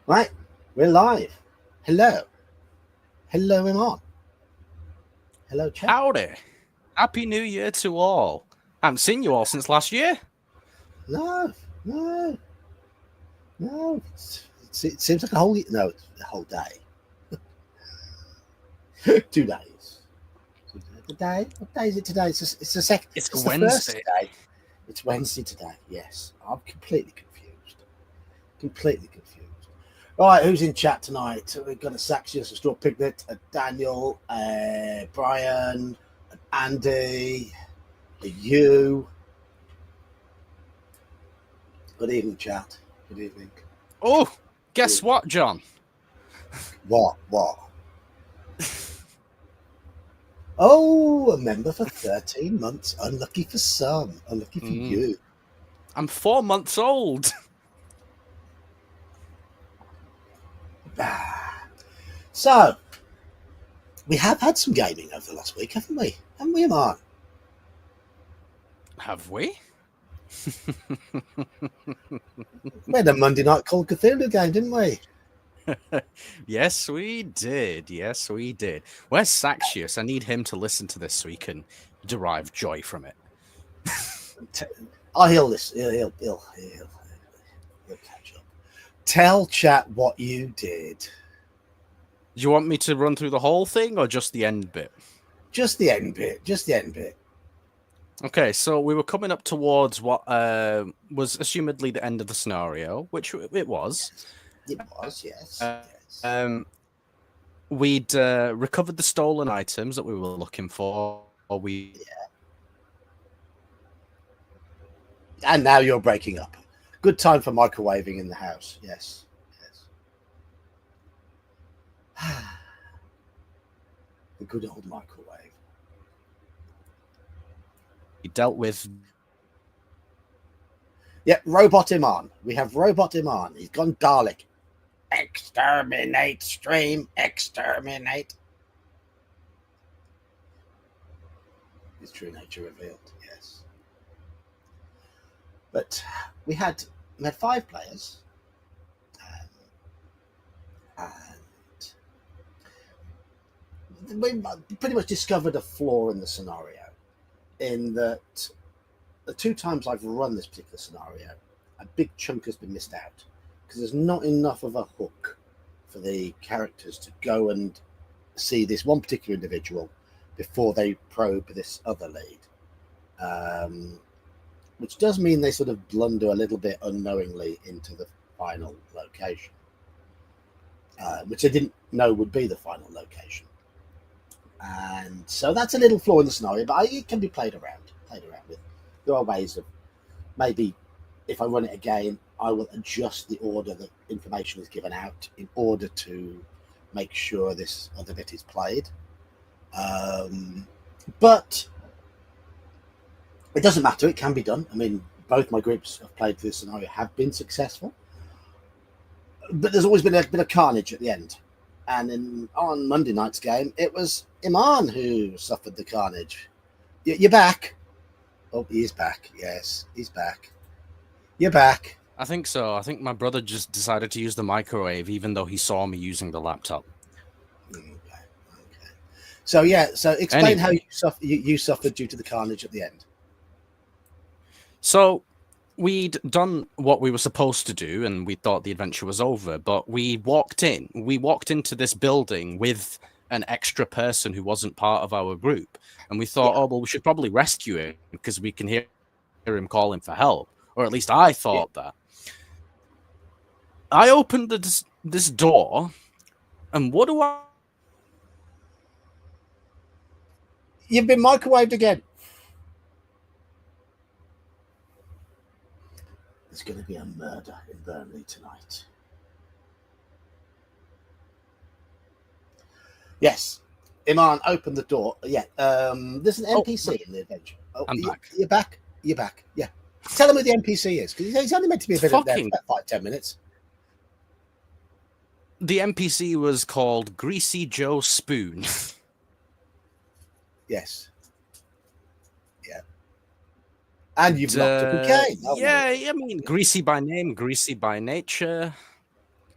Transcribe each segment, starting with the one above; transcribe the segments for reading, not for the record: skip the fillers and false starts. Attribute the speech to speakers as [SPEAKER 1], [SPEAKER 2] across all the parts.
[SPEAKER 1] Right, we're live. Hello. Hello, Iman. Hello, chat.
[SPEAKER 2] Howdy. Happy New Year to all. I haven't seen you all since last year.
[SPEAKER 1] No, no, no. It seems like a whole no, it's a whole day. 2 days. The day? What day is it today? It's the second.
[SPEAKER 2] It's
[SPEAKER 1] It's the first
[SPEAKER 2] Wednesday.
[SPEAKER 1] day. It's Wednesday today. Yes, I'm completely confused. Completely confused. All right, who's in chat tonight? We've got a Saxius, a Straw Piglet, a Daniel, a Brian, an Andy, a you. Good evening, chat. Good evening.
[SPEAKER 2] Oh, guess what, John?
[SPEAKER 1] What? What? Oh, a member for 13 months. Unlucky for some. Unlucky for you.
[SPEAKER 2] I'm 4 months old.
[SPEAKER 1] So, we have had some gaming over the last week, haven't we? Haven't we, Mark?
[SPEAKER 2] Have we?
[SPEAKER 1] We had a Monday night Call of Cthulhu game, didn't we?
[SPEAKER 2] Yes, we did. Yes, we did. Where's Saxius? I need him to listen to this so he can derive joy from it.
[SPEAKER 1] Oh, he'll listen. He'll catch up. Tell chat what you did.
[SPEAKER 2] Do you want me to run through the whole thing or just the end bit?
[SPEAKER 1] Just the end bit. Just the end bit.
[SPEAKER 2] Okay, so we were coming up towards what was assumedly the end of the scenario, which it was.
[SPEAKER 1] It was, yes.
[SPEAKER 2] We'd recovered the stolen items that we were looking for.
[SPEAKER 1] And now you're breaking up. Good time for microwaving in the house. Yes. The good old microwave.
[SPEAKER 2] We dealt with.
[SPEAKER 1] Yeah, Robot Iman. We have Robot Iman. He's gone Dalek. Exterminate, stream, exterminate. His true nature revealed, yes. But we had 5 players. And we pretty much discovered a flaw in the scenario. In that the 2 times I've run this particular scenario, a big chunk has been missed out because there's not enough of a hook for the characters to go and see this one particular individual before they probe this other lead, which does mean they sort of blunder a little bit unknowingly into the final location, which I didn't know would be the final location. And so that's a little flaw in the scenario, but it can be played around with. There are ways of maybe if I run it again, I will adjust the order that information is given out in order to make sure this other bit is played. But it doesn't matter. It can be done. I mean, both my groups have played through this scenario have been successful. But there's always been a bit of carnage at the end. And on Monday night's game, it was Iman who suffered the carnage. You're back. Oh, he is back. Yes, he's back. You're back.
[SPEAKER 2] I think so. I think my brother just decided to use the microwave, even though he saw me using the laptop.
[SPEAKER 1] Okay. So explain how you suffered due to the carnage at the end.
[SPEAKER 2] So we'd done what we were supposed to do, and we thought the adventure was over. But we walked into this building with an extra person who wasn't part of our group, and we thought, oh well, we should probably rescue him because we can hear him calling for help, or at least I thought that. I opened this door, and what do I?
[SPEAKER 1] You've been microwaved again. There's going to be a murder in Burnley tonight. Yes. Iman, open the door. Yeah. There's an NPC in the adventure. Oh,
[SPEAKER 2] I'm back.
[SPEAKER 1] You're back? You're back. Yeah. Tell him who the NPC is, because he's only meant to be a bit there for about 5-10 minutes.
[SPEAKER 2] The NPC was called Greasy Joe Spoon.
[SPEAKER 1] Yes. Yeah. And you've locked up a game.
[SPEAKER 2] Yeah, I mean, greasy by name, greasy by nature.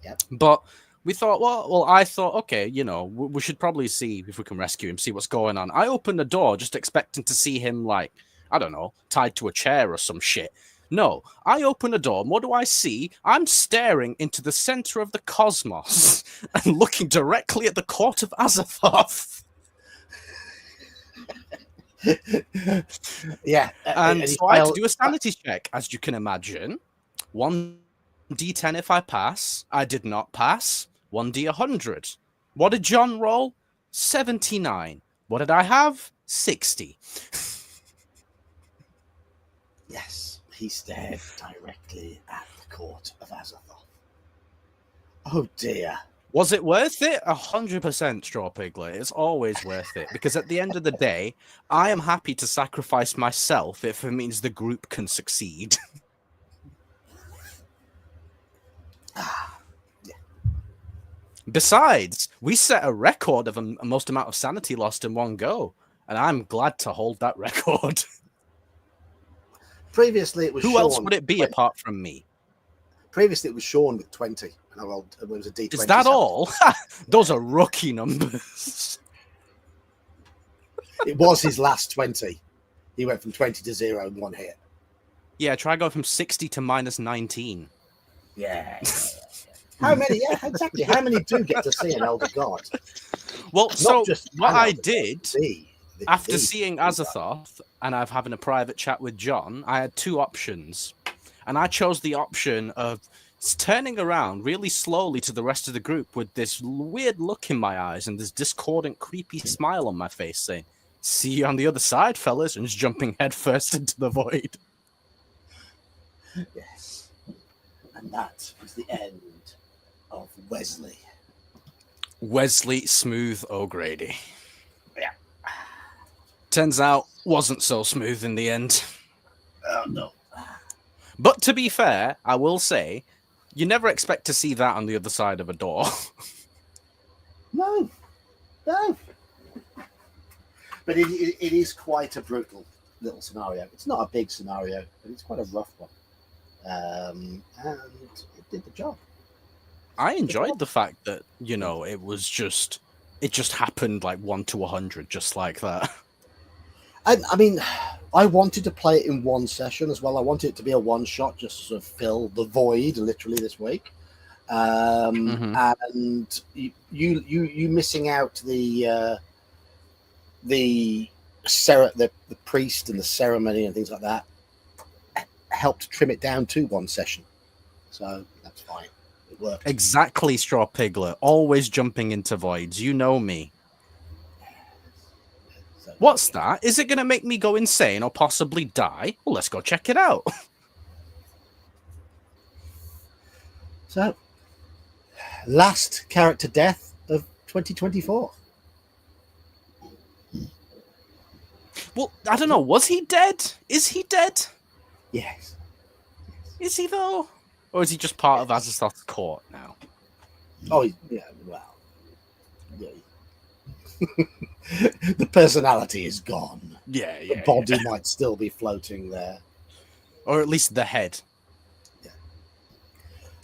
[SPEAKER 1] Yep.
[SPEAKER 2] But we thought, I thought, okay, we should probably see if we can rescue him, see what's going on. I opened the door just expecting to see him, like, I don't know, tied to a chair or some shit. No, I open the door, and what do I see? I'm staring into the center of the cosmos and looking directly at the court of Azathoth.
[SPEAKER 1] Yeah.
[SPEAKER 2] And so I had to do a sanity check, as you can imagine. 1d10 if I pass. I did not pass. 1d 100. What did John roll? 79. What did I have? 60.
[SPEAKER 1] Yes, he stared directly at the court of Azathoth. Oh dear.
[SPEAKER 2] Was it worth it? 100%, Straw Piglet. It's always worth it, because at the end of the day, I am happy to sacrifice myself if it means the group can succeed.
[SPEAKER 1] Yeah.
[SPEAKER 2] Besides, we set a record of the most amount of sanity lost in one go, and I'm glad to hold that record.
[SPEAKER 1] Previously, it was
[SPEAKER 2] Who
[SPEAKER 1] Sean.
[SPEAKER 2] else would it be apart from me?
[SPEAKER 1] Previously, it was Sean with 20. And I rolled, it was a D20.
[SPEAKER 2] Is that all? Those are rookie numbers.
[SPEAKER 1] It was his last 20. He went from 20 to 0 in one hit.
[SPEAKER 2] Yeah, try going from 60 to minus 19.
[SPEAKER 1] Yeah. How many? Yeah, exactly. How many do get to see an elder god?
[SPEAKER 2] Well,
[SPEAKER 1] Not
[SPEAKER 2] so
[SPEAKER 1] just
[SPEAKER 2] what
[SPEAKER 1] an
[SPEAKER 2] I
[SPEAKER 1] elder
[SPEAKER 2] did
[SPEAKER 1] god,
[SPEAKER 2] after seeing Azathoth and I've having a private chat with John, I had two options, and I chose the option of turning around really slowly to the rest of the group with this weird look in my eyes and this discordant, creepy smile on my face, saying, "See you on the other side, fellas," and just jumping headfirst into the void.
[SPEAKER 1] Yes. And that was the end of Wesley.
[SPEAKER 2] Wesley Smooth O'Grady.
[SPEAKER 1] Yeah.
[SPEAKER 2] Turns out, wasn't so smooth in the end.
[SPEAKER 1] Oh, no.
[SPEAKER 2] But to be fair, I will say, you never expect to see that on the other side of a door.
[SPEAKER 1] No. No. But it is quite a brutal little scenario. It's not a big scenario, but it's quite a rough one. And it did the job.
[SPEAKER 2] I enjoyed the fact that, it just happened like 1 to 100, just like that.
[SPEAKER 1] I mean, I wanted to play it in one session as well. I wanted it to be a one shot, just to sort of fill the void, literally, this week. And you missing out the priest and the ceremony and things like that helped trim it down to one session. So that's fine. It worked.
[SPEAKER 2] Exactly, Straw Piglet. Always jumping into voids. You know me. What's that? Is it going to make me go insane or possibly die? Well, let's go check it out.
[SPEAKER 1] So, last character death of 2024.
[SPEAKER 2] Well, I don't know. Was he dead? Is he dead?
[SPEAKER 1] Yes.
[SPEAKER 2] Is he, though? Or is he just part of Azathoth's court now?
[SPEAKER 1] Oh, yeah, well. Yeah. The personality is gone.
[SPEAKER 2] Yeah.
[SPEAKER 1] The body might still be floating there.
[SPEAKER 2] Or at least the head.
[SPEAKER 1] Yeah.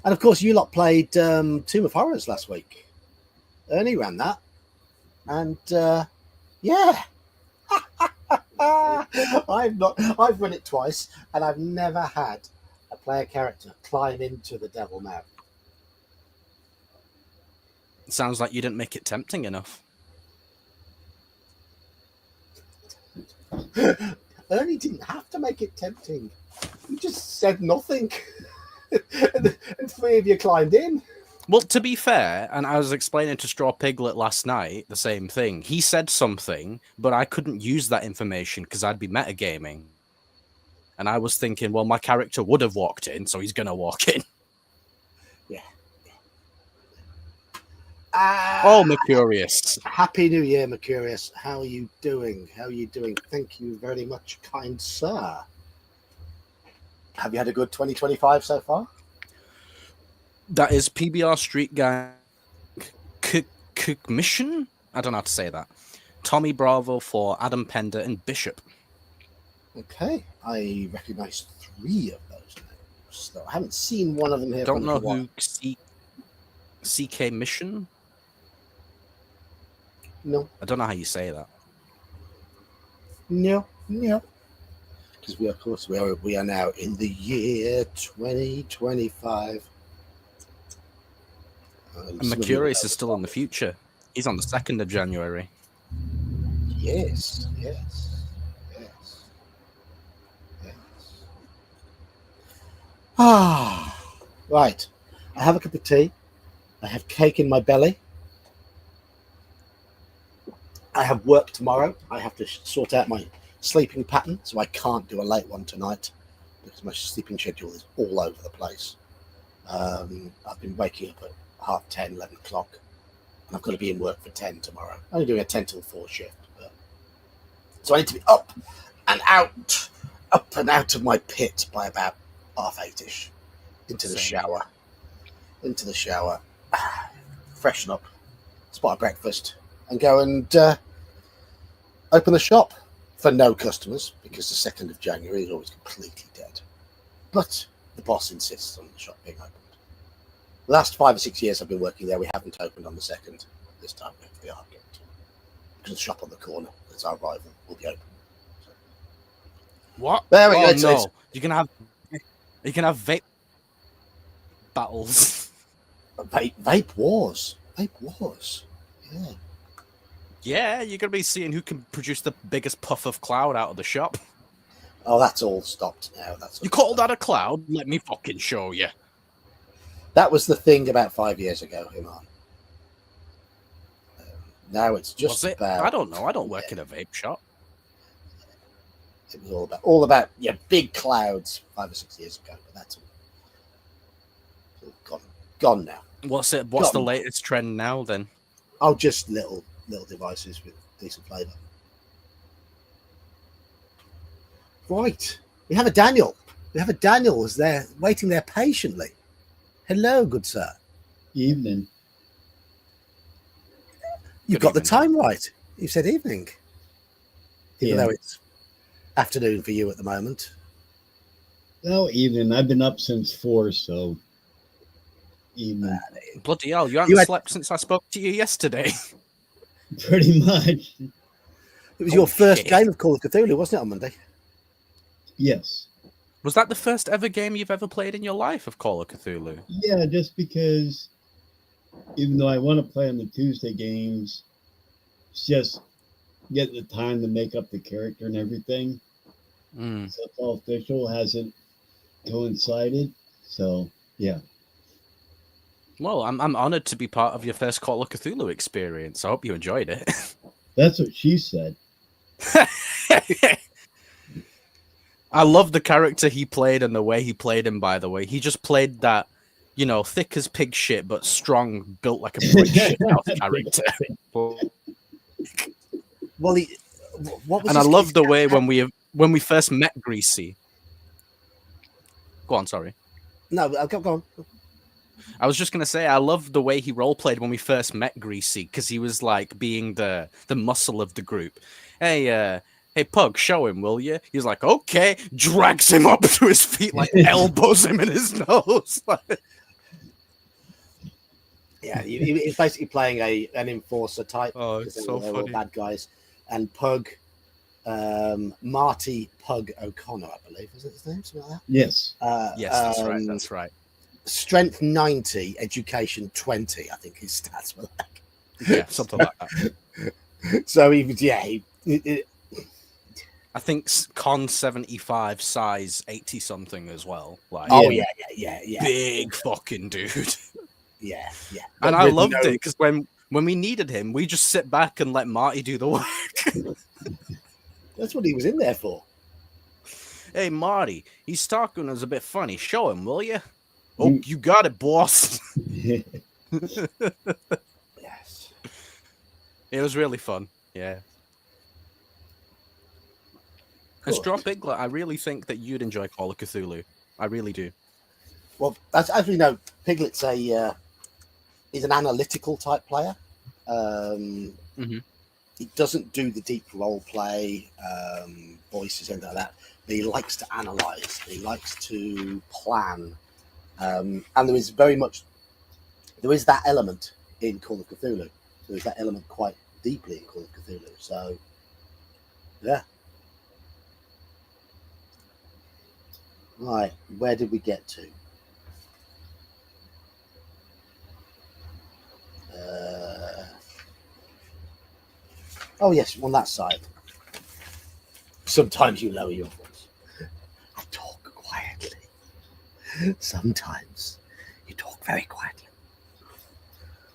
[SPEAKER 1] And of course, you lot played Tomb of Horrors last week. Ernie ran that. And yeah. I've run it twice, and I've never had a player character climb into the devil mouth.
[SPEAKER 2] Sounds like you didn't make it tempting enough.
[SPEAKER 1] Ernie didn't have to make it tempting. He just said nothing. and three of you climbed in.
[SPEAKER 2] Well, to be fair, and I was explaining to Straw Piglet last night the same thing. He said something, but I couldn't use that information because I'd be metagaming. And I was thinking, well, my character would have walked in, so he's going to walk in.
[SPEAKER 1] Yeah.
[SPEAKER 2] Oh, Mercurius.
[SPEAKER 1] Happy New Year, Mercurius. How are you doing? Thank you very much, kind sir. Have you had a good 2025 so far?
[SPEAKER 2] That is PBR Street Gang Mission? I don't know how to say that. Tommy Bravo for Adam Pender and Bishop.
[SPEAKER 1] Okay. I recognise 3 of those names. So I haven't seen one of them here.
[SPEAKER 2] Don't know who CK Mission.
[SPEAKER 1] No,
[SPEAKER 2] I don't know how you say that.
[SPEAKER 1] no. Because we, of course, we are now in the year 2025.
[SPEAKER 2] And
[SPEAKER 1] Some of you will
[SPEAKER 2] Mercurius
[SPEAKER 1] know
[SPEAKER 2] is
[SPEAKER 1] the
[SPEAKER 2] still in the
[SPEAKER 1] topic.
[SPEAKER 2] future. He's on the 2nd of January.
[SPEAKER 1] Yes. Ah, right. I have a cup of tea. I have cake in my belly. I have work tomorrow. I have to sort out my sleeping pattern, so I can't do a late one tonight because my sleeping schedule is all over the place. I've been waking up at 10:30, 11 o'clock, and I've got to be in work for 10 tomorrow. I'm only doing a 10 till 4 shift. So I need to be up and out of my pit by about 8:30ish. Into the shower. Freshen up, spot a breakfast, and go and open the shop for no customers because the 2nd of January is always completely dead. But the boss insists on the shop being opened. The last 5 or 6 years I've been working there, we haven't opened on the 2nd. This time we are going to. Because the shop on the corner, that's our rival, will be open. So.
[SPEAKER 2] What?
[SPEAKER 1] There we go.
[SPEAKER 2] No. You can have vape battles.
[SPEAKER 1] Vape wars. Yeah.
[SPEAKER 2] Yeah, you're gonna be seeing who can produce the biggest puff of cloud out of the shop.
[SPEAKER 1] Oh, that's all stopped now.
[SPEAKER 2] You call that a cloud? Let me fucking show you.
[SPEAKER 1] That was the thing about 5 years ago, Iman. Now it's just about.
[SPEAKER 2] I don't know. I don't work in a vape shop.
[SPEAKER 1] It was all about big clouds 5 or 6 years ago, but that's all gone now.
[SPEAKER 2] What's the latest trend now then?
[SPEAKER 1] Oh, just little devices with decent flavour. Right, we have a Daniel. Is there waiting there patiently. Hello, good sir.
[SPEAKER 3] Evening.
[SPEAKER 1] You got the time right. You said evening, even though it's afternoon for you at the moment.
[SPEAKER 3] No, evening. I've been up since 4, so evening.
[SPEAKER 2] Bloody hell, you haven't slept since I spoke to you yesterday.
[SPEAKER 3] Pretty much.
[SPEAKER 1] It was your first game of Call of Cthulhu, wasn't it, on Monday?
[SPEAKER 3] Yes.
[SPEAKER 2] Was that the first ever game you've ever played in your life of Call of Cthulhu?
[SPEAKER 3] Yeah, just because even though I want to play on the Tuesday games, it's just getting the time to make up the character and everything. So it's all official, hasn't coincided. So, yeah.
[SPEAKER 2] Well, I'm honored to be part of your first Call of Cthulhu experience. I hope you enjoyed it.
[SPEAKER 3] That's what she said.
[SPEAKER 2] I love the character he played and the way he played him, by the way. He just played that, thick as pig shit, but strong, built like a brick shit house character.
[SPEAKER 1] Well, what was
[SPEAKER 2] and I love the way when we first met Greasy. Go on, sorry.
[SPEAKER 1] No, go on.
[SPEAKER 2] I was just going to say, I love the way he role-played when we first met Greasy, because he was like being the muscle of the group. Hey, Pug, show him, will you? He's like, okay. Drags him up to his feet, like elbows him in his nose.
[SPEAKER 1] Yeah, he's basically playing an enforcer type.
[SPEAKER 2] Oh, it's so
[SPEAKER 1] they're
[SPEAKER 2] funny.
[SPEAKER 1] all bad guys. And Pug, Marty Pug O'Connor, I believe. Is it his name? Something like that?
[SPEAKER 3] Yes.
[SPEAKER 2] Yes, that's right.
[SPEAKER 1] Strength 90, education 20, I think his stats were like.
[SPEAKER 2] Yeah, something like that.
[SPEAKER 1] So he was,
[SPEAKER 2] I think con 75, size 80 something as well. Like,
[SPEAKER 1] yeah.
[SPEAKER 2] Big fucking dude.
[SPEAKER 1] Yeah.
[SPEAKER 2] And I loved it because when we needed him, we just sit back and let Marty do the work.
[SPEAKER 1] That's what he was in there for.
[SPEAKER 2] Hey, Marty, he's talking us a bit funny. Show him, will you? Oh, you got it, boss.
[SPEAKER 1] Yes.
[SPEAKER 2] It was really fun. Yeah. And Straw Piglet, I really think that you'd enjoy Call of Cthulhu. I really do.
[SPEAKER 1] Well, as we know, Piglet's he's an analytical type player. He doesn't do the deep role play, voices, anything like that. But he likes to analyze. He likes to plan. And there is very much there is that element in Call of Cthulhu. There is that element quite deeply in Call of Cthulhu. So, yeah. Right, where did we get to? Oh yes, on that side. Sometimes you lower your voice. I talk quietly. Sometimes you talk very quietly.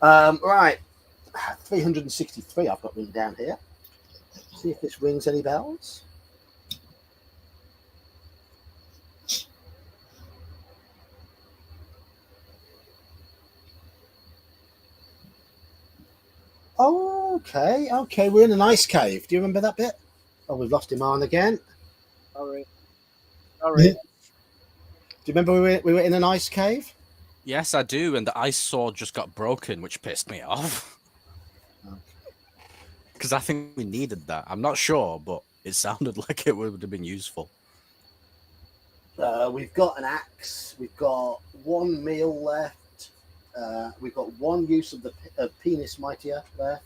[SPEAKER 1] Right, 363 I've got written down here. See if this rings any bells. Okay, we're in an ice cave. Do you remember that bit? Oh, we've lost Iman again.
[SPEAKER 4] Sorry.
[SPEAKER 1] Do you remember we were in an ice cave?
[SPEAKER 2] Yes, I do, and the ice sword just got broken, which pissed me off. Because I think we needed that. I'm not sure, but it sounded like it would have been useful.
[SPEAKER 1] We've got an axe. We've got one meal left. We've got one use of the penis mightier left.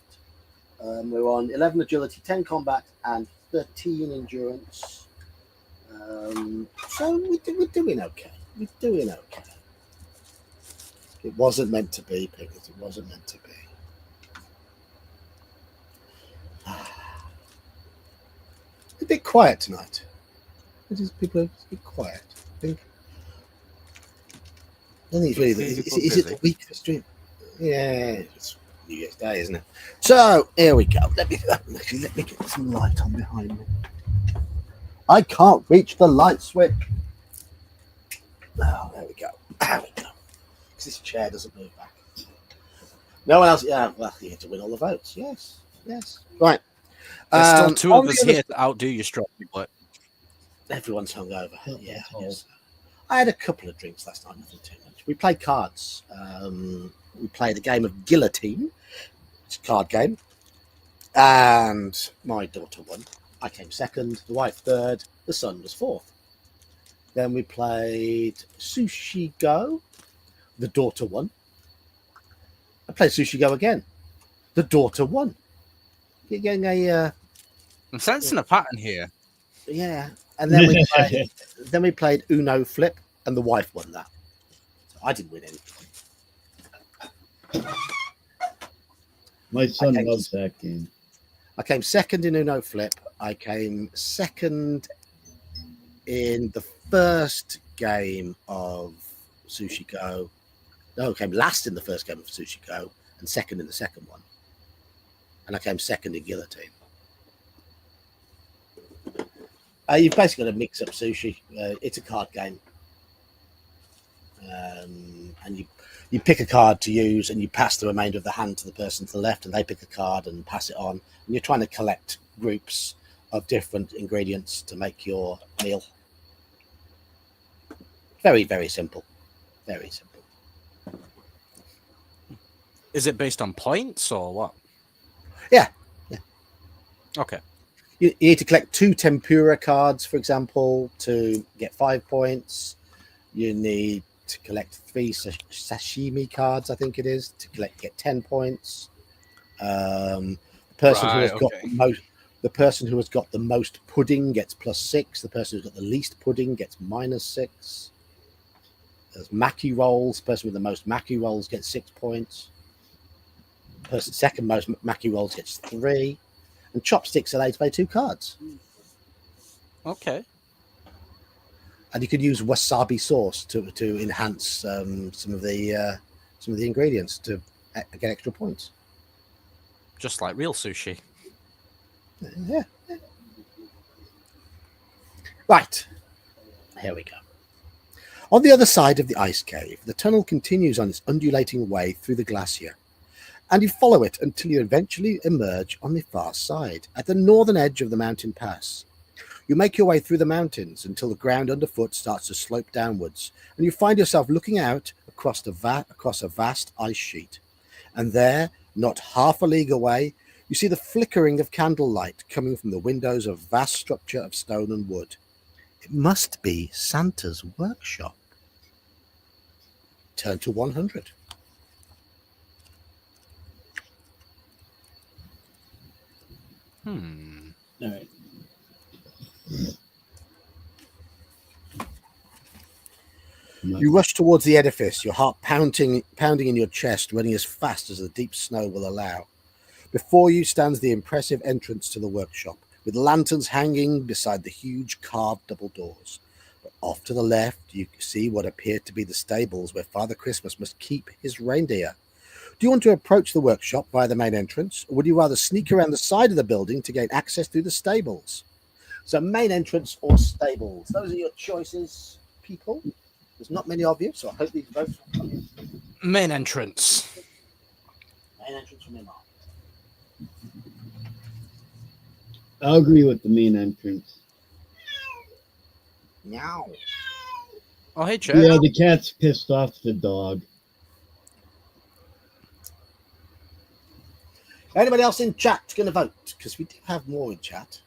[SPEAKER 1] We're on 11 agility, 10 combat, and 13 endurance. So we're doing okay. We're doing okay. It wasn't meant to be, Piglet. It wasn't meant to be. A bit quiet tonight. People are a bit quiet. I think. I think it's really. Is it the week for stream? Yeah, it's New Year's Day, isn't it? So here we go. Let me get some light on behind me. I can't reach the light switch. Oh, there we go. There we go. Because this chair doesn't move back. No one else. Yeah, well, you had to win all the votes. Yes. Right.
[SPEAKER 2] There's still two of us here to outdo you, Strawberry, but
[SPEAKER 1] everyone's hungover. Yeah. Yes. I had a couple of drinks last night, nothing too much. We played cards. We played a game of Guillotine. It's a card game. And my daughter won. I came second, the wife third, the son was fourth. Then we played Sushi Go. The daughter won. I played Sushi Go again. The daughter won. You're getting a...
[SPEAKER 2] I'm sensing a pattern here.
[SPEAKER 1] Yeah. And then we played Uno Flip, and the wife won that. So I didn't win anything.
[SPEAKER 3] My son loves that game.
[SPEAKER 1] I came second in Uno Flip. I came second in the first game of Sushi Go. No, I came last in the first game of Sushi Go and second in the second one. And I came second in Guillotine. You've basically got to mix up sushi. It's a card game. And you pick a card to use and you pass the remainder of the hand to the person to the left and they pick a card and pass it on. And you're trying to collect groups of different ingredients to make your meal. Very, very simple. Very simple.
[SPEAKER 2] Is it based on points or what?
[SPEAKER 1] Yeah.
[SPEAKER 2] Okay.
[SPEAKER 1] You need to collect 2 tempura cards, for example, to get 5 points. You need to collect 3 sashimi cards, I think it is, to get 10 points. The person who has got the most pudding gets +6. The person who's got the least pudding gets -6. There's maki rolls. The person with the most maki rolls gets 6 points. The person second most maki rolls gets 3. And chopsticks allow you to play 2 cards.
[SPEAKER 2] Okay.
[SPEAKER 1] And you could use wasabi sauce to enhance some of the ingredients to get extra points.
[SPEAKER 2] Just like real sushi.
[SPEAKER 1] Yeah. Right. Here we go. On the other side of the ice cave, the tunnel continues on its undulating way through the glacier. And you follow it until you eventually emerge on the far side, at the northern edge of the mountain pass. You make your way through the mountains until the ground underfoot starts to slope downwards, and you find yourself looking out across a vast ice sheet. And there, not half a league away, you see the flickering of candlelight coming from the windows of a vast structure of stone and wood. It must be Santa's workshop. Turn to 100.
[SPEAKER 3] All right.
[SPEAKER 1] You rush towards the edifice, your heart pounding in your chest, running as fast as the deep snow will allow. Before you stands the impressive entrance to the workshop, with lanterns hanging beside the huge carved double doors. But off to the left, you see what appear to be the stables where Father Christmas must keep his reindeer. Do you want to approach the workshop via the main entrance, or would you rather sneak around the side of the building to gain access through the stables? So main entrance or stables, those are your choices, people. There's not many of you, so I hope these votes will come in.
[SPEAKER 2] Main entrance.
[SPEAKER 1] Main entrance from Imar.
[SPEAKER 3] I'll agree with the main entrance.
[SPEAKER 1] Meow.
[SPEAKER 2] Oh, hey, Chet.
[SPEAKER 3] Yeah, the cat's pissed off the dog.
[SPEAKER 1] Anybody else in chat going to vote? Because we do have more in chat.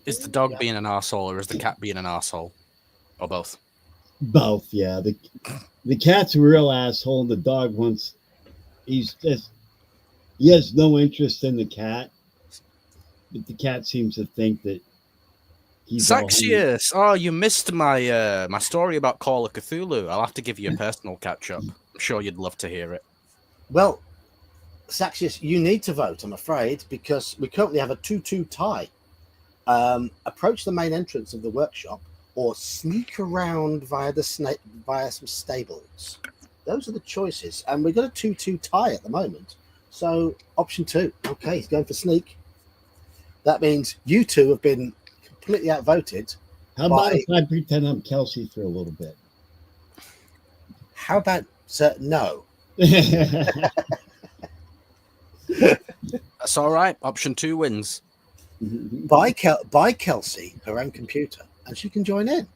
[SPEAKER 2] Is the dog being an arsehole or is the cat being an arsehole? Or both?
[SPEAKER 3] Both, yeah. The cat's a real asshole. The dog wants. He has no interest in the cat, but the cat seems to think that he's
[SPEAKER 2] Saxius! Oh, you missed my my story about Call of Cthulhu. I'll have to give you a personal catch up. I'm sure you'd love to hear it.
[SPEAKER 1] Well, Saxius, you need to vote, I'm afraid, because we currently have a 2-2 tie. Approach the main entrance of the workshop or sneak around via some stables. Those are the choices, and we've got a 2-2 tie at the moment. So option 2, okay, he's going for sneak. That means you two have been completely outvoted.
[SPEAKER 3] How about if I pretend I'm Kelsey for a little bit?
[SPEAKER 1] How about no?
[SPEAKER 2] That's all right. Option 2 wins.
[SPEAKER 1] Buy Kelsey her own computer, and she can join in.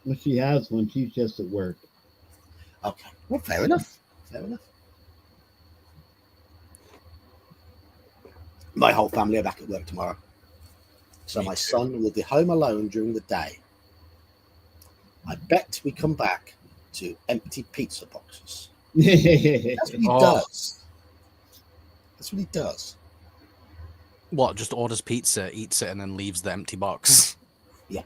[SPEAKER 3] Well, she has one. She's just at work.
[SPEAKER 1] Okay. Well, fair enough. Fair enough. My whole family are back at work tomorrow. So my son will be home alone during the day. I bet we come back to empty pizza boxes. That's what he does. That's what he does.
[SPEAKER 2] What, just orders pizza, eats it, and then leaves the empty box?
[SPEAKER 1] Yeah.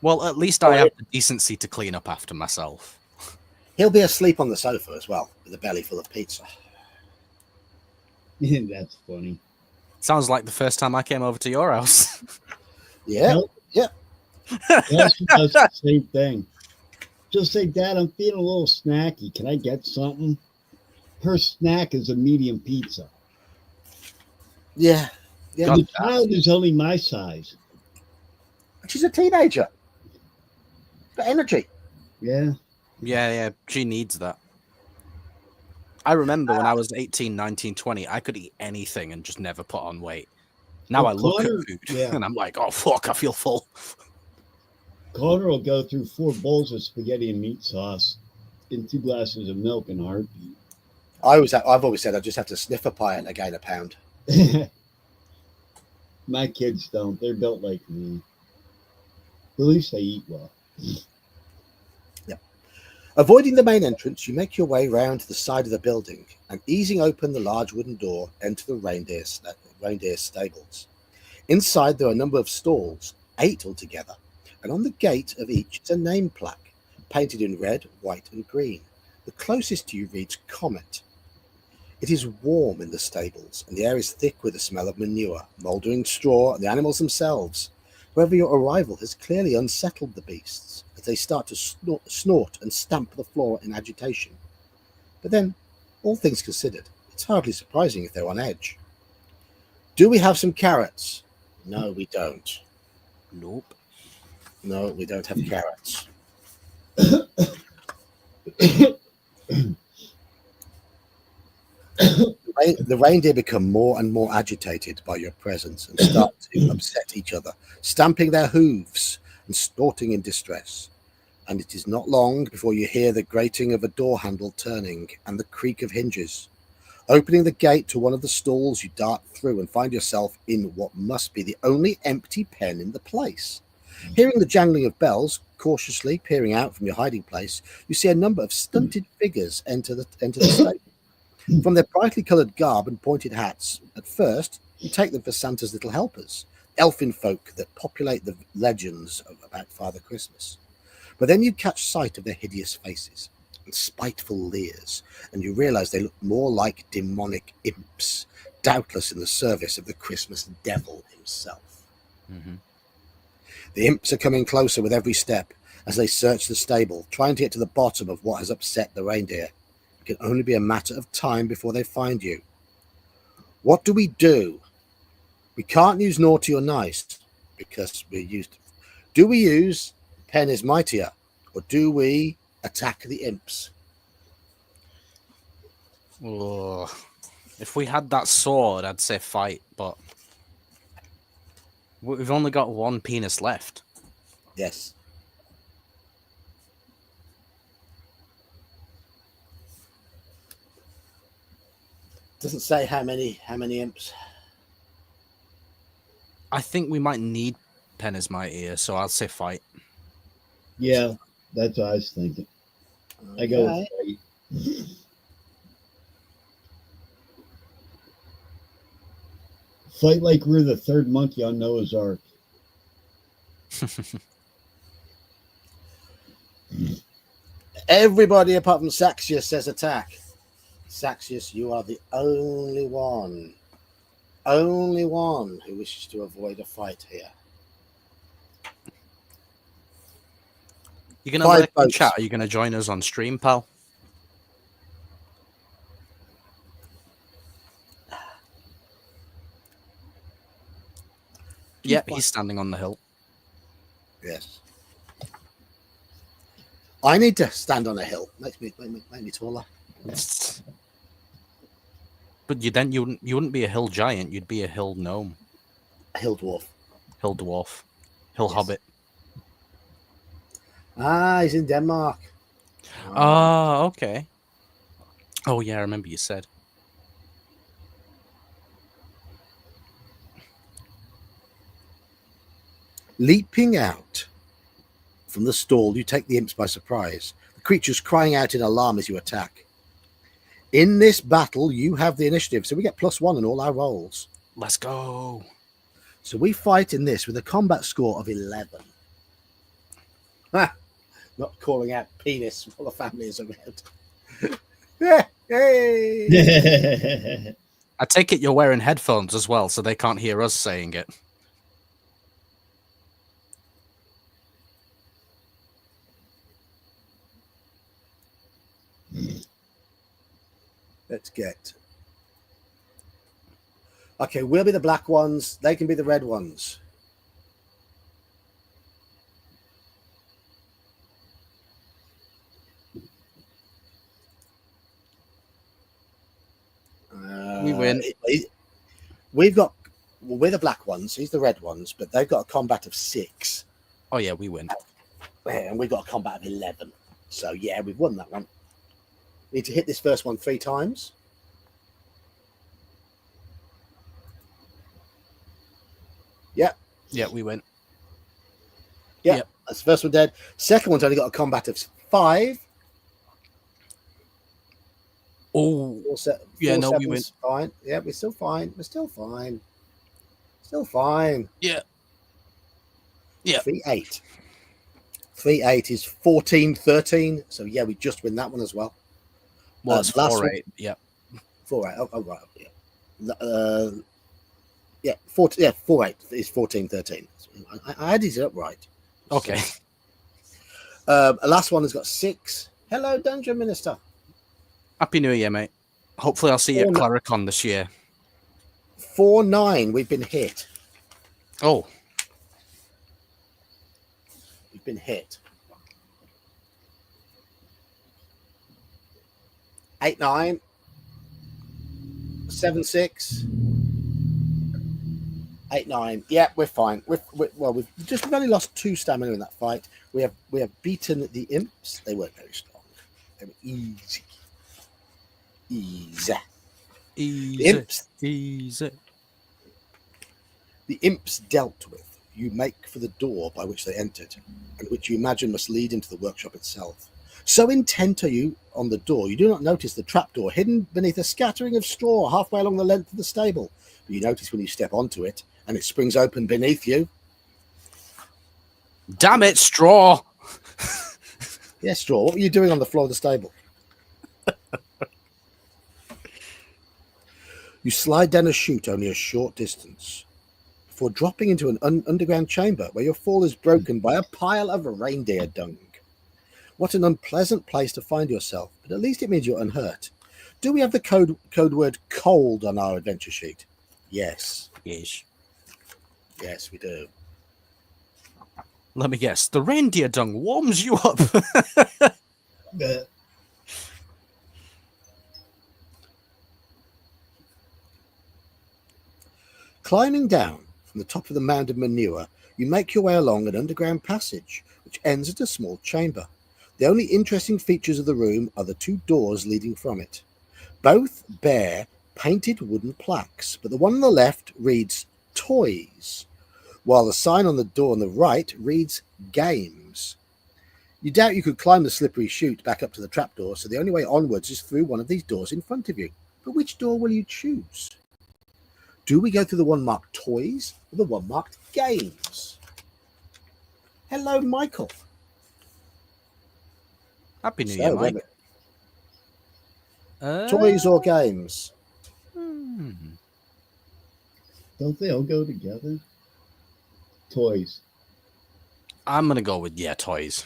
[SPEAKER 2] Well, at least I have the decency to clean up after myself.
[SPEAKER 1] He'll be asleep on the sofa as well, with a belly full of pizza.
[SPEAKER 3] That's funny.
[SPEAKER 2] Sounds like the first time I came over to your house.
[SPEAKER 1] Yeah.
[SPEAKER 3] Nope.
[SPEAKER 1] Yeah.
[SPEAKER 3] Kelsey does the same thing. Just say, Dad, I'm feeling a little snacky. Can I get something? Her snack is a medium pizza.
[SPEAKER 1] Yeah. Yeah.
[SPEAKER 3] The child is only my size.
[SPEAKER 1] She's a teenager. Got energy.
[SPEAKER 3] Yeah.
[SPEAKER 2] Yeah, she needs that. I remember when I was 18, 19, 20, I could eat anything and just never put on weight. Now I look at food and I'm like, oh, fuck, I feel full.
[SPEAKER 3] Connor will go through 4 bowls of spaghetti and meat sauce and 2 glasses of milk in a heartbeat.
[SPEAKER 1] I've always said I just have to sniff a pie and I gain a pound.
[SPEAKER 3] My kids don't. They're built like me. At least they eat well.
[SPEAKER 1] Yep. Avoiding the main entrance, you make your way round to the side of the building and, easing open the large wooden door, enter the reindeer stables. Inside there are a number of stalls, 8 altogether, and on the gate of each is a name plaque, painted in red, white, and green. The closest to you reads Comet. It is warm in the stables, and the air is thick with the smell of manure, mouldering straw, and the animals themselves. However, your arrival has clearly unsettled the beasts, as they start to snort and stamp the floor in agitation. But then, all things considered, it's hardly surprising if they're on edge. Do we have some carrots? No, we don't.
[SPEAKER 2] Nope.
[SPEAKER 1] No, we don't have carrots. The reindeer become more and more agitated by your presence and start to upset each other, stamping their hooves and snorting in distress. And it is not long before you hear the grating of a door handle turning and the creak of hinges. Opening the gate to one of the stalls, you dart through and find yourself in what must be the only empty pen in the place. Hearing the jangling of bells, cautiously peering out from your hiding place, you see a number of stunted figures enter the stable. From their brightly coloured garb and pointed hats, at first you take them for Santa's little helpers, elfin folk that populate the legends about Father Christmas. But then you catch sight of their hideous faces and spiteful leers, and you realise they look more like demonic imps, doubtless in the service of the Christmas devil himself.
[SPEAKER 2] Mm-hmm.
[SPEAKER 1] The imps are coming closer with every step as they search the stable, trying to get to the bottom of what has upset the reindeer. It can only be a matter of time before they find you. What do? We can't use naughty or nice because we're used. Do we use pen is mightier, or do we attack the imps?
[SPEAKER 2] Oh, if we had that sword, I'd say fight, but we've only got one penis left.
[SPEAKER 1] Yes. Doesn't say how many imps.
[SPEAKER 2] I think we might need pen as mightier, so I'll say fight.
[SPEAKER 3] Yeah, that's what I was thinking.
[SPEAKER 1] Okay.
[SPEAKER 3] I go with fight. Fight like we're the third monkey on Noah's Ark.
[SPEAKER 1] Everybody apart from Saxius says attack. Saxius, you are the only one who wishes to avoid a fight here.
[SPEAKER 2] You gonna
[SPEAKER 1] Five
[SPEAKER 2] lurk in
[SPEAKER 1] votes.
[SPEAKER 2] chat? Are you gonna join us on stream, pal? Yep, he's standing on the hill.
[SPEAKER 1] Yes. I need to stand on a hill. Makes me taller.
[SPEAKER 2] But you wouldn't be a hill giant. You'd be a hill gnome,
[SPEAKER 1] A hill dwarf.
[SPEAKER 2] hill dwarf, hill
[SPEAKER 1] Yes.
[SPEAKER 2] hobbit.
[SPEAKER 1] Ah, he's in Denmark.
[SPEAKER 2] Oh, okay. Oh yeah, I remember you said.
[SPEAKER 1] Leaping out from the stall, you take the imps by surprise. The creatures crying out in alarm as you attack. In this battle, you have the initiative, so we get +1 on all our rolls.
[SPEAKER 2] Let's go.
[SPEAKER 1] So we fight in this with a combat score of 11. Ha! Not calling out penis while the family is around. Hey!
[SPEAKER 2] I take it you're wearing headphones as well, so they can't hear us saying it.
[SPEAKER 1] Let's get. Okay, we'll be the black ones. They can be the red ones.
[SPEAKER 2] We win.
[SPEAKER 1] We're the black ones. He's the red ones, but they've got a combat of 6.
[SPEAKER 2] Oh yeah, we win.
[SPEAKER 1] And we've got a combat of 11. So yeah, we've won that one. Need to hit this first one 3 times. Yep.
[SPEAKER 2] Yeah, we win.
[SPEAKER 1] Yep. That's the first one dead. Second one's only got a combat of 5.
[SPEAKER 2] Oh, yeah, no, we win.
[SPEAKER 1] Fine. Yeah, we're still fine. We're still fine. Still fine.
[SPEAKER 2] Yeah. Yeah.
[SPEAKER 1] 3-8. 3-8 is 14-13. So yeah, we just win that one as well.
[SPEAKER 2] Well, it's
[SPEAKER 1] last
[SPEAKER 2] 4-8. Yeah.
[SPEAKER 1] 4-8. Oh, right. Yeah. Yeah. 4-8 is 14-13. I added it up right.
[SPEAKER 2] Okay.
[SPEAKER 1] Last one has got 6. Hello, Dungeon Minister.
[SPEAKER 2] Happy New Year, mate. Hopefully I'll see you at Claricon this year.
[SPEAKER 1] 4-9. We've been hit.
[SPEAKER 2] Oh.
[SPEAKER 1] We've been hit. 8-9. 7-6. 8-9. Yeah, we're fine. We've only lost 2 stamina in that fight. We have beaten the imps. They weren't very strong. They were easy. Easy.
[SPEAKER 2] Easy.
[SPEAKER 1] The imps,
[SPEAKER 2] easy.
[SPEAKER 1] The imps dealt with, you make for the door by which they entered, and which you imagine must lead into the workshop itself. So intent are you on the door, you do not notice the trapdoor hidden beneath a scattering of straw halfway along the length of the stable. But you notice when you step onto it, and it springs open beneath you.
[SPEAKER 2] Damn it, straw!
[SPEAKER 1] Yes, straw. What were you doing on the floor of the stable? You slide down a chute only a short distance before dropping into an underground chamber where your fall is broken by a pile of reindeer dung. What an unpleasant place to find yourself, but at least it means you're unhurt. Do we have the code word cold on our adventure sheet? Yes.
[SPEAKER 2] Yes.
[SPEAKER 1] Yes, we do.
[SPEAKER 2] Let me guess. The reindeer dung warms you up.
[SPEAKER 1] Climbing down from the top of the mound of manure, you make your way along an underground passage, which ends at a small chamber. The only interesting features of the room are the two doors leading from it. Both bear painted wooden plaques, but the one on the left reads Toys, while the sign on the door on the right reads Games. You doubt you could climb the slippery chute back up to the trapdoor, so the only way onwards is through one of these doors in front of you. But which door will you choose? Do we go through the one marked Toys or the one marked Games? Hello, Michael.
[SPEAKER 2] Happy New Year, Mike.
[SPEAKER 1] Toys or Games?
[SPEAKER 3] Don't they all go together? Toys.
[SPEAKER 2] I'm going to go with, toys.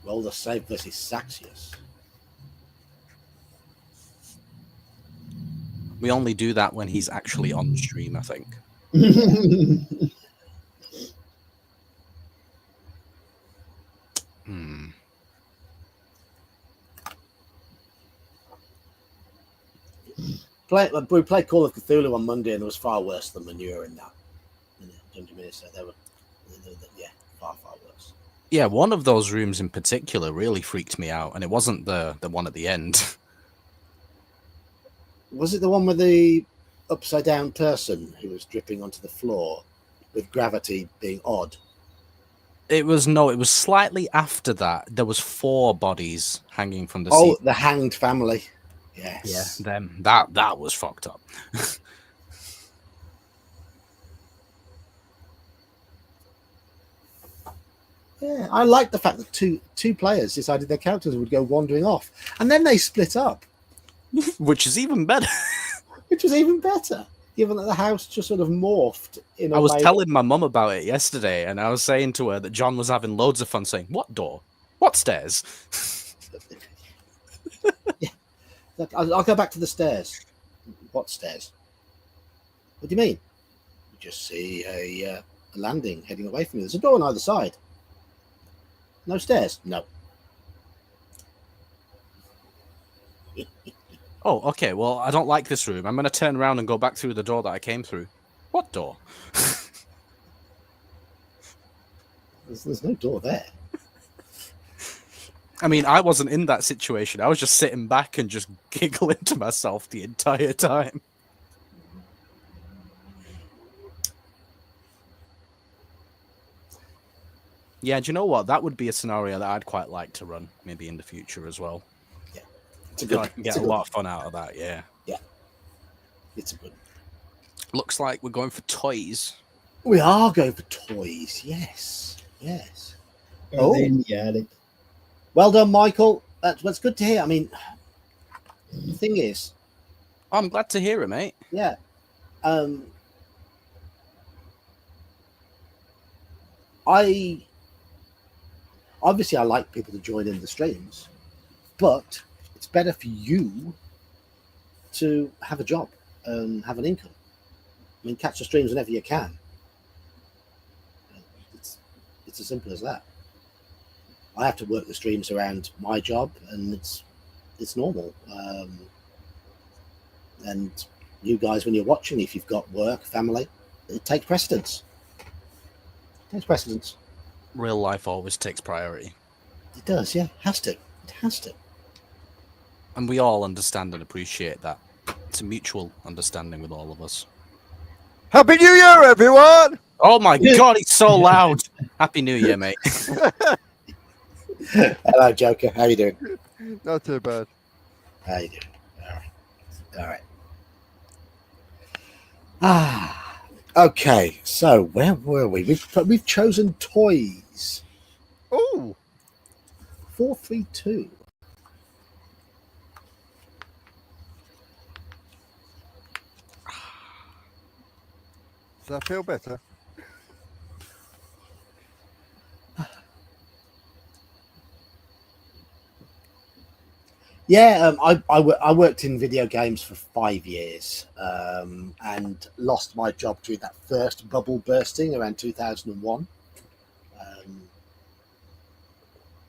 [SPEAKER 1] Roll the save versus Saxius.
[SPEAKER 2] We only do that when he's actually on stream, I think.
[SPEAKER 1] We played Call of Cthulhu on Monday, and it was far worse than Manure in that. So they were, far worse.
[SPEAKER 2] Yeah, one of those rooms in particular really freaked me out, and it wasn't the one at the end.
[SPEAKER 1] Was it the one with the upside down person who was dripping onto the floor with gravity being odd?
[SPEAKER 2] It was slightly after that. There was 4 bodies hanging from the
[SPEAKER 1] Oh, the hanged family. Yes.
[SPEAKER 2] Yeah, them. That was fucked up.
[SPEAKER 1] Yeah, I like the fact that two players decided their characters would go wandering off, and then they split up.
[SPEAKER 2] Which is even better.
[SPEAKER 1] Which was even better, given that the house just sort of morphed in a way.
[SPEAKER 2] I was telling my mum about it yesterday, and I was saying to her that John was having loads of fun saying, "What door? What stairs?"
[SPEAKER 1] Yeah. Look, I'll go back to the stairs. What stairs? What do you mean? You just see a landing heading away from you. There's a door on either side. No stairs? No.
[SPEAKER 2] Oh, okay. Well, I don't like this room. I'm going to turn around and go back through the door that I came through. What door?
[SPEAKER 1] There's no door there.
[SPEAKER 2] I mean, I wasn't in that situation. I was just sitting back and just giggling to myself the entire time. Yeah, do you know what? That would be a scenario that I'd quite like to run, maybe in the future as well.
[SPEAKER 1] Yeah, it's a good.
[SPEAKER 2] I can get a lot of fun out of that. Yeah.
[SPEAKER 1] Yeah, it's a good.
[SPEAKER 2] Looks like we're going for toys.
[SPEAKER 1] We are going for toys. Yes.
[SPEAKER 3] Are they in the attic?
[SPEAKER 1] Well done, Michael. That's good to hear. I mean, the thing is,
[SPEAKER 2] I'm glad to hear it, mate.
[SPEAKER 1] Yeah. I like people to join in the streams, but it's better for you to have a job and have an income. I mean, catch the streams whenever you can. It's as simple as that. I have to work the streams around my job, and it's normal. And you guys, when you're watching, if you've got work, family, it takes precedence.
[SPEAKER 2] Real life always takes priority.
[SPEAKER 1] It does, yeah. It has to.
[SPEAKER 2] And we all understand and appreciate that. It's a mutual understanding with all of us.
[SPEAKER 4] Happy New Year, everyone!
[SPEAKER 2] Oh my God, it's so loud. Happy New Year, mate.
[SPEAKER 1] Hello, Joker. How you doing?
[SPEAKER 4] Not too bad.
[SPEAKER 1] How you doing? All right. Ah, okay. So where were we? We've chosen toys.
[SPEAKER 4] Oh,
[SPEAKER 1] 432.
[SPEAKER 4] does that feel better?
[SPEAKER 1] Yeah, I worked in video games for 5 years and lost my job during that first bubble bursting around 2001.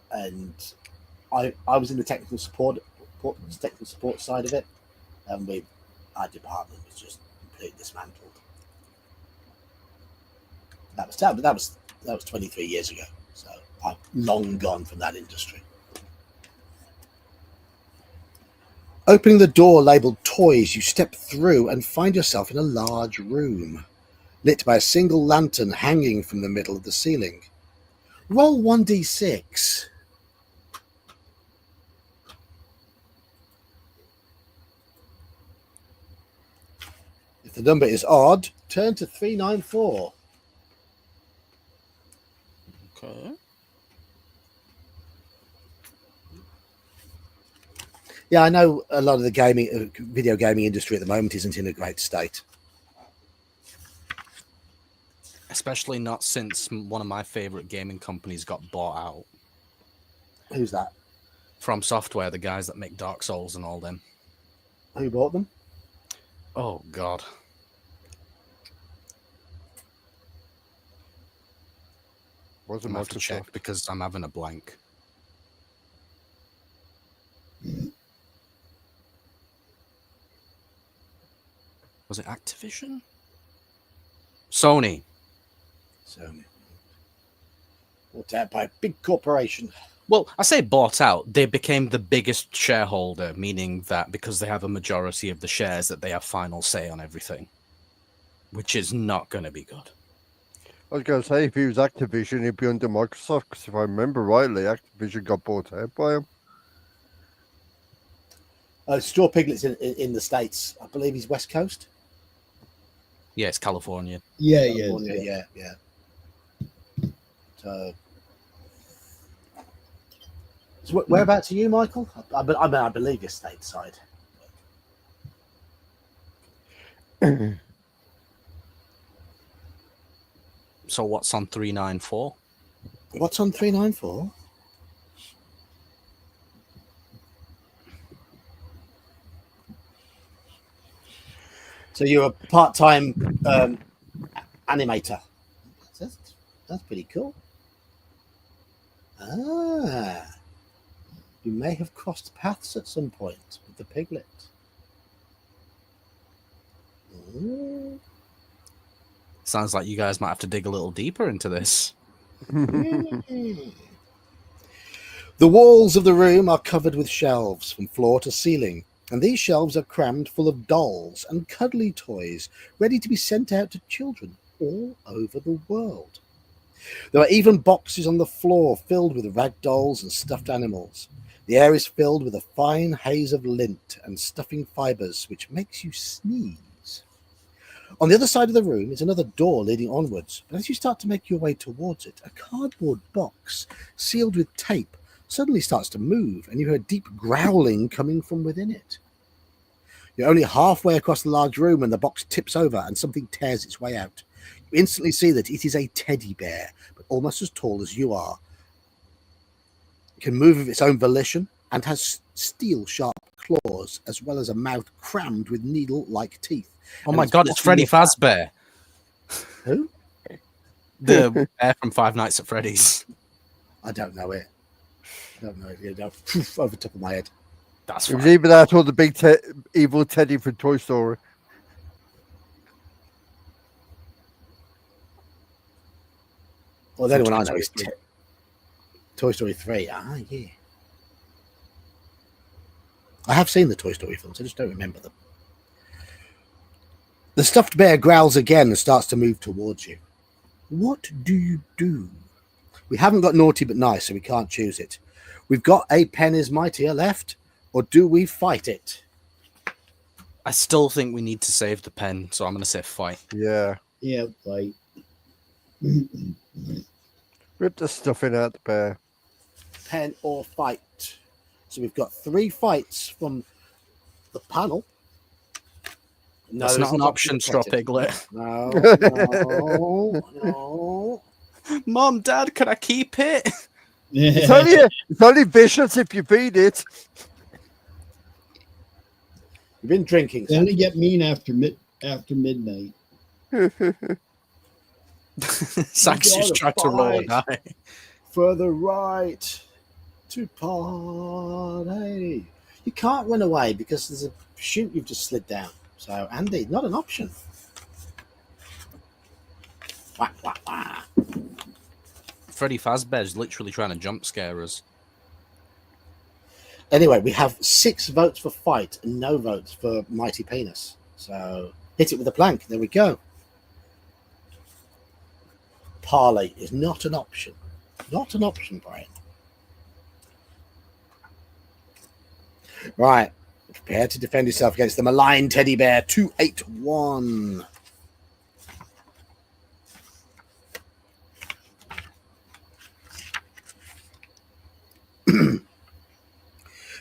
[SPEAKER 1] And I was in the technical support side of it, and our department was just completely dismantled. That was 23 years ago, so I'm long gone from that industry. Opening the door labelled toys, you step through and find yourself in a large room, lit by a single lantern hanging from the middle of the ceiling. Roll 1d6. If the number is odd, turn to 394.
[SPEAKER 2] Okay.
[SPEAKER 1] Yeah, I know a lot of the video gaming industry at the moment isn't in a great state.
[SPEAKER 2] Especially not since one of my favorite gaming companies got bought out.
[SPEAKER 1] Who's that?
[SPEAKER 2] From Software, the guys that make Dark Souls and all them.
[SPEAKER 1] Who bought them?
[SPEAKER 2] Oh, God.
[SPEAKER 4] Wasn't
[SPEAKER 2] I'm have to check
[SPEAKER 4] Microsoft.
[SPEAKER 2] because I'm having a blank. Was it Activision? Sony.
[SPEAKER 1] Sony. Bought out by a big corporation.
[SPEAKER 2] Well, I say bought out. They became the biggest shareholder, meaning that because they have a majority of the shares, that they have final say on everything, which is not going to be good.
[SPEAKER 4] I was going to say, if he was Activision, he'd be under Microsoft, because if I remember rightly, Activision got bought out by him.
[SPEAKER 1] Straw Piglet's in the States. I believe he's West Coast.
[SPEAKER 2] Yeah, it's California.
[SPEAKER 3] Yeah,
[SPEAKER 1] California, yeah. So whereabouts are you, Michael? I believe you're stateside.
[SPEAKER 2] So what's on 394?
[SPEAKER 1] What's on 394? So you're a part-time animator. That's pretty cool. Ah, you may have crossed paths at some point with the piglet. Ooh.
[SPEAKER 2] Sounds like you guys might have to dig a little deeper into this.
[SPEAKER 1] The walls of the room are covered with shelves from floor to ceiling, and these shelves are crammed full of dolls and cuddly toys ready to be sent out to children all over the world. There are even boxes on the floor filled with rag dolls and stuffed animals. The air is filled with a fine haze of lint and stuffing fibers which makes you sneeze. On the other side of the room is another door leading onwards, but as you start to make your way towards it, a cardboard box sealed with tape suddenly starts to move, and you hear deep growling coming from within it. You're only halfway across the large room when the box tips over and something tears its way out. You instantly see that it is a teddy bear, but almost as tall as you are. It can move of its own volition and has steel-sharp claws, as well as a mouth crammed with needle-like teeth.
[SPEAKER 2] Oh my God, it's Freddy Fazbear.
[SPEAKER 1] Who?
[SPEAKER 2] The bear from Five Nights at Freddy's.
[SPEAKER 1] I don't know it. Over the top of my head.
[SPEAKER 2] That's
[SPEAKER 4] It was
[SPEAKER 2] fine.
[SPEAKER 4] either that or the big evil Teddy from Toy Story.
[SPEAKER 1] Well, the only one I
[SPEAKER 2] Toy
[SPEAKER 1] know is
[SPEAKER 2] Story 3.
[SPEAKER 1] Toy Story 3. Ah, yeah. I have seen the Toy Story films. I just don't remember them. The stuffed bear growls again and starts to move towards you. What do you do? We haven't got naughty but nice, so we can't choose it. We've got a pen is mightier left, or do we fight it?
[SPEAKER 2] I still think we need to save the pen, so I'm going to say fight.
[SPEAKER 4] Yeah.
[SPEAKER 3] Yeah, fight.
[SPEAKER 4] Rip the stuffing out the bear.
[SPEAKER 1] Pen or fight? So we've got 3 fights from the panel. No,
[SPEAKER 2] That's
[SPEAKER 1] there's
[SPEAKER 2] not an
[SPEAKER 1] no
[SPEAKER 2] option,
[SPEAKER 1] to
[SPEAKER 2] Straw
[SPEAKER 1] fight it.
[SPEAKER 2] Piglet.
[SPEAKER 1] No, no.
[SPEAKER 2] Mom, Dad, can I keep it?
[SPEAKER 4] It's only vicious if you feed it.
[SPEAKER 1] You've been drinking.
[SPEAKER 3] They only get mean after midnight.
[SPEAKER 2] Sax just tried to roll a die.
[SPEAKER 1] Further right to party. You can't run away because there's a chute you've just slid down. So, Andy, not an option. Wah, wah, wah.
[SPEAKER 2] Freddy Fazbear's literally trying to jump scare us.
[SPEAKER 1] Anyway, we have 6 votes for fight and no votes for mighty penis. So, hit it with a plank. There we go. Parley is not an option. Not an option, Brian. Right. Prepare to defend yourself against the malign teddy bear. 281.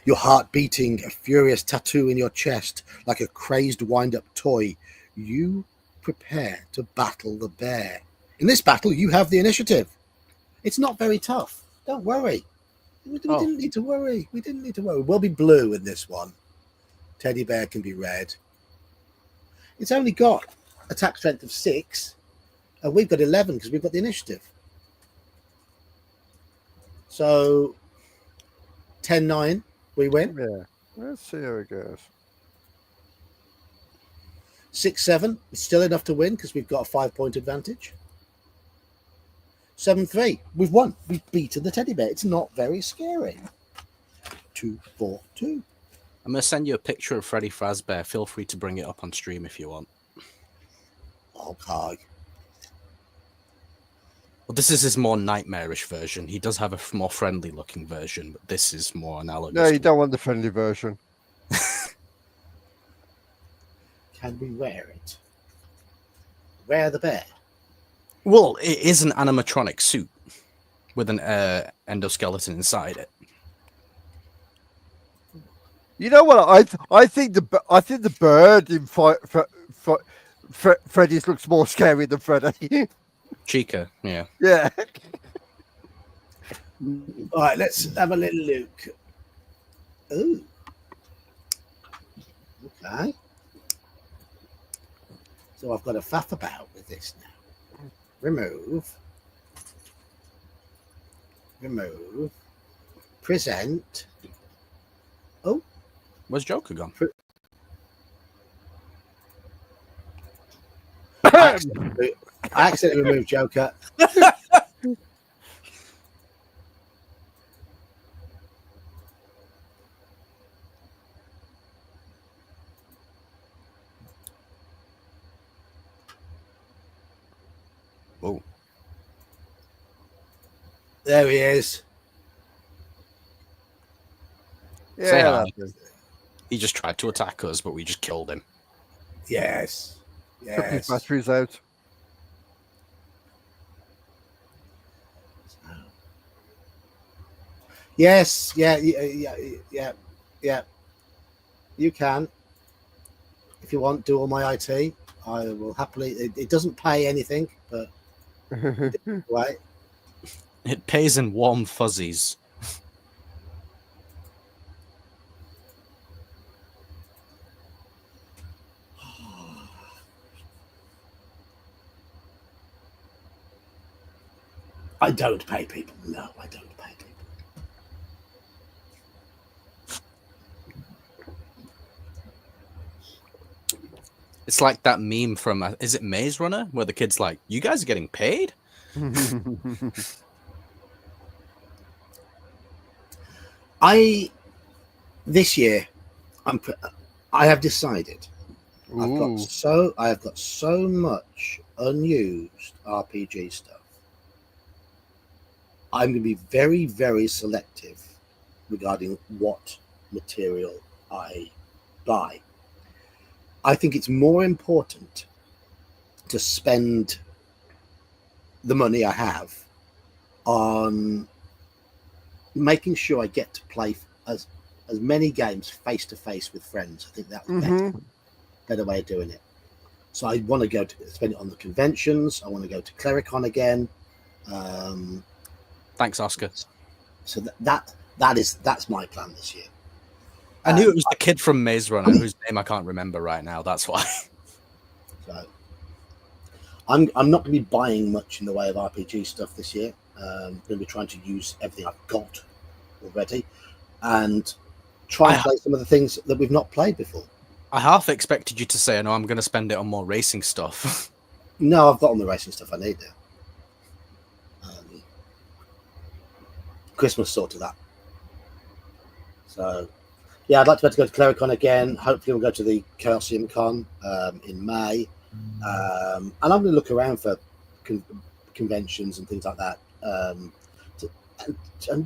[SPEAKER 1] Your heart beating, a furious tattoo in your chest, like a crazed wind-up toy. You prepare to battle the bear. In this battle, you have the initiative. It's not very tough. Don't worry. We didn't need to worry. We didn't need to worry. We'll be blue in this one. Teddy bear can be red. It's only got attack strength of 6, and we've got 11 because we've got the initiative. So 10-9, we win.
[SPEAKER 4] Yeah. Let's see how it goes.
[SPEAKER 1] 6-7, it's still enough to win because we've got a 5-point advantage. 7-3, we've won. We've beaten the teddy bear. It's not very scary. 2-4-2.
[SPEAKER 2] I'm going to send you a picture of Freddy Fazbear. Feel free to bring it up on stream if you want.
[SPEAKER 1] Okay.
[SPEAKER 2] Well, this is his more nightmarish version. He does have a more friendly looking version, but this is more analogous.
[SPEAKER 4] No, you don't want the friendly version.
[SPEAKER 1] Can we wear it? Wear the bear.
[SPEAKER 2] Well, it is an animatronic suit with an endoskeleton inside it.
[SPEAKER 4] You know what? I think the bird in Freddy's looks more scary than Freddy.
[SPEAKER 2] Chica, yeah.
[SPEAKER 4] Yeah.
[SPEAKER 1] All right, let's have a little look. Ooh. Okay. So I've got to faff about with this now. Remove. Present. Oh.
[SPEAKER 2] Where's Joker gone?
[SPEAKER 1] I accidentally removed Joker.
[SPEAKER 2] Whoa.
[SPEAKER 1] There he is.
[SPEAKER 2] Say
[SPEAKER 4] Yeah.
[SPEAKER 2] hi. He just tried to attack us, but we just killed him.
[SPEAKER 1] Yes.
[SPEAKER 4] Took his
[SPEAKER 1] Yes.
[SPEAKER 4] batteries out.
[SPEAKER 1] Yes. Yeah. You can. If you want, do all my IT. I will happily. It doesn't pay anything, but right.
[SPEAKER 2] It pays in warm fuzzies.
[SPEAKER 1] I don't pay people. No, I don't pay people.
[SPEAKER 2] It's like that meme from, is it Maze Runner? Where the kid's like, you guys are getting paid?
[SPEAKER 1] This year, I have decided
[SPEAKER 4] Ooh.
[SPEAKER 1] I have got so much unused RPG stuff. I'm going to be very, very selective regarding what material I buy. I think it's more important to spend the money I have on making sure I get to play as many games face to face with friends. I think that's better way of doing it. So I want to go to spend it on the conventions. I want to go to Clericon again.
[SPEAKER 2] Thanks, Oscar.
[SPEAKER 1] So that's my plan this year.
[SPEAKER 2] I knew it was the kid from Maze Runner whose name I can't remember right now. That's why.
[SPEAKER 1] So I'm not going to be buying much in the way of RPG stuff this year. I'm going to be trying to use everything I've got already and try and play some of the things that we've not played before.
[SPEAKER 2] I half expected you to say, "No, I'm going to spend it on more racing stuff."
[SPEAKER 1] No, I've got all the racing stuff I need now. Christmas sorted that. So, yeah, I'd like to be able to go to Clericon again. Hopefully, we'll go to the Chaosium Con in May. And I'm going to look around for conventions and things like that. And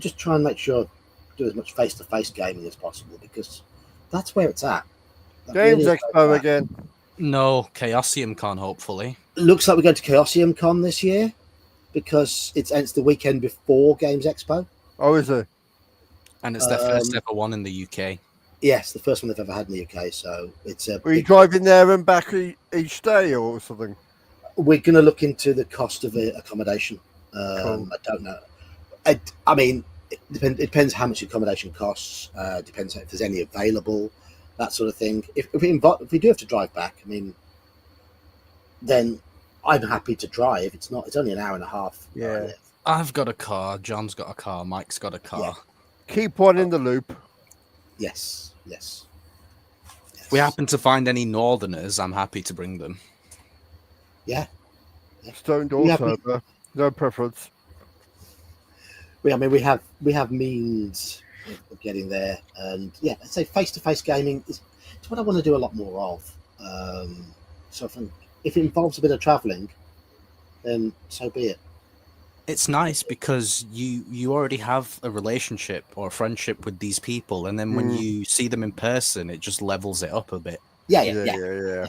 [SPEAKER 1] just try and make sure do as much face-to-face gaming as possible because that's where it's at.
[SPEAKER 4] Games Expo again.
[SPEAKER 2] No, Chaosium Con, hopefully.
[SPEAKER 1] Looks like we're going to Chaosium Con this year because it's the weekend before Games Expo.
[SPEAKER 4] Oh, is it?
[SPEAKER 2] And it's their first ever one in the UK.
[SPEAKER 1] Yes, the first one they've ever had in the UK. So it's a.
[SPEAKER 4] Were you driving there and back each day or something?
[SPEAKER 1] We're going to look into the cost of accommodation.
[SPEAKER 4] Cool.
[SPEAKER 1] I don't know. I mean, it depends how much accommodation costs. Depends if there's any available, that sort of thing. If we do have to drive back, I mean, then I'm happy to drive. It's only an hour and a half.
[SPEAKER 4] Yeah.
[SPEAKER 2] I've got a car. John's got a car. Mike's got a car.
[SPEAKER 1] Yeah.
[SPEAKER 4] Keep one in the loop.
[SPEAKER 1] Yes.
[SPEAKER 2] If we happen to find any Northerners, I'm happy to bring them.
[SPEAKER 1] Yeah.
[SPEAKER 4] Stone Door server. No preference.
[SPEAKER 1] I mean, we have means of getting there, and yeah, I'd say face-to-face gaming is what I want to do a lot more of. So if it involves a bit of travelling, then so be it.
[SPEAKER 2] It's nice because you already have a relationship or a friendship with these people, and then when you see them in person, it just levels it up a bit.
[SPEAKER 1] Yeah.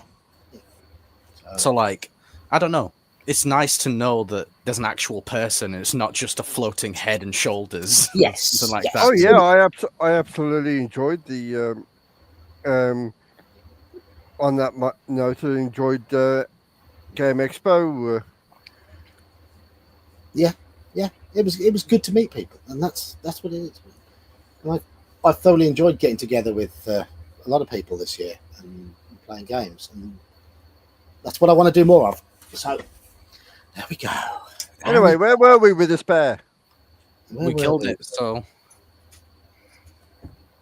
[SPEAKER 2] So, like, I don't know. It's nice to know that there's an actual person and it's not just a floating head and shoulders.
[SPEAKER 1] Yes.
[SPEAKER 2] Something like
[SPEAKER 1] yes.
[SPEAKER 2] that.
[SPEAKER 4] Oh yeah, I absolutely enjoyed the on that note, I enjoyed Game Expo.
[SPEAKER 1] Yeah, it was good to meet people, and that's what it is. And I thoroughly enjoyed getting together with a lot of people this year and playing games, and that's what I want to do more of. So there we go.
[SPEAKER 4] Anyway, where were we with this bear?
[SPEAKER 2] We killed it, so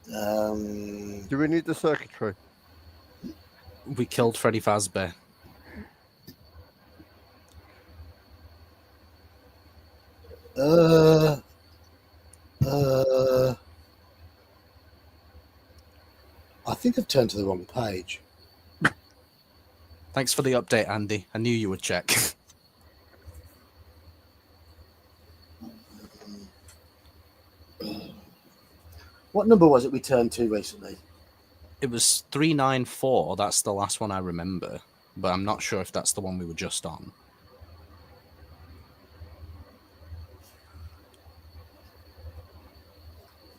[SPEAKER 4] Do we need the circuitry?
[SPEAKER 2] we killed Freddy Fazbear.
[SPEAKER 1] I think I've turned to the wrong page.
[SPEAKER 2] Thanks for the update, Andy. I knew you would check.
[SPEAKER 1] What number was it we turned to recently?
[SPEAKER 2] It was 394. That's the last one I remember, but I'm not sure if that's the one we were just on.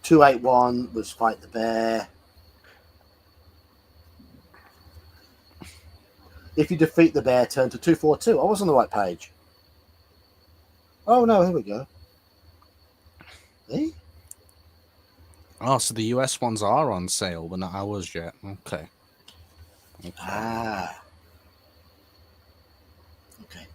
[SPEAKER 1] $281 was Fight the Bear. If you defeat the bear, turn to 242. I was on the right page. Oh no, here we go. See?
[SPEAKER 2] Oh, so the US ones are on sale, but not ours yet. Okay.
[SPEAKER 1] Ah. Okay.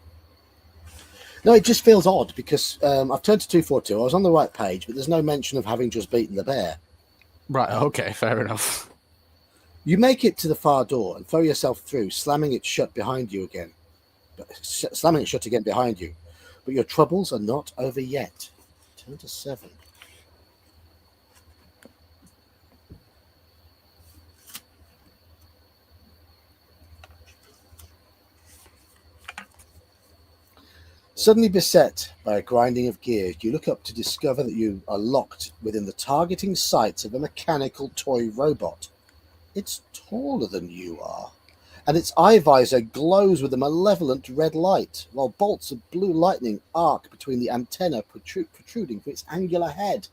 [SPEAKER 1] No, it just feels odd because I've turned to 242. I was on the right page, but there's no mention of having just beaten the bear.
[SPEAKER 2] Right, okay, fair enough.
[SPEAKER 1] You make it to the far door and throw yourself through, slamming it shut behind you again. Slamming it shut again behind you. But your troubles are not over yet. Turn to 7. Suddenly beset by a grinding of gears, you look up to discover that you are locked within the targeting sights of a mechanical toy robot. It's taller than you are, and its eye visor glows with a malevolent red light, while bolts of blue lightning arc between the antenna protruding from its angular head.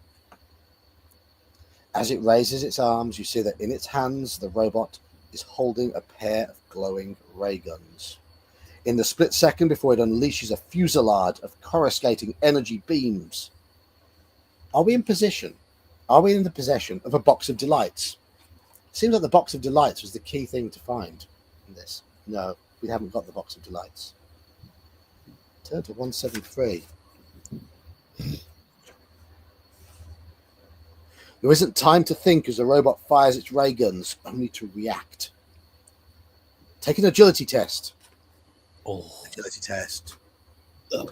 [SPEAKER 1] As it raises its arms, you see that in its hands the robot is holding a pair of glowing ray guns. In the split second before it unleashes a fusillade of coruscating energy beams. Are we in position? Are we in the possession of a box of delights? Seems like the box of delights was the key thing to find in this. No, we haven't got the box of delights. Turn to 173. There isn't time to think as the robot fires its ray guns, only to react. Take an agility test.
[SPEAKER 2] Oh,
[SPEAKER 1] Agility test. Oh,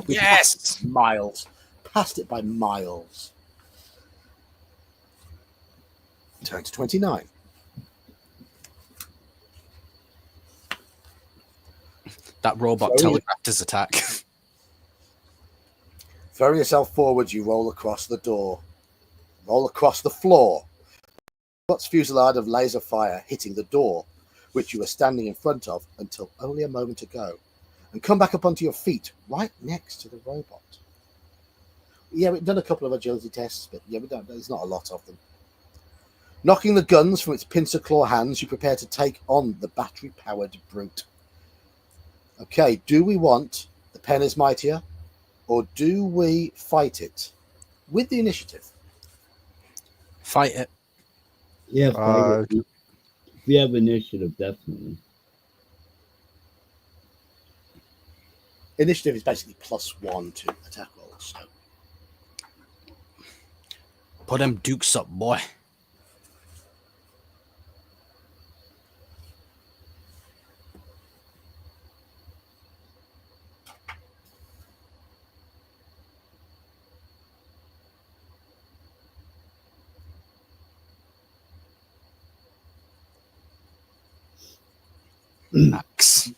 [SPEAKER 1] we
[SPEAKER 2] yes!
[SPEAKER 1] passed miles. Passed it by miles. Turn to 29.
[SPEAKER 2] That robot telegraphed his attack.
[SPEAKER 1] Throwing yourself forwards, you roll across the door. Roll across the floor. Robot's fusillade of laser fire hitting the door, which you were standing in front of until only a moment ago, and come back up onto your feet right next to the robot. Yeah, we've done a couple of agility tests, but yeah, there's not a lot of them. Knocking the guns from its pincer claw hands, you prepare to take on the battery-powered brute. Okay, do we want the pen is mightier, or do we fight it with the initiative?
[SPEAKER 2] Fight it.
[SPEAKER 3] Yeah, fight it. If we have initiative, definitely.
[SPEAKER 1] Initiative is basically +1 to attack rolls. So.
[SPEAKER 2] Put them dukes up, boy. Axe.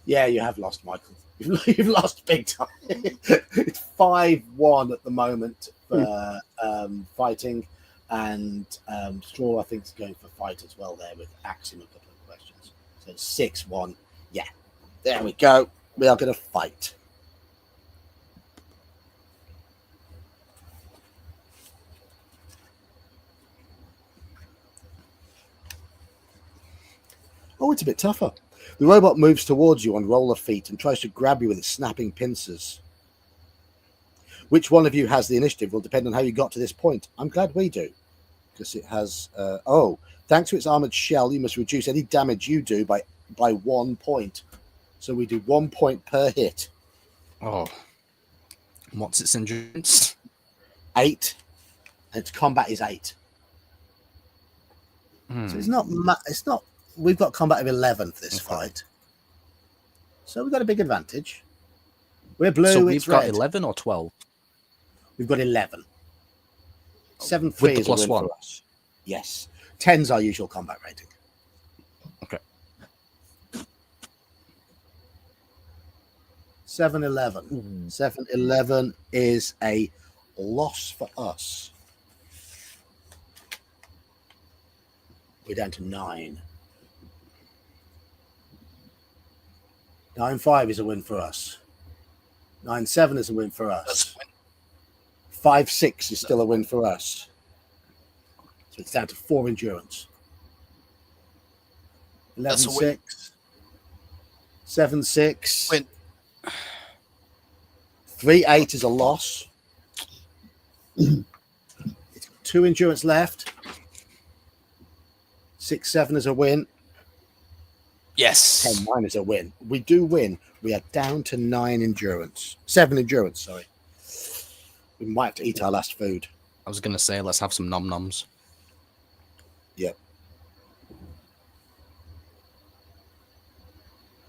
[SPEAKER 1] Yeah, you have lost, Michael. You've lost big time. It's 5-1 at the moment for fighting, and Straw, I think, is going for fight as well there with axing a couple of questions. So 6-1. Yeah, there we go. We are going to fight. Oh, it's a bit tougher. The robot moves towards you on roller feet and tries to grab you with its snapping pincers. Which one of you has the initiative will depend on how you got to this point. I'm glad we do, because it has... thanks to its armored shell, you must reduce any damage you do by 1 point. So we do 1 point per hit.
[SPEAKER 2] Oh. What's its endurance?
[SPEAKER 1] 8. And its combat is 8. So it's not... We've got combat of 11 for this fight. So we've got a big advantage. We're blue,
[SPEAKER 2] so we've
[SPEAKER 1] it's
[SPEAKER 2] got
[SPEAKER 1] red.
[SPEAKER 2] 11 or 12?
[SPEAKER 1] We've got 11. 7-3
[SPEAKER 2] With the
[SPEAKER 1] is a win
[SPEAKER 2] +1.
[SPEAKER 1] for us. Yes. 10's our usual combat rating.
[SPEAKER 2] Okay.
[SPEAKER 1] 7-11. 7-11 is a loss for us. We're down to 9. 9-5 is a win for us. 9-7 is a win for us. 5-6 is still a win for us. So it's down to 4 endurance. 11-6. 7-6.
[SPEAKER 2] Win.
[SPEAKER 1] 3-8 is a loss. It's got 2 endurance left. 6-7 is a win.
[SPEAKER 2] Yes.
[SPEAKER 1] 10-9 is a win. We do win. We are down to 9 endurance. 7 endurance, sorry. We might have to eat our last food.
[SPEAKER 2] I was going to say, let's have some nom-noms.
[SPEAKER 1] Yep.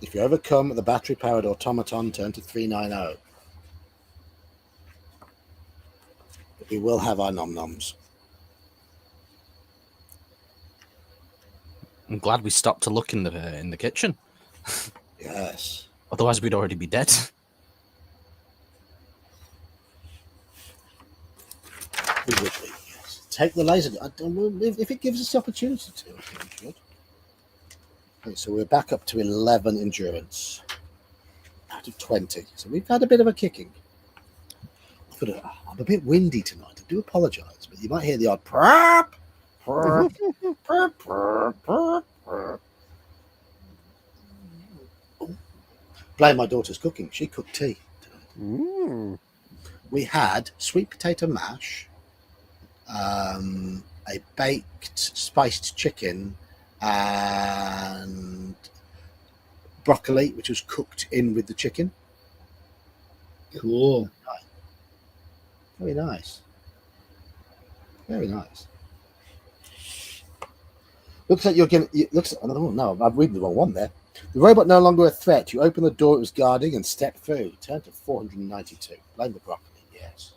[SPEAKER 1] If you overcome the battery-powered automaton, turn to 390. We will have our nom-noms.
[SPEAKER 2] I'm glad we stopped to look in the kitchen.
[SPEAKER 1] Yes.
[SPEAKER 2] Otherwise, we'd already be dead.
[SPEAKER 1] We would be, yes. Take the laser. If it gives us the opportunity to, I think we should. Okay, so we're back up to 11 endurance out of 20. So we've had a bit of a kicking. I'm a bit windy tonight. I do apologise, but you might hear the odd prop, prop, prop, prop, prop, prop. Blame my daughter's cooking. She cooked tea tonight. We had sweet potato mash, a baked spiced chicken, and broccoli, which was cooked in with the chicken.
[SPEAKER 3] Cool.
[SPEAKER 1] Very nice. Very nice. Looks like you're getting. Looks. Oh no, I'm reading the wrong one there. The robot no longer a threat. You open the door it was guarding and step through. Turn to 492. Blame the broccoli. Yes.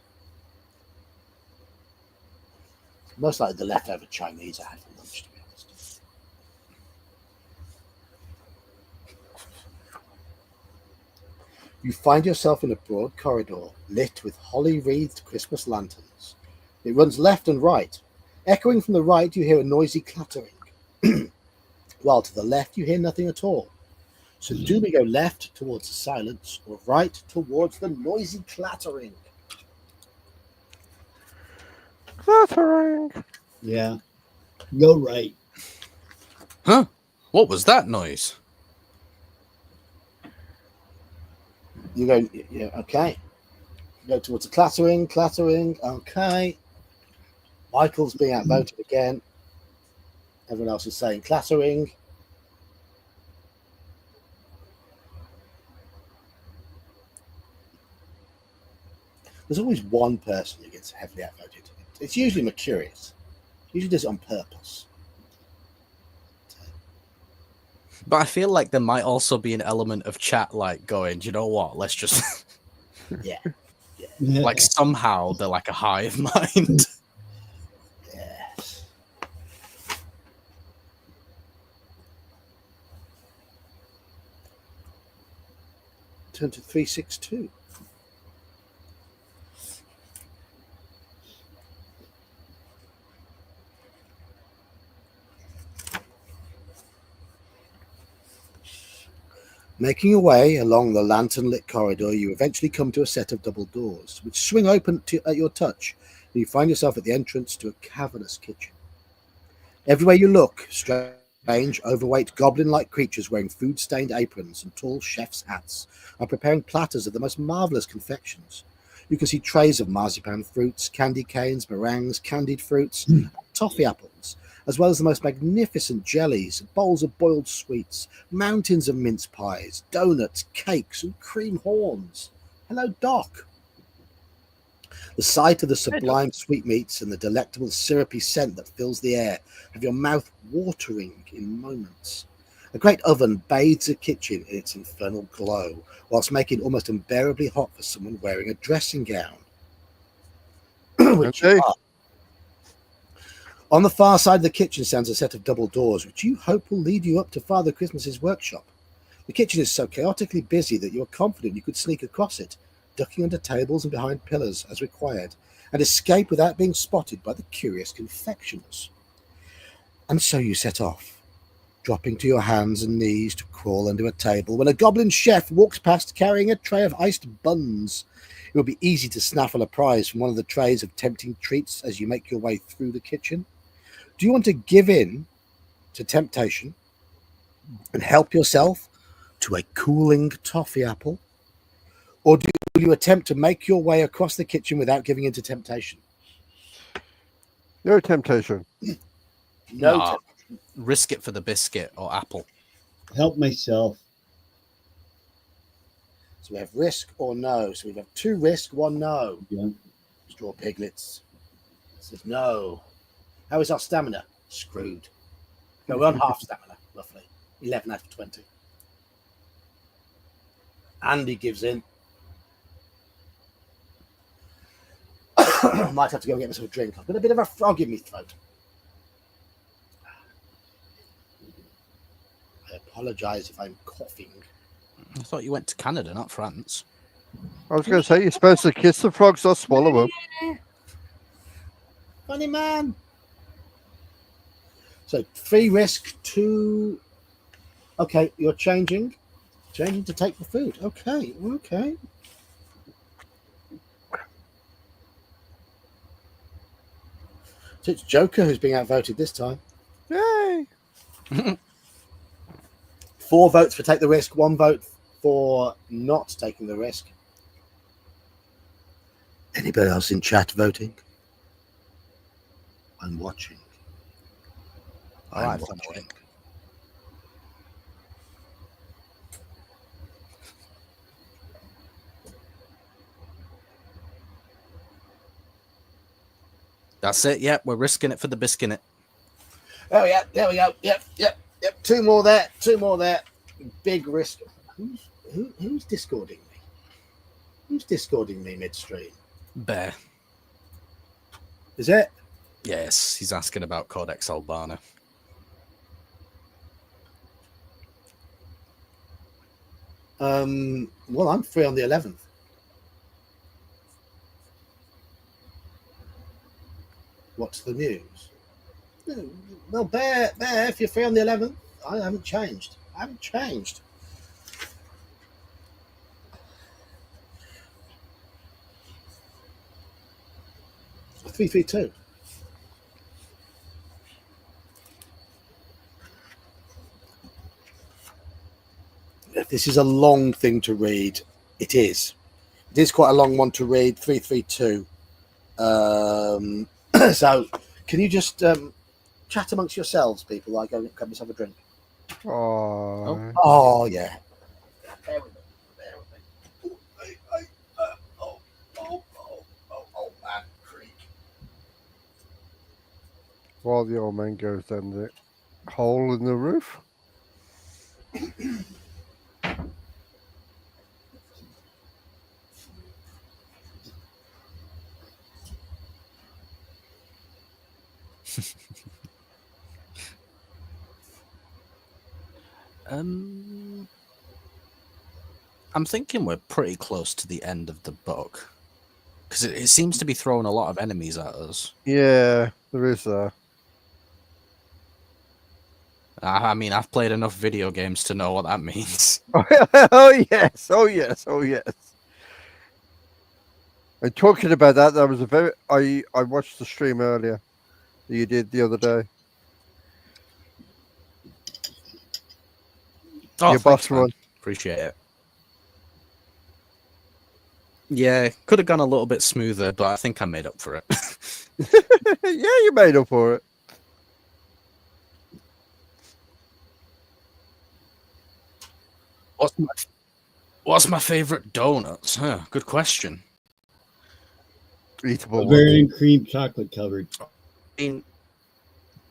[SPEAKER 1] Most likely the leftover Chinese I had for lunch, to be honest. You find yourself in a broad corridor lit with holly-wreathed Christmas lanterns. It runs left and right. Echoing from the right, you hear a noisy clattering, while to the left, you hear nothing at all. So do we go left towards the silence or right towards the noisy clattering?
[SPEAKER 4] Clattering.
[SPEAKER 3] Yeah. Go right.
[SPEAKER 2] Huh? What was that noise?
[SPEAKER 1] You go, yeah, okay. Go towards the clattering, okay. Michael's being outvoted again. Everyone else is saying clattering. There's always one person who gets heavily outvoted. It's usually Mercurius. Usually does it on purpose.
[SPEAKER 2] But I feel like there might also be an element of chat like going, do you know what? Let's just
[SPEAKER 1] Yeah.
[SPEAKER 2] like somehow they're like a hive mind.
[SPEAKER 1] Yes. Turn to 362. Making your way along the lantern-lit corridor, you eventually come to a set of double doors, which swing open at your touch, and you find yourself at the entrance to a cavernous kitchen. Everywhere you look, strange, overweight, goblin-like creatures wearing food-stained aprons and tall chef's hats are preparing platters of the most marvellous confections. You can see trays of marzipan fruits, candy canes, meringues, candied fruits, toffee apples, as well as the most magnificent jellies, bowls of boiled sweets, mountains of mince pies, donuts, cakes, and cream horns. Hello, Doc. The sight of the sublime sweetmeats and the delectable syrupy scent that fills the air have your mouth watering in moments. A great oven bathes the kitchen in its infernal glow, whilst making it almost unbearably hot for someone wearing a dressing gown. Which you are. On the far side of the kitchen stands a set of double doors, which you hope will lead you up to Father Christmas's workshop. The kitchen is so chaotically busy that you are confident you could sneak across it, ducking under tables and behind pillars as required, and escape without being spotted by the curious confectioners. And so you set off, dropping to your hands and knees to crawl under a table when a goblin chef walks past carrying a tray of iced buns. It will be easy to snaffle a prize from one of the trays of tempting treats as you make your way through the kitchen. Do you want to give in to temptation and help yourself to a cooling toffee apple? Or will you attempt to make your way across the kitchen without giving in to temptation?
[SPEAKER 4] No temptation.
[SPEAKER 2] No. Risk it for the biscuit or apple.
[SPEAKER 3] Help myself.
[SPEAKER 1] So we have risk or no. So we have 2 risk, 1 no.
[SPEAKER 3] Yeah.
[SPEAKER 1] Straw piglets. It says no. How is our stamina? Screwed. No, we're on half stamina, roughly. 11 out of 20. Andy gives in. I might have to go and get myself a drink. I've got a bit of a frog in my throat. I apologise if I'm coughing.
[SPEAKER 2] I thought you went to Canada, not France.
[SPEAKER 4] I was going to say, you're supposed to kiss the frogs, not swallow them.
[SPEAKER 1] Funny man. So 3 risk, 2. Okay, you're changing to take the food. Okay. So it's Joker who's being outvoted this time.
[SPEAKER 4] Yay!
[SPEAKER 1] 4 votes for take the risk, 1 vote for not taking the risk. Anybody else in chat voting? I'm watching. I'm watching.
[SPEAKER 2] That's it. Yep, we're risking it for the biscuit.
[SPEAKER 1] Oh yeah, there we go. Yep. 2 more there. Big risk. Who's discording me? Who's discording me midstream?
[SPEAKER 2] Bear.
[SPEAKER 1] Is it?
[SPEAKER 2] Yes, he's asking about Codex Albana.
[SPEAKER 1] Well, I'm free on the 11th. What's the news? Well, Bear, if you're free on the 11th, I haven't changed. 332. If this is a long thing to read, it is. It is quite a long one to read. 332. So, can you just chat amongst yourselves, people? I go and grab myself a drink. Oh yeah. Bear with me. Oh, man, creak.
[SPEAKER 4] While the old man goes down the hole in the roof.
[SPEAKER 2] I'm thinking we're pretty close to the end of the book because it seems to be throwing a lot of enemies at us.
[SPEAKER 4] Yeah, there is that.
[SPEAKER 2] I mean, I've played enough video games to know what that means.
[SPEAKER 4] Oh yes. And talking about that, there was a very I watched the stream earlier that you did the other day.
[SPEAKER 2] Oh,
[SPEAKER 4] Your boss
[SPEAKER 2] man.
[SPEAKER 4] run.
[SPEAKER 2] Appreciate it. Yeah, could have gone a little bit smoother, but I think I made up for it.
[SPEAKER 4] Yeah, you made up for it.
[SPEAKER 2] What's my favorite donuts? Huh, good question.
[SPEAKER 4] Eatable
[SPEAKER 3] Bavarian cream chocolate covered.
[SPEAKER 2] I mean,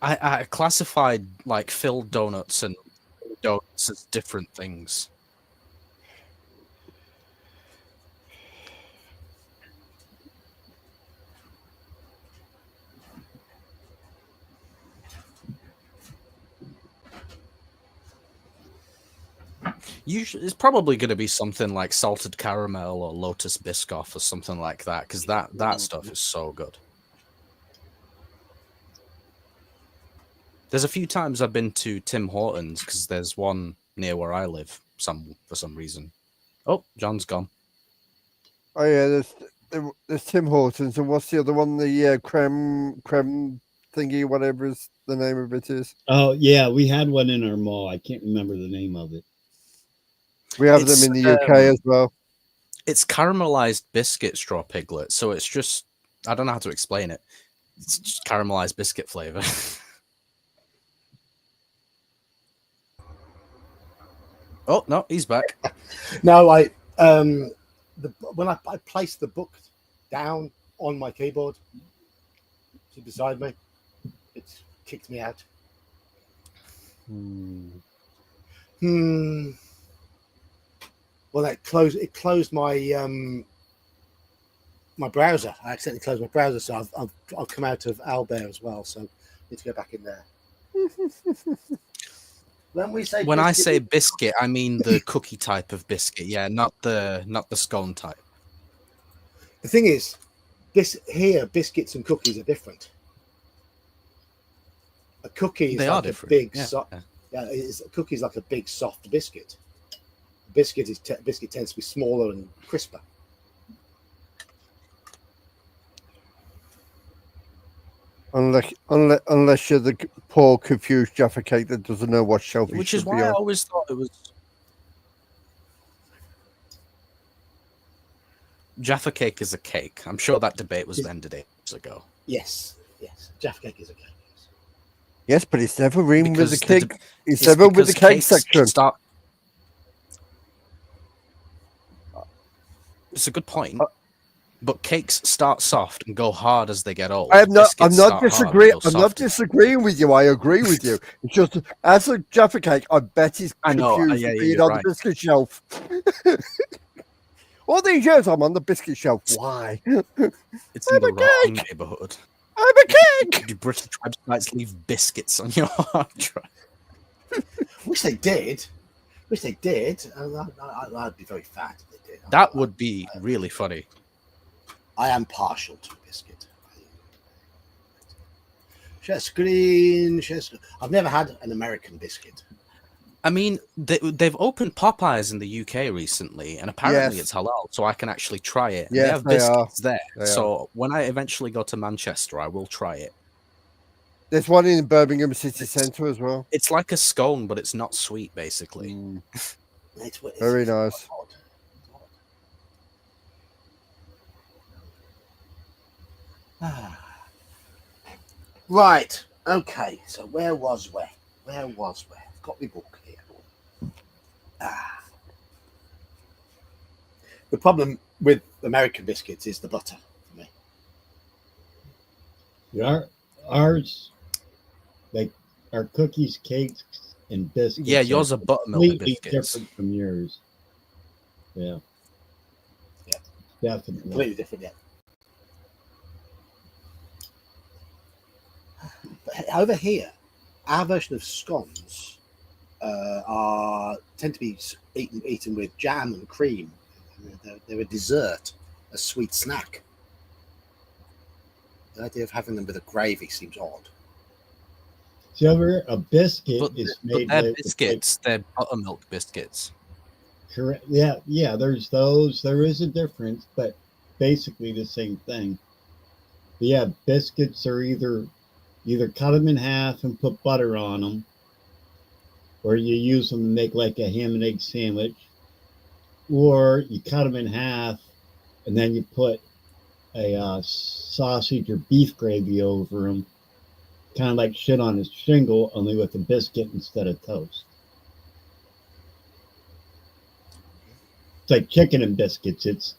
[SPEAKER 2] I classified like filled donuts and donuts as different things. Usually, it's probably going to be something like salted caramel or lotus biscoff or something like that, because that stuff is so good. There's a few times I've been to Tim Hortons because there's one near where I live. For some reason. Oh, John's gone.
[SPEAKER 4] Oh yeah, there's Tim Hortons, and what's the other one? The creme thingy, whatever is the name of it is.
[SPEAKER 3] Oh yeah, we had one in our mall. I can't remember the name of it.
[SPEAKER 4] We have them in the UK as well.
[SPEAKER 2] It's caramelized biscuit straw piglet, so it's just I don't know how to explain it. It's just caramelized biscuit flavor. Oh no, he's back.
[SPEAKER 1] No, when I placed the book down on my keyboard, beside me, it kicked me out. Well, it closed my my browser. I accidentally closed my browser, so I've come out of Albert as well. So I need to go back in there.
[SPEAKER 2] When I say biscuit, I mean the cookie type of biscuit. Yeah, not the scone type.
[SPEAKER 1] The thing is, biscuits and cookies are different. A cookie is
[SPEAKER 2] They are
[SPEAKER 1] like a
[SPEAKER 2] different.
[SPEAKER 1] big,
[SPEAKER 2] Yeah.
[SPEAKER 1] a cookie is like a big soft biscuit. Biscuit tends to be smaller and crisper.
[SPEAKER 4] Unless you're the poor confused Jaffa cake that doesn't know what shelf he
[SPEAKER 2] Which
[SPEAKER 4] should
[SPEAKER 2] is
[SPEAKER 4] be
[SPEAKER 2] why I
[SPEAKER 4] on.
[SPEAKER 2] always thought it was. Jaffa cake is a cake. I'm sure that debate was ended ages ago.
[SPEAKER 1] Yes. Jaffa cake is a cake.
[SPEAKER 4] Yes, but it's never been with the
[SPEAKER 2] Because
[SPEAKER 4] cake. It's never with the cake
[SPEAKER 2] cakes
[SPEAKER 4] section.
[SPEAKER 2] It's a good point. But cakes start soft and go hard as they get old.
[SPEAKER 4] I'm not
[SPEAKER 2] Biscuits start hard and
[SPEAKER 4] disagreeing.
[SPEAKER 2] go
[SPEAKER 4] I'm not
[SPEAKER 2] soft.
[SPEAKER 4] disagreeing with you. I agree with you. It's just as a Jaffa cake, I bet he's
[SPEAKER 2] I know,
[SPEAKER 4] confused
[SPEAKER 2] yeah,
[SPEAKER 4] with being
[SPEAKER 2] you're
[SPEAKER 4] on
[SPEAKER 2] right.
[SPEAKER 4] the biscuit shelf. All these years I'm on the biscuit shelf. Why?
[SPEAKER 2] It's in the wrong neighborhood.
[SPEAKER 4] I'm a cake.
[SPEAKER 2] Do British websites leave biscuits on your hard drive?
[SPEAKER 1] Wish they did. I'd be very fat if they did.
[SPEAKER 2] That would be really funny.
[SPEAKER 1] I am partial to a biscuit. Share screen. I've never had an American biscuit.
[SPEAKER 2] I mean, they've opened Popeyes in the UK recently, and apparently it's halal, so I can actually try it.
[SPEAKER 4] Yes,
[SPEAKER 2] they have
[SPEAKER 4] they
[SPEAKER 2] biscuits
[SPEAKER 4] are.
[SPEAKER 2] there, so when I eventually go to Manchester, I will try it.
[SPEAKER 4] There's one in Birmingham City Centre as well.
[SPEAKER 2] It's like a scone, but it's not sweet, basically.
[SPEAKER 1] It's
[SPEAKER 4] Very nice.
[SPEAKER 1] odd. Right. Okay. So where was we? I've got my book here. The problem with American biscuits is the butter for me.
[SPEAKER 3] Ours, like our cookies, cakes, and biscuits.
[SPEAKER 2] Yeah, yours are buttermilk
[SPEAKER 3] completely
[SPEAKER 2] biscuits.
[SPEAKER 3] different from yours. Yeah, definitely.
[SPEAKER 1] Completely different, yeah. But over here, our version of scones tend to be eaten with jam and cream. They're a dessert, a sweet snack. The idea of having them with a gravy seems odd.
[SPEAKER 3] So a biscuit
[SPEAKER 2] But
[SPEAKER 3] is made
[SPEAKER 2] they're
[SPEAKER 3] with
[SPEAKER 2] biscuits. They're buttermilk biscuits.
[SPEAKER 3] correct. Yeah. There's those. There is a difference, but basically the same thing. But yeah, biscuits are either cut them in half and put butter on them, or you use them to make like a ham and egg sandwich, or you cut them in half and then you put a sausage or beef gravy over them, kind of like shit on a shingle, only with a biscuit instead of toast. It's like chicken and biscuits. It's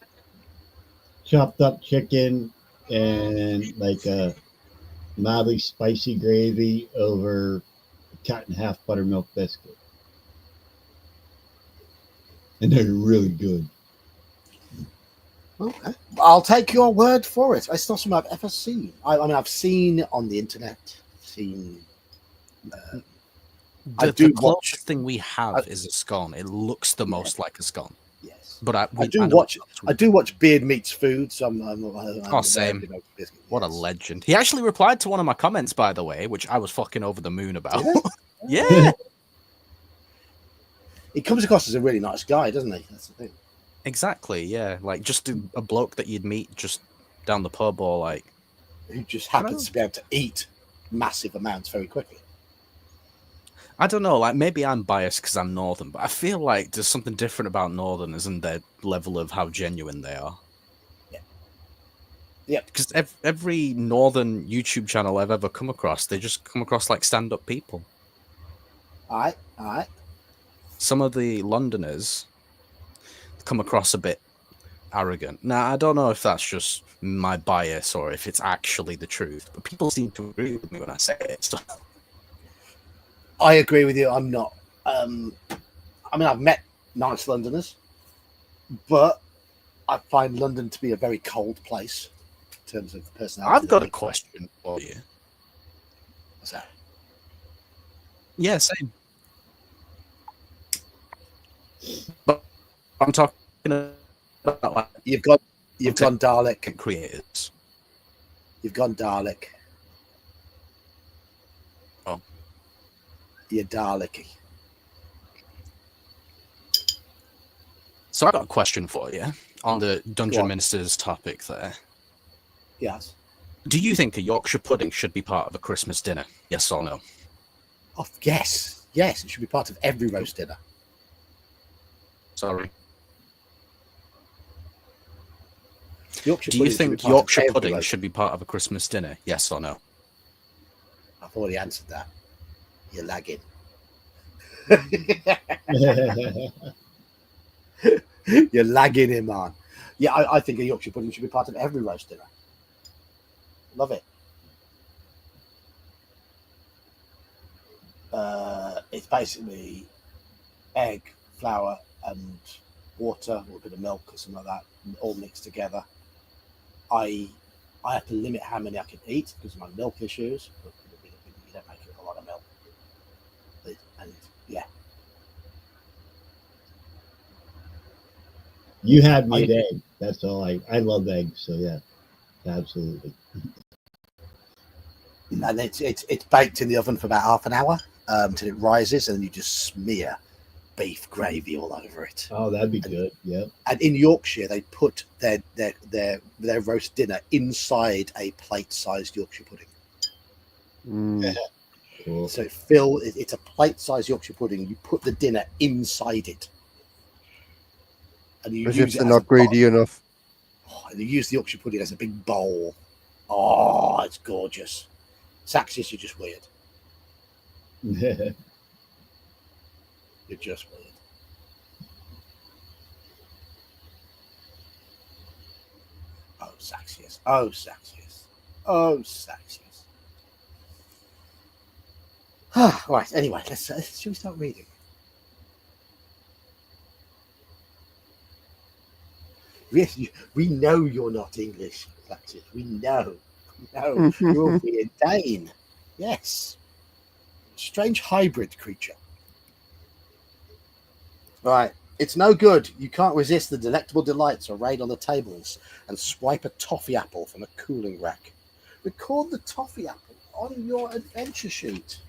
[SPEAKER 3] chopped up chicken and like a mildly spicy gravy over a cut in half buttermilk biscuit. And they're really good.
[SPEAKER 1] Okay. I'll take your word for it. It's not something I've ever seen. I mean, I've seen it on the internet.
[SPEAKER 2] The closest thing we have is a scone. It looks the most like a scone.
[SPEAKER 1] Yes,
[SPEAKER 2] but
[SPEAKER 1] I do watch Beard Meets Food. So I'm
[SPEAKER 2] same. What a legend! He actually replied to one of my comments, by the way, which I was fucking over the moon about. Yeah.
[SPEAKER 1] He comes across as a really nice guy, doesn't he? That's the thing.
[SPEAKER 2] Exactly. Yeah, like just a bloke that you'd meet just down the pub, or like
[SPEAKER 1] who just happens to be able to eat massive amounts very quickly.
[SPEAKER 2] I don't know, like maybe I'm biased because I'm Northern, but I feel like there's something different about Northerners and their level of how genuine they are.
[SPEAKER 1] Yeah.
[SPEAKER 2] Because every Northern YouTube channel I've ever come across, they just come across like stand-up people.
[SPEAKER 1] All right.
[SPEAKER 2] Some of the Londoners come across a bit arrogant. Now, I don't know if that's just my bias or if it's actually the truth, but people seem to agree with me when I say it. So.
[SPEAKER 1] I agree with you. I'm not. I mean, I've met nice Londoners, but I find London to be a very cold place in terms of personality.
[SPEAKER 2] I've got a question for you.
[SPEAKER 1] What's that?
[SPEAKER 2] Yeah, same. But I'm talking about like
[SPEAKER 1] You've gone Dalek.
[SPEAKER 2] creators.
[SPEAKER 1] You've gone Dalek.
[SPEAKER 2] Oh.
[SPEAKER 1] You're Dalek-y.
[SPEAKER 2] So I've got a question for you on the
[SPEAKER 1] Go
[SPEAKER 2] Dungeon
[SPEAKER 1] on.
[SPEAKER 2] Minister's topic there.
[SPEAKER 1] Yes.
[SPEAKER 2] Do you think a Yorkshire pudding should be part of a Christmas dinner? Yes or no?
[SPEAKER 1] Oh, yes. Yes, it should be part of every roast dinner.
[SPEAKER 2] Sorry.
[SPEAKER 1] Yorkshire
[SPEAKER 2] Do you
[SPEAKER 1] pudding should be
[SPEAKER 2] think
[SPEAKER 1] part of
[SPEAKER 2] Yorkshire
[SPEAKER 1] every
[SPEAKER 2] pudding
[SPEAKER 1] roast-
[SPEAKER 2] should be part of a Christmas dinner? Yes or no?
[SPEAKER 1] I've already answered that. You're lagging. You're lagging him on. Yeah, I think a Yorkshire pudding should be part of every roast dinner. Love it. It's basically egg, flour, and water, or a bit of milk or something like that, all mixed together. I have to limit how many I can eat because of my milk issues. But you don't make it a lot of milk. And yeah.
[SPEAKER 3] You had made egg. That's all. I love eggs. So yeah, absolutely.
[SPEAKER 1] And it's baked in the oven for about half an hour till it rises, and then you just smear beef gravy all over it.
[SPEAKER 3] Oh, that'd be good. Yep.
[SPEAKER 1] And in Yorkshire, they put their roast dinner inside a plate-sized Yorkshire pudding.
[SPEAKER 4] Mm.
[SPEAKER 3] Cool.
[SPEAKER 1] So it's a plate-sized Yorkshire pudding. You put the dinner inside it, and you
[SPEAKER 4] As
[SPEAKER 1] use
[SPEAKER 4] if
[SPEAKER 1] it
[SPEAKER 4] they're
[SPEAKER 1] as
[SPEAKER 4] not
[SPEAKER 1] a
[SPEAKER 4] greedy enough.
[SPEAKER 1] and you use the Yorkshire pudding as a big bowl. Oh, it's gorgeous. Saxons, you're just weird. You're just weird. Oh, Saxius. Oh, Saxius. Oh, Saxius. Right, anyway, should we start reading? We know you're not English, Saxius. We know. No, you're a weird Dane. Yes. Strange hybrid creature. Right. It's no good. You can't resist the delectable delights arrayed on the tables and swipe a toffee apple from a cooling rack. Record the toffee apple on your adventure sheet.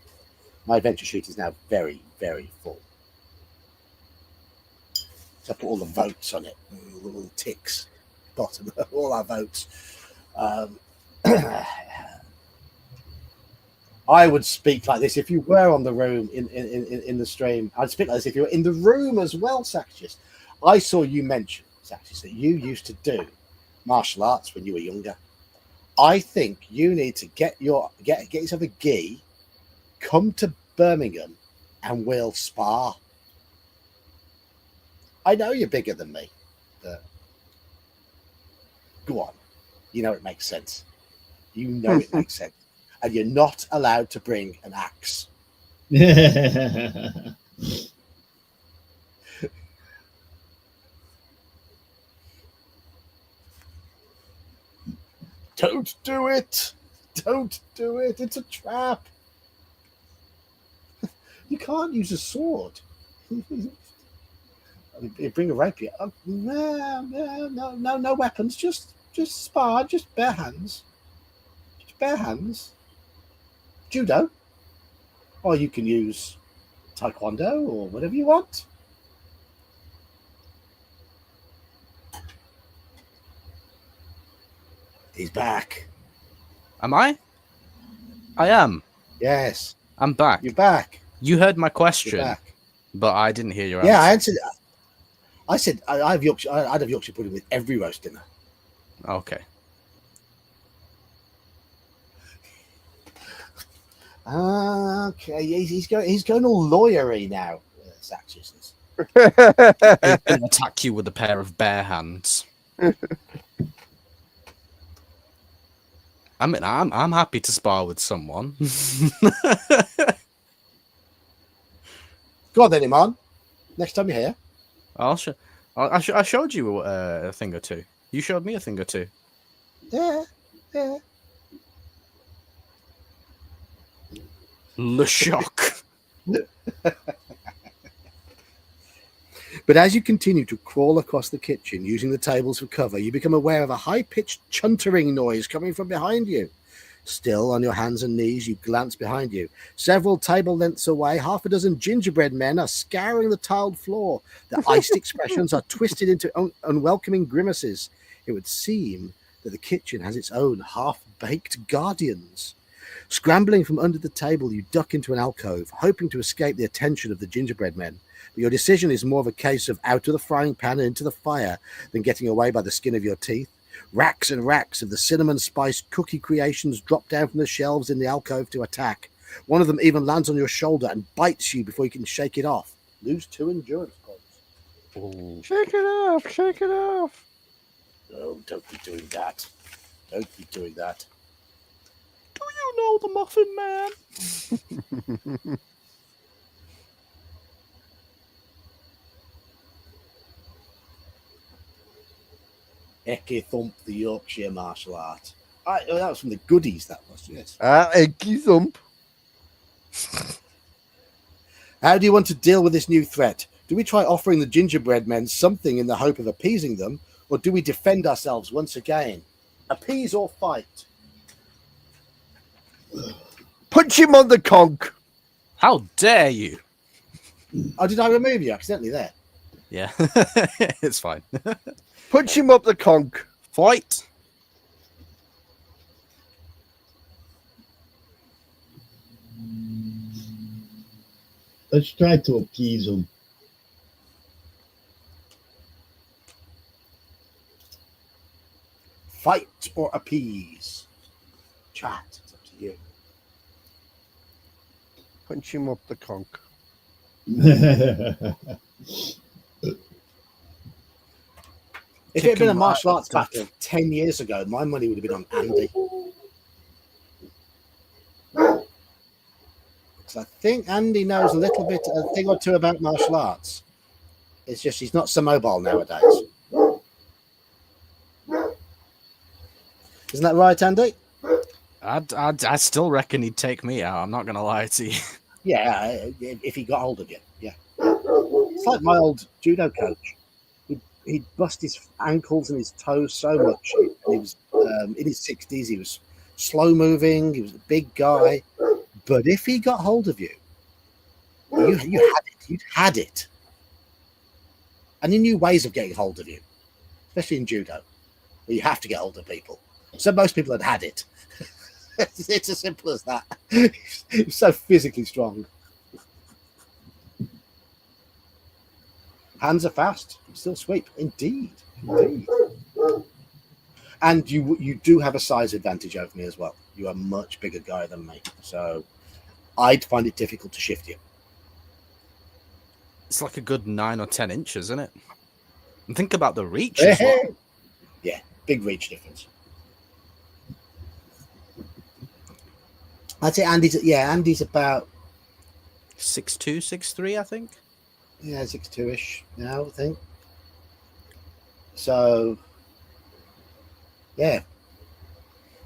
[SPEAKER 1] My adventure sheet is now very, very full. So I put all the votes on it, all the little ticks, bottom of all our votes. I would speak like this if you were on the room in the stream. I'd speak like this if you were in the room as well, Saxius. I saw you mention, Saxius, that you used to do martial arts when you were younger. I think you need to get yourself a gi, come to Birmingham, and we'll spar. I know you're bigger than me, but go on. You know it makes sense. You know it makes sense. And you're not allowed to bring an axe. Don't do it. Don't do it. It's a trap. You can't use a sword. You bring a rapier. No weapons. Just spar. Just bare hands. Just bare hands. Judo. Or you can use taekwondo or whatever you want. He's back.
[SPEAKER 2] Am I? I am.
[SPEAKER 1] Yes.
[SPEAKER 2] I'm back.
[SPEAKER 1] You're back.
[SPEAKER 2] You heard my
[SPEAKER 1] You're
[SPEAKER 2] question,
[SPEAKER 1] back.
[SPEAKER 2] but I didn't hear your
[SPEAKER 1] Yeah, I
[SPEAKER 2] answer.
[SPEAKER 1] answered. I said I have Yorkshire. I'd have Yorkshire pudding with every roast dinner.
[SPEAKER 2] Okay.
[SPEAKER 1] Okay, he's going all lawyery now. Saxius is.
[SPEAKER 2] He's going to attack you with a pair of bare hands. I mean, I'm happy to spar with someone.
[SPEAKER 1] Go on then, Iman. Next time you're here.
[SPEAKER 2] I'll show. I showed you a thing or two. You showed me a thing or two.
[SPEAKER 1] Yeah, yeah.
[SPEAKER 2] Le shock.
[SPEAKER 1] But as you continue to crawl across the kitchen using the tables for cover, you become aware of a high-pitched chuntering noise coming from behind you. Still on your hands and knees, you glance behind you. Several table lengths away, half a dozen gingerbread men are scouring the tiled floor. Their iced expressions are twisted into unwelcoming grimaces. It would seem that the kitchen has its own half-baked guardians. Scrambling from under the table, you duck into an alcove, hoping to escape the attention of the gingerbread men. But your decision is more of a case of out of the frying pan and into the fire than getting away by the skin of your teeth. Racks and racks of the cinnamon spice cookie creations drop down from the shelves in the alcove to attack. One of them even lands on your shoulder and bites you before you can shake it off. Lose 2 endurance points.
[SPEAKER 2] Oh.
[SPEAKER 4] Shake it off, shake it off.
[SPEAKER 1] Oh, don't be doing that. Don't be doing that.
[SPEAKER 2] Do you know the Muffin Man?
[SPEAKER 1] Eke Thump, the Yorkshire martial art. That was from the goodies, that was, yes.
[SPEAKER 4] Eggy thump.
[SPEAKER 1] How do you want to deal with this new threat? Do we try offering the gingerbread men something in the hope of appeasing them, or do we defend ourselves once again? Appease or fight?
[SPEAKER 4] Punch him on the conch.
[SPEAKER 2] How dare you?
[SPEAKER 1] Oh, did I remove you accidentally there?
[SPEAKER 2] Yeah, it's fine.
[SPEAKER 4] Punch him up the conch.
[SPEAKER 2] Fight.
[SPEAKER 3] Let's try to appease him.
[SPEAKER 1] Fight or appease? Chat, it's up to you.
[SPEAKER 4] Punch him up the conch.
[SPEAKER 1] If it had been a martial arts battle 10 years ago, my money would have been on Andy. Because I think Andy knows a little bit, a thing or two about martial arts. It's just he's not so mobile nowadays. Isn't that right, Andy?
[SPEAKER 2] I still reckon he'd take me out. I'm not going to lie to you.
[SPEAKER 1] Yeah, if he got hold of you. Yeah. It's like my old judo coach. He'd bust his ankles and his toes so much. He was in his 60s. He was slow moving. He was a big guy. But if he got hold of you, you had it. You'd had it. And he knew ways of getting hold of you, especially in judo, where you have to get hold of people. So most people had it. It's as simple as that. He's so physically strong. Hands are fast, still sweep. Indeed. And you do have a size advantage over me as well. You are a much bigger guy than me. So I'd find it difficult to shift you.
[SPEAKER 2] It's like a good 9 or 10 inches, isn't it? And think about the reach as well.
[SPEAKER 1] Yeah, big reach difference. I'd say Andy's about
[SPEAKER 2] 6'2", 6'3", I think.
[SPEAKER 1] Yeah, 6'2"-ish now, I think. So, yeah,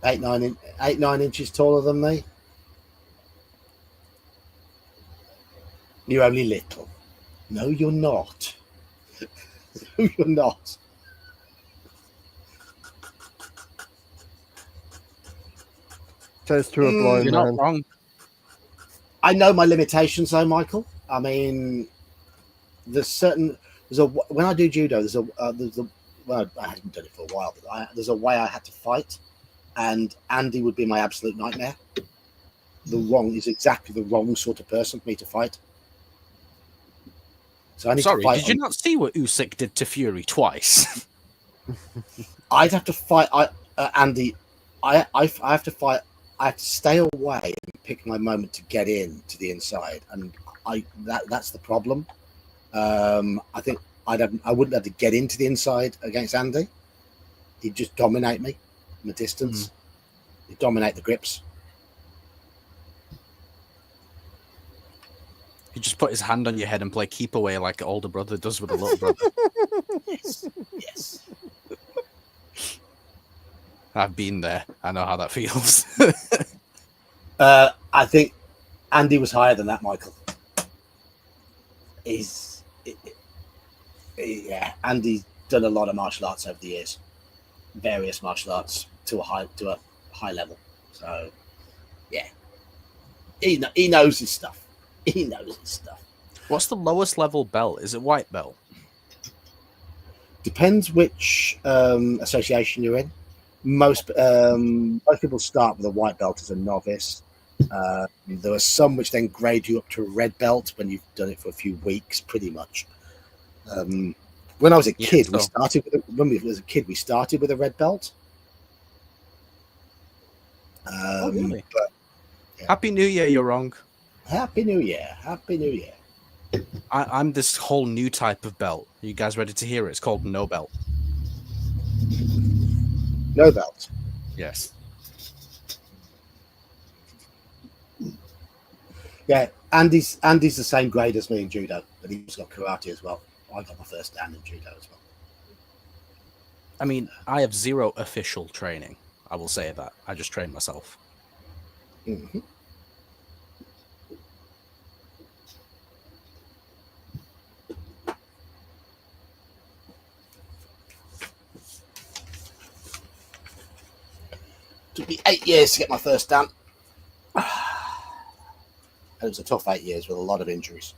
[SPEAKER 1] 8-9 inches taller than me. You're only little. No, you're not. No, you're not.
[SPEAKER 4] Says to a blind
[SPEAKER 2] You're
[SPEAKER 4] man.
[SPEAKER 2] not wrong.
[SPEAKER 1] I know my limitations, though, Michael. I mean, when I do judo, well, I haven't done it for a while, but there's a way I had to fight, and Andy would be my absolute nightmare. He's exactly the wrong sort of person for me to fight. So I need to fight.
[SPEAKER 2] Did you not see what Usyk did to Fury twice?
[SPEAKER 1] I'd have to fight Andy. I have to fight. I have to stay away and pick my moment to get in to the inside, and that's the problem. I think I wouldn't have to get into the inside against Andy. He'd just dominate me from a distance. He'd dominate the grips.
[SPEAKER 2] He'd just put his hand on your head and play keep away like an older brother does with a little brother.
[SPEAKER 1] Yes.
[SPEAKER 2] I've been there. I know how that feels.
[SPEAKER 1] I think Andy was higher than that, Michael. Yeah, Andy's done a lot of martial arts over the years, various martial arts to a high level. So, yeah, he knows his stuff. He knows his stuff.
[SPEAKER 2] What's the lowest level belt? Is it white belt?
[SPEAKER 1] Depends which association you're in. Most people start with a white belt as a novice. There are some which then grade you up to a red belt when you've done it for a few weeks, pretty much. When I was a kid, we started with a red belt.
[SPEAKER 2] Really?
[SPEAKER 1] But, yeah.
[SPEAKER 2] Happy New Year, you're wrong.
[SPEAKER 1] Happy New Year. Happy New Year.
[SPEAKER 2] I'm this whole new type of belt. Are you guys ready to hear it? It's called no belt.
[SPEAKER 1] No belt.
[SPEAKER 2] Yes.
[SPEAKER 1] Yeah, Andy's the same grade as me in judo, but he's got karate as well. I got my first dan in judo as well.
[SPEAKER 2] I mean, I have zero official training. I will say that. I just train myself.
[SPEAKER 1] Mm-hmm. Took me 8 years to get my first dan. It was a tough 8 years with a lot of injuries.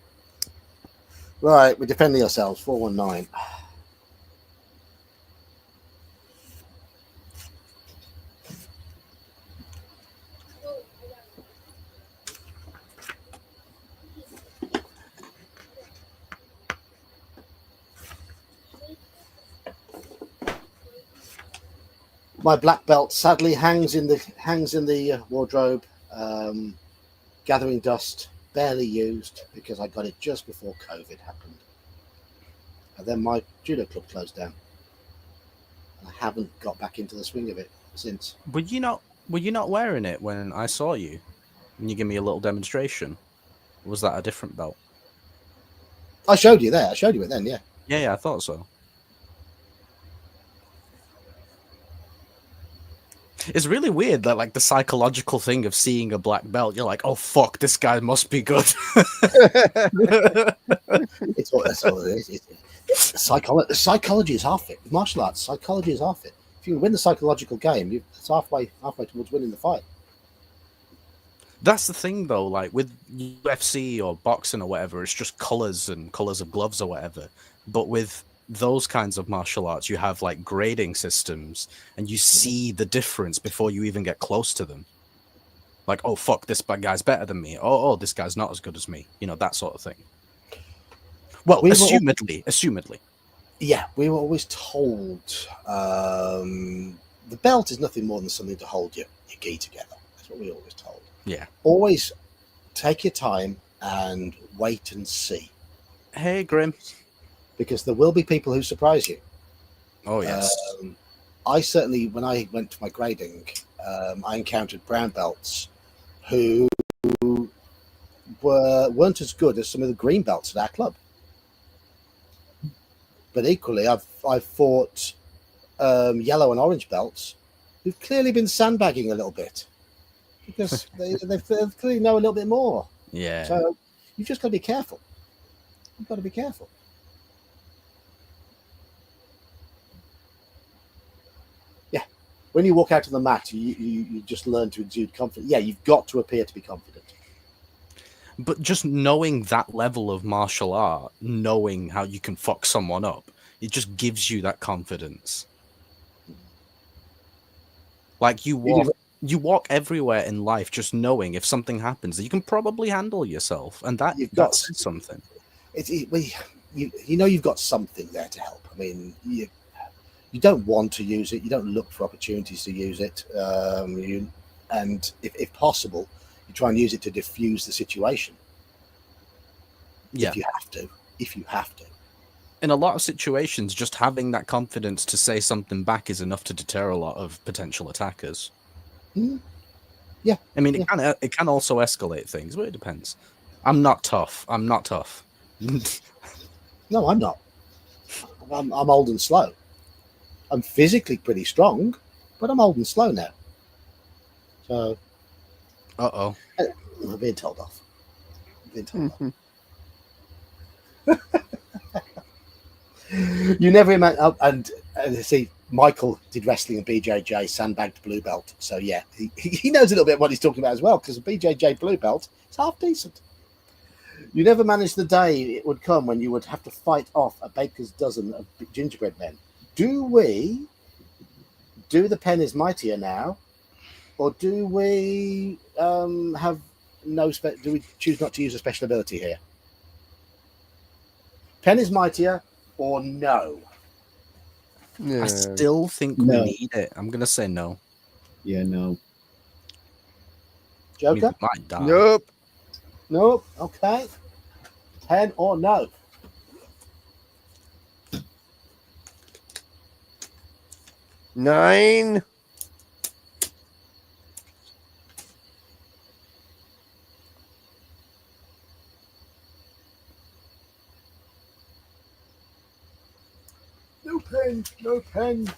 [SPEAKER 1] Right, we're defending ourselves. 419. My black belt sadly hangs in the wardrobe, gathering dust, barely used because I got it just before COVID happened, and then my judo club closed down, and I haven't got back into the swing of it since.
[SPEAKER 2] Were you not wearing it when I saw you? Can you give me a little demonstration? Or was that a different belt?
[SPEAKER 1] I showed you there. I showed you it then. Yeah.
[SPEAKER 2] Yeah, I thought so. It's really weird that, like, the psychological thing of seeing a black belt, you're like, oh fuck, this guy must be good.
[SPEAKER 1] That's all it is. Psychology is half it. Martial arts psychology is half it. If you win the psychological game, it's halfway towards winning the fight.
[SPEAKER 2] That's the thing, though. Like with UFC or boxing or whatever, it's just colors and colors of gloves or whatever. But with those kinds of martial arts, you have like grading systems, and you see the difference before you even get close to them. Like, oh fuck, this guy's better than me. Oh, this guy's not as good as me. You know, that sort of thing. Well, assumedly. Yeah,
[SPEAKER 1] we were always told the belt is nothing more than something to hold your gi together. That's what we were always told.
[SPEAKER 2] Yeah.
[SPEAKER 1] Always take your time and wait and see.
[SPEAKER 2] Hey, Grim.
[SPEAKER 1] Because there will be people who surprise you.
[SPEAKER 2] Oh, yes.
[SPEAKER 1] I certainly, when I went to my grading, I encountered brown belts who weren't as good as some of the green belts at our club. But equally, I've fought yellow and orange belts who've clearly been sandbagging a little bit because they clearly know a little bit more.
[SPEAKER 2] Yeah.
[SPEAKER 1] So you've just got to be careful. You've got to be careful. Yeah. When you walk out to the mat, you just learn to exude confidence. Yeah, you've got to appear to be confident.
[SPEAKER 2] But just knowing that level of martial art, knowing how you can fuck someone up, it just gives you that confidence. Like you walk everywhere in life just knowing if something happens that you can probably handle yourself, and that's something.
[SPEAKER 1] You know you've got something there to help. I mean, you don't want to use it. You don't look for opportunities to use it. And if possible, you try and use it to diffuse the situation.
[SPEAKER 2] Yeah.
[SPEAKER 1] If you have to.
[SPEAKER 2] In a lot of situations, just having that confidence to say something back is enough to deter a lot of potential attackers.
[SPEAKER 1] Mm-hmm. Yeah.
[SPEAKER 2] I mean, it can also escalate things, but it depends. I'm not tough.
[SPEAKER 1] No, I'm not. I'm old and slow. I'm physically pretty strong, but I'm old and slow now. So,
[SPEAKER 2] Uh-oh.
[SPEAKER 1] I'm being told off. You never imagine. Oh, and see, Michael did wrestling and BJJ, sandbagged blue belt. So yeah, he knows a little bit what he's talking about as well, because a BJJ blue belt is half decent. You never managed the day it would come when you would have to fight off a baker's dozen of gingerbread men. Do we do the pen is mightier now, or do we have no? Do we choose not to use a special ability here? Pen is mightier, or no?
[SPEAKER 4] Yeah.
[SPEAKER 2] I still think we
[SPEAKER 3] No.
[SPEAKER 2] need it. I'm gonna say no.
[SPEAKER 3] Yeah, no.
[SPEAKER 2] I mean,
[SPEAKER 1] Joker?
[SPEAKER 2] we might die.
[SPEAKER 4] Nope.
[SPEAKER 1] Nope. Okay. 10 or no?
[SPEAKER 4] Nine.
[SPEAKER 1] No pen. No pen.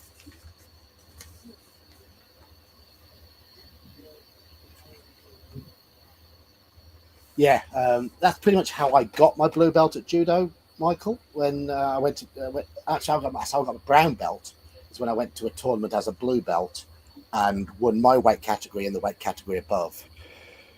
[SPEAKER 1] Yeah, that's pretty much how I got my blue belt at judo, Michael. When I went to actually, I got my brown belt. Is when I went to a tournament as a blue belt and won my weight category and the weight category above.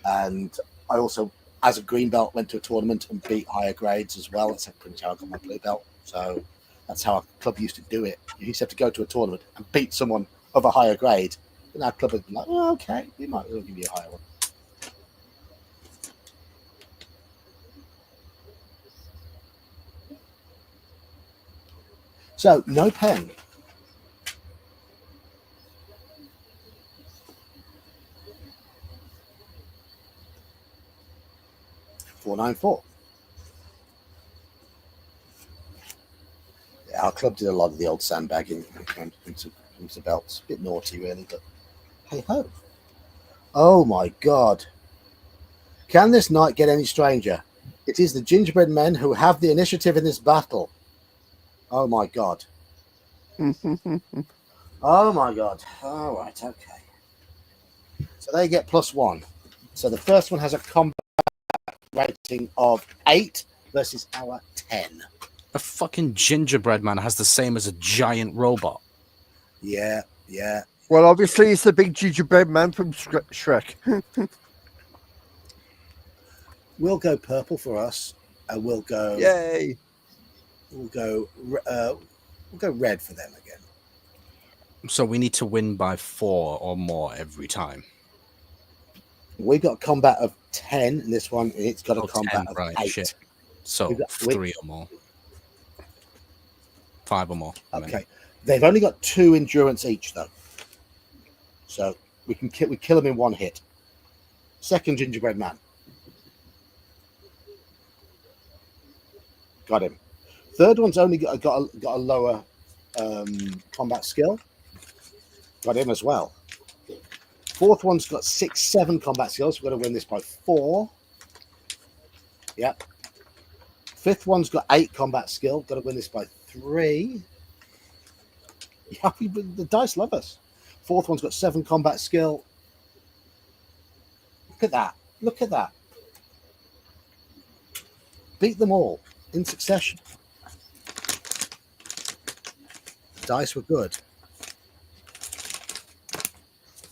[SPEAKER 1] And I also, as a green belt, went to a tournament and beat higher grades as well. That's pretty much how I got my blue belt. So that's how our club used to do it. You used to have to go to a tournament and beat someone of a higher grade, and our club would be like, "Oh, okay, we might as well give you a higher one." So, no pen. $494. Yeah, our club did a lot of the old sandbagging when it comes to belts. A bit naughty, really, but hey ho. Oh my God. Can this night get any stranger? It is the gingerbread men who have the initiative in this battle. Oh my God. Oh my God. All right, okay. So they get +1. So the first one has a combat rating of 8 versus our 10.
[SPEAKER 2] A fucking gingerbread man has the same as a giant robot.
[SPEAKER 1] Yeah, yeah.
[SPEAKER 4] Well, obviously, it's the big gingerbread man from Shrek.
[SPEAKER 1] We'll go purple for us, and we'll go.
[SPEAKER 4] Yay!
[SPEAKER 1] We'll go red for them again.
[SPEAKER 2] So we need to win by 4 or more every time.
[SPEAKER 1] We got a combat of 10 in this one, and it's got a combat
[SPEAKER 2] 10,
[SPEAKER 1] of
[SPEAKER 2] right,
[SPEAKER 1] 8.
[SPEAKER 2] shit. So 3 or more. 5 or more.
[SPEAKER 1] Okay. They've only got 2 endurance each, though. So we kill them in 1 hit. Second gingerbread man. Got him. Third one's only got a lower combat skill. Got him as well. Fourth one's got 6, 7 combat skills. We've got to win this by 4. Yep. Fifth one's got 8 combat skill. Got to win this by 3. Yeah, the dice love us. Fourth one's got 7 combat skill. Look at that. Look at that. Beat them all in succession. The dice were good.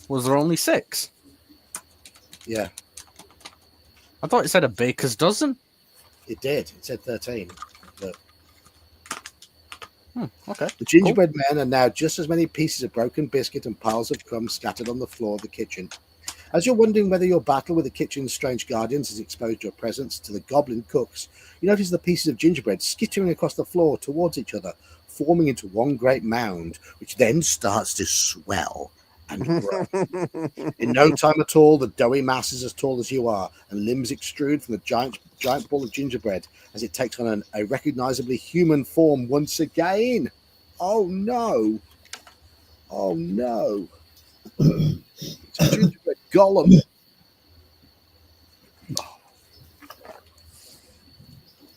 [SPEAKER 2] Was there only 6?
[SPEAKER 1] Yeah,
[SPEAKER 2] I thought it said a baker's dozen.
[SPEAKER 1] it did. It said 13. But
[SPEAKER 2] Okay.
[SPEAKER 1] the gingerbread men are now just as many pieces of broken biscuit and piles of crumbs scattered on the floor of the kitchen. As you're wondering whether your battle with the kitchen's strange guardians has exposed your presence to the goblin cooks, you notice the pieces of gingerbread skittering across the floor towards each other, forming into one great mound, which then starts to swell and grow. In no time at all, the doughy mass is as tall as you are, and limbs extrude from the giant ball of gingerbread as it takes on a recognizably human form once again. Oh no! Oh no! It's a gingerbread golem.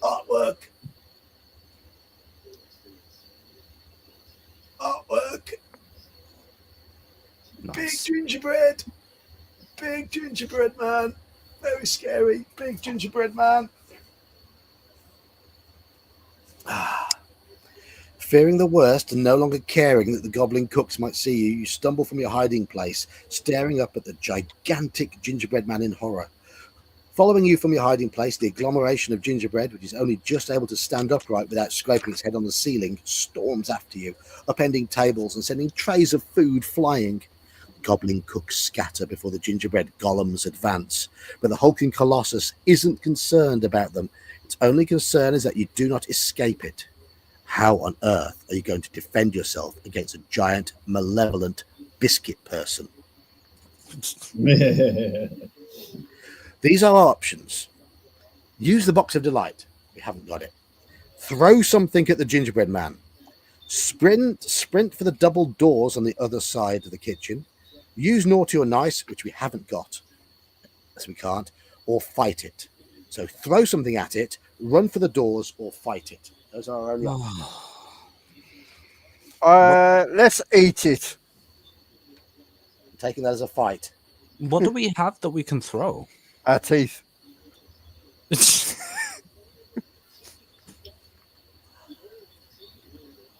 [SPEAKER 1] Artwork. Big gingerbread man. Very scary. Big gingerbread man. Fearing the worst and no longer caring that the goblin cooks might see you, you stumble from your hiding place, staring up at the gigantic gingerbread man in horror. Following you from your hiding place, the agglomeration of gingerbread, which is only just able to stand upright without scraping its head on the ceiling, storms after you, upending tables and sending trays of food flying. Goblin cooks scatter before the gingerbread golems advance, but the hulking colossus isn't concerned about them. Its only concern is that you do not escape it. How on earth are you going to defend yourself against a giant, malevolent biscuit person? These are our options. Use the box of delight. We haven't got it. Throw something at the gingerbread man. Sprint for the double doors on the other side of the kitchen. Use naughty or nice, which we haven't got, as we can't, or fight it. So throw something at it, run for the doors, or fight it. Those are our only options.
[SPEAKER 4] Let's eat it.
[SPEAKER 1] I'm taking that as a fight.
[SPEAKER 2] What do we have that we can throw?
[SPEAKER 4] Our teeth.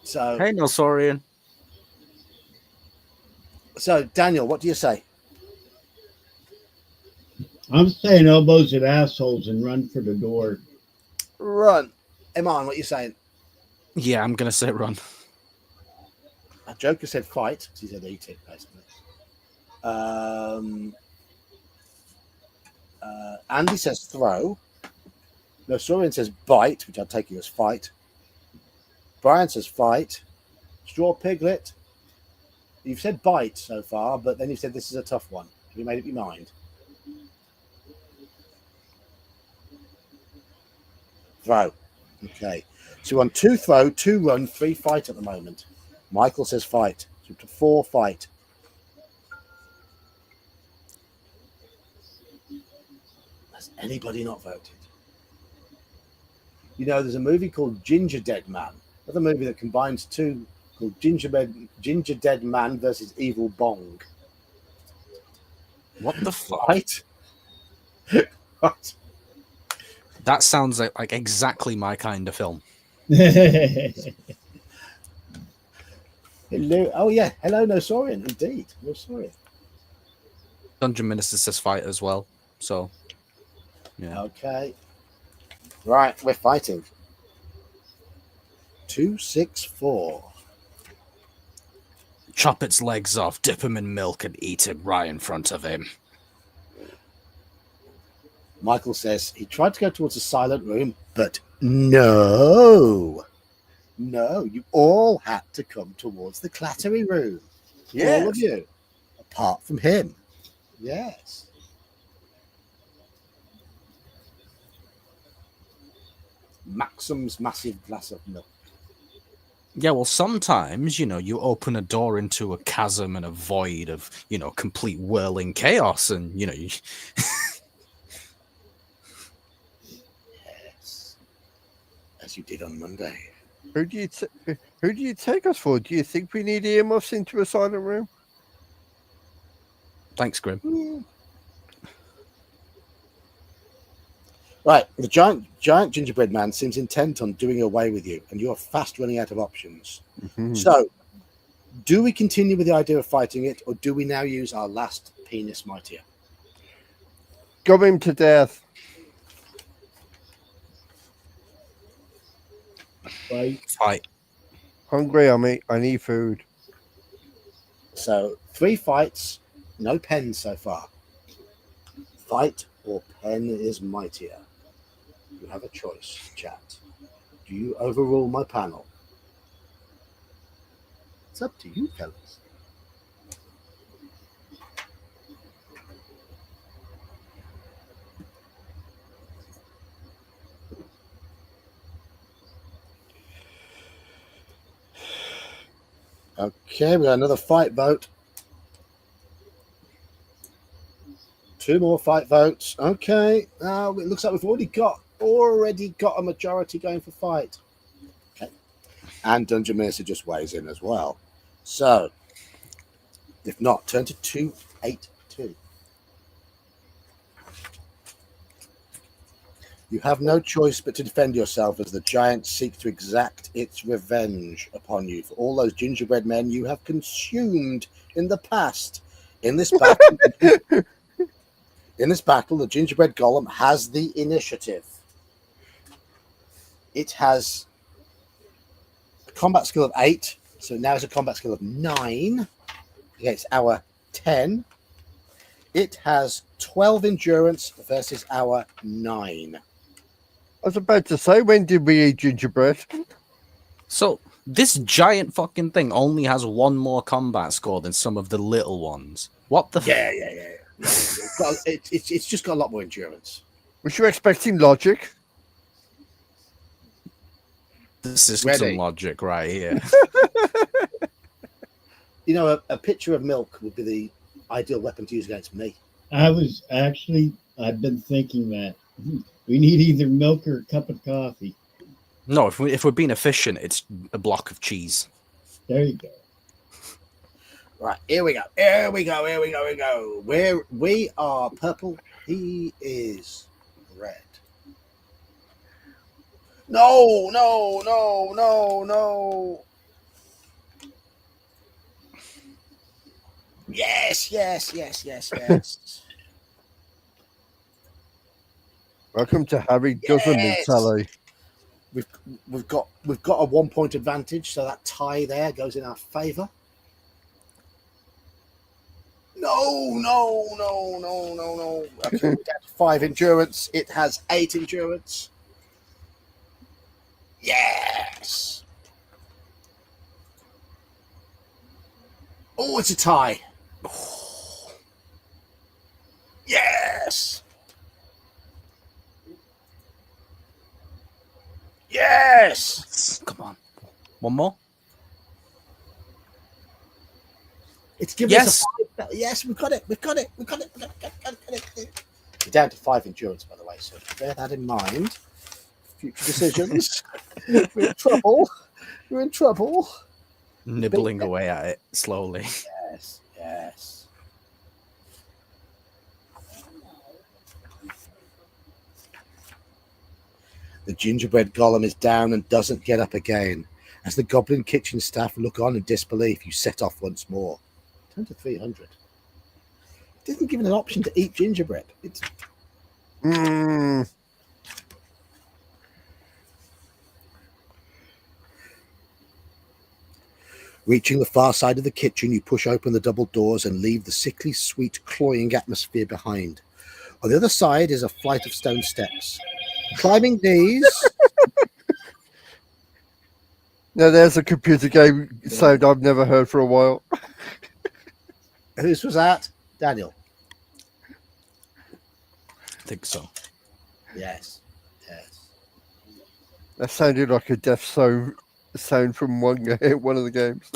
[SPEAKER 1] So,
[SPEAKER 2] Hey, Nosorian.
[SPEAKER 1] So, Daniel, what do you say?
[SPEAKER 3] I'm saying elbows at assholes and run for the door.
[SPEAKER 1] Run. Iman, what are you saying?
[SPEAKER 2] Yeah, I'm going to say run.
[SPEAKER 1] Joker said fight. He said eat it, basically. Andy says throw. Nosorian says bite, which I'll take you as fight. Brian says fight. Straw Piglet. You've said bite so far, but then you said this is a tough one. Have you made up your mind? Throw. Okay. So we're on 2 throw, 2 run, 3 fight at the moment. Michael says fight. So to 4 fight. Has anybody not voted? You know, there's a movie called Ginger Dead Man. Another movie that combines 2 called Ginger Dead Man versus Evil Bong.
[SPEAKER 2] What the fuck?
[SPEAKER 1] Right? Right.
[SPEAKER 2] That sounds like exactly my kind of film.
[SPEAKER 1] Hello. Oh, yeah. Hello, Nosorian. Indeed. Nosorian.
[SPEAKER 2] Dungeon Minister says fight as well. So, yeah.
[SPEAKER 1] Okay. Right. We're fighting. 2, 6, 4.
[SPEAKER 2] Chop its legs off, dip him in milk, and eat him right in front of him.
[SPEAKER 1] Michael says he tried to go towards the silent room, but no, you all had to come towards the clattery room.
[SPEAKER 4] Yes.
[SPEAKER 1] All of you, apart from him. Yes. Maxim's massive glass of milk.
[SPEAKER 2] Yeah, well, sometimes, you open a door into a chasm and a void of, complete whirling chaos, and, you...
[SPEAKER 1] Yes. As you did on Monday.
[SPEAKER 4] Who do you take us for? Do you think we need earmuffs into a silent room?
[SPEAKER 2] Thanks, Grim.
[SPEAKER 1] Right, the giant gingerbread man seems intent on doing away with you, and you're fast running out of options.
[SPEAKER 4] Mm-hmm.
[SPEAKER 1] So, do we continue with the idea of fighting it, or do we now use our last penis mightier?
[SPEAKER 4] Gob him to death.
[SPEAKER 2] Fight.
[SPEAKER 4] Hungry, I need food.
[SPEAKER 1] So, 3 fights, no pens so far. Fight or pen is mightier. You have a choice, chat. Do you overrule my panel? It's up to you, fellas. Okay, we got another fight vote. 2 more fight votes. Okay, it looks like we've already got a majority going for fight. Okay, and Dungeon Minister just weighs in as well. So, if not, turn to 282. You have no choice but to defend yourself as the giants seek to exact its revenge upon you for all those gingerbread men you have consumed in the past. In this battle, the gingerbread golem has the initiative. It has a combat skill of 8, so now it's a combat skill of 9 against our 10. It has 12 endurance versus our 9.
[SPEAKER 4] I was about to say, when did we eat gingerbread?
[SPEAKER 2] So this giant fucking thing only has one more combat score than some of the little ones. What the?
[SPEAKER 1] Yeah. It's just got a lot more endurance.
[SPEAKER 4] Was you expecting logic?
[SPEAKER 2] This is
[SPEAKER 1] Ready.
[SPEAKER 2] some logic right here.
[SPEAKER 1] You know, a pitcher of milk would be the ideal weapon to use against me.
[SPEAKER 3] I've been thinking that we need either milk or a cup of coffee.
[SPEAKER 2] No, if we're being efficient, it's a block of cheese.
[SPEAKER 3] There you go.
[SPEAKER 1] Right, here we go. We are purple. He is red. No. Yes.
[SPEAKER 4] Welcome to Harry Doesn't Meet
[SPEAKER 1] Yes.
[SPEAKER 4] Sally.
[SPEAKER 1] We've got a 1 point advantage, so that tie there goes in our favour. No. Okay, we're down to 5 endurance. It has 8 endurance. Yes. Oh, it's a tie. Yes.
[SPEAKER 2] Come on. One more?
[SPEAKER 1] It's given
[SPEAKER 2] Yes.
[SPEAKER 1] us a 5. Yes, we've got it. We're down to 5 endurance, by the way, so bear that in mind. Future decisions. We're in trouble.
[SPEAKER 2] Nibbling away at it slowly.
[SPEAKER 1] Yes. The gingerbread golem is down and doesn't get up again. As the goblin kitchen staff look on in disbelief, you set off once more. Turn to 300. It isn't given an option to eat gingerbread. It's Reaching the far side of the kitchen, you push open the double doors and leave the sickly sweet, cloying atmosphere behind. On the other side is a flight of stone steps. Climbing these...
[SPEAKER 4] Now there's a computer game sound I've never heard for a while.
[SPEAKER 1] Whose was that? Daniel.
[SPEAKER 2] I think so.
[SPEAKER 1] Yes.
[SPEAKER 4] That sounded like a death sound from one of the games.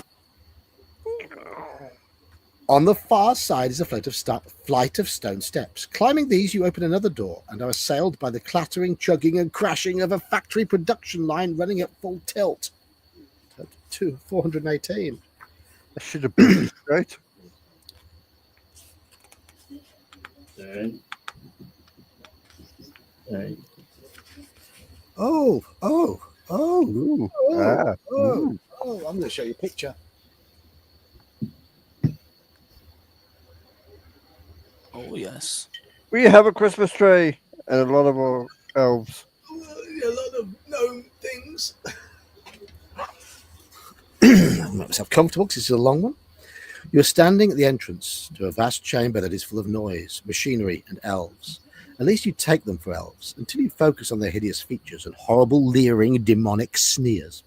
[SPEAKER 1] On the far side is a flight of stone steps. Climbing these, you open another door and are assailed by the clattering, chugging, and crashing of a factory production line running at full tilt. 418.
[SPEAKER 4] That should have been straight.
[SPEAKER 3] All right.
[SPEAKER 1] Oh.
[SPEAKER 4] Ooh. Ooh.
[SPEAKER 1] I'm going to show you a picture.
[SPEAKER 2] Oh, yes.
[SPEAKER 4] We have a Christmas tree and a lot of our elves.
[SPEAKER 1] A lot of gnome things. I'll make myself comfortable because it's a long one. You're standing at the entrance to a vast chamber that is full of noise, machinery, and elves. At least you take them for elves until you focus on their hideous features and horrible, leering, demonic sneers.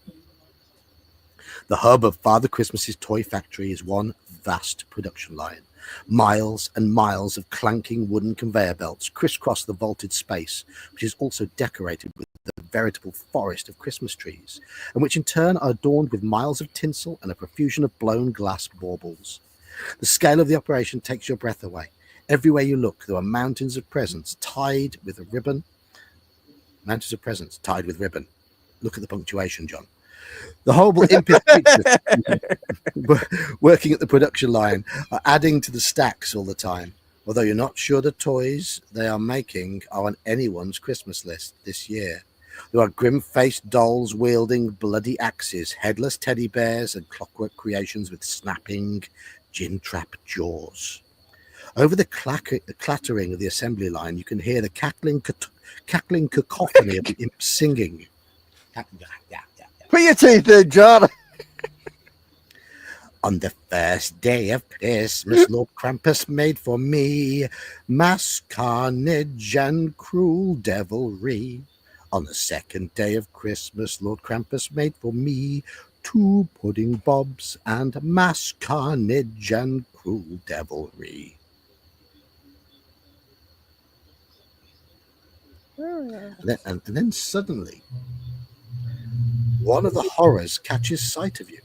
[SPEAKER 1] The hub of Father Christmas's toy factory is one vast production line. Miles and miles of clanking wooden conveyor belts crisscross the vaulted space, which is also decorated with a veritable forest of Christmas trees, and which in turn are adorned with miles of tinsel and a profusion of blown glass baubles. The scale of the operation takes your breath away. Everywhere you look, there are mountains of presents tied with a ribbon. Mountains of presents tied with ribbon. Look at the punctuation, John. The horrible impish creatures working at the production line are adding to the stacks all the time. Although you're not sure the toys they are making are on anyone's Christmas list this year. There are grim-faced dolls wielding bloody axes, headless teddy bears, and clockwork creations with snapping gin-trap jaws. Over the clattering of the assembly line, you can hear the cackling cacophony of the imps singing.
[SPEAKER 4] Put your teeth in, John.
[SPEAKER 1] On the first day of Christmas, Lord Krampus made for me mass carnage and cruel devilry. On the second day of Christmas, Lord Krampus made for me 2 pudding bobs and mass carnage and cruel devilry. And then suddenly, one of the horrors catches sight of you.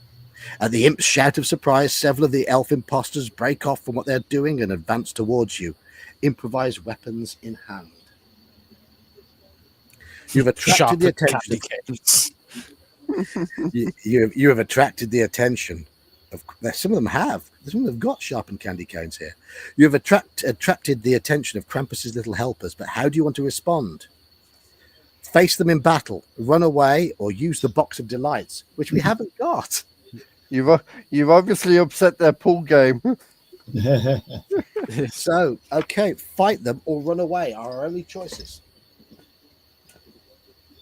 [SPEAKER 1] At the imp's shout of surprise, several of the elf impostors break off from what they're doing and advance towards you, improvised weapons in hand. You've attracted the attention. You have attracted the attention of. Some of them have. Some of them have got sharpened candy canes here. You have attracted the attention of Krampus's little helpers. But how do you want to respond? Face them in battle, run away, or use the box of delights, which we haven't got.
[SPEAKER 4] You've obviously upset their pool game.
[SPEAKER 1] So, okay, fight them or run away are our only choices.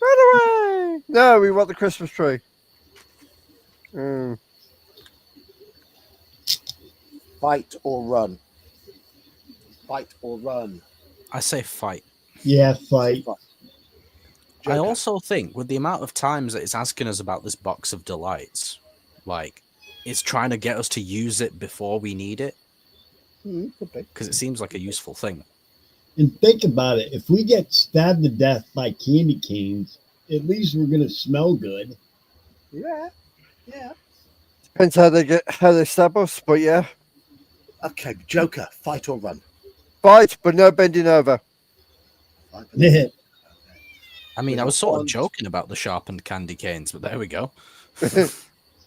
[SPEAKER 4] Run away! No, we want the Christmas tree.
[SPEAKER 1] Fight or run. Fight or run.
[SPEAKER 2] I say fight.
[SPEAKER 3] Yeah, fight.
[SPEAKER 2] I also think with the amount of times that it's asking us about this box of delights, like it's trying to get us to use it before we need it. Because it seems like a useful thing.
[SPEAKER 3] And think about it. If we get stabbed to death by candy canes, at least we're going to smell good.
[SPEAKER 1] Yeah.
[SPEAKER 4] Depends how they stab us, but yeah.
[SPEAKER 1] Okay, Joker, fight or run.
[SPEAKER 4] Fight, but no bending over.
[SPEAKER 2] I mean, I was sort of joking about the sharpened candy canes, but there we go.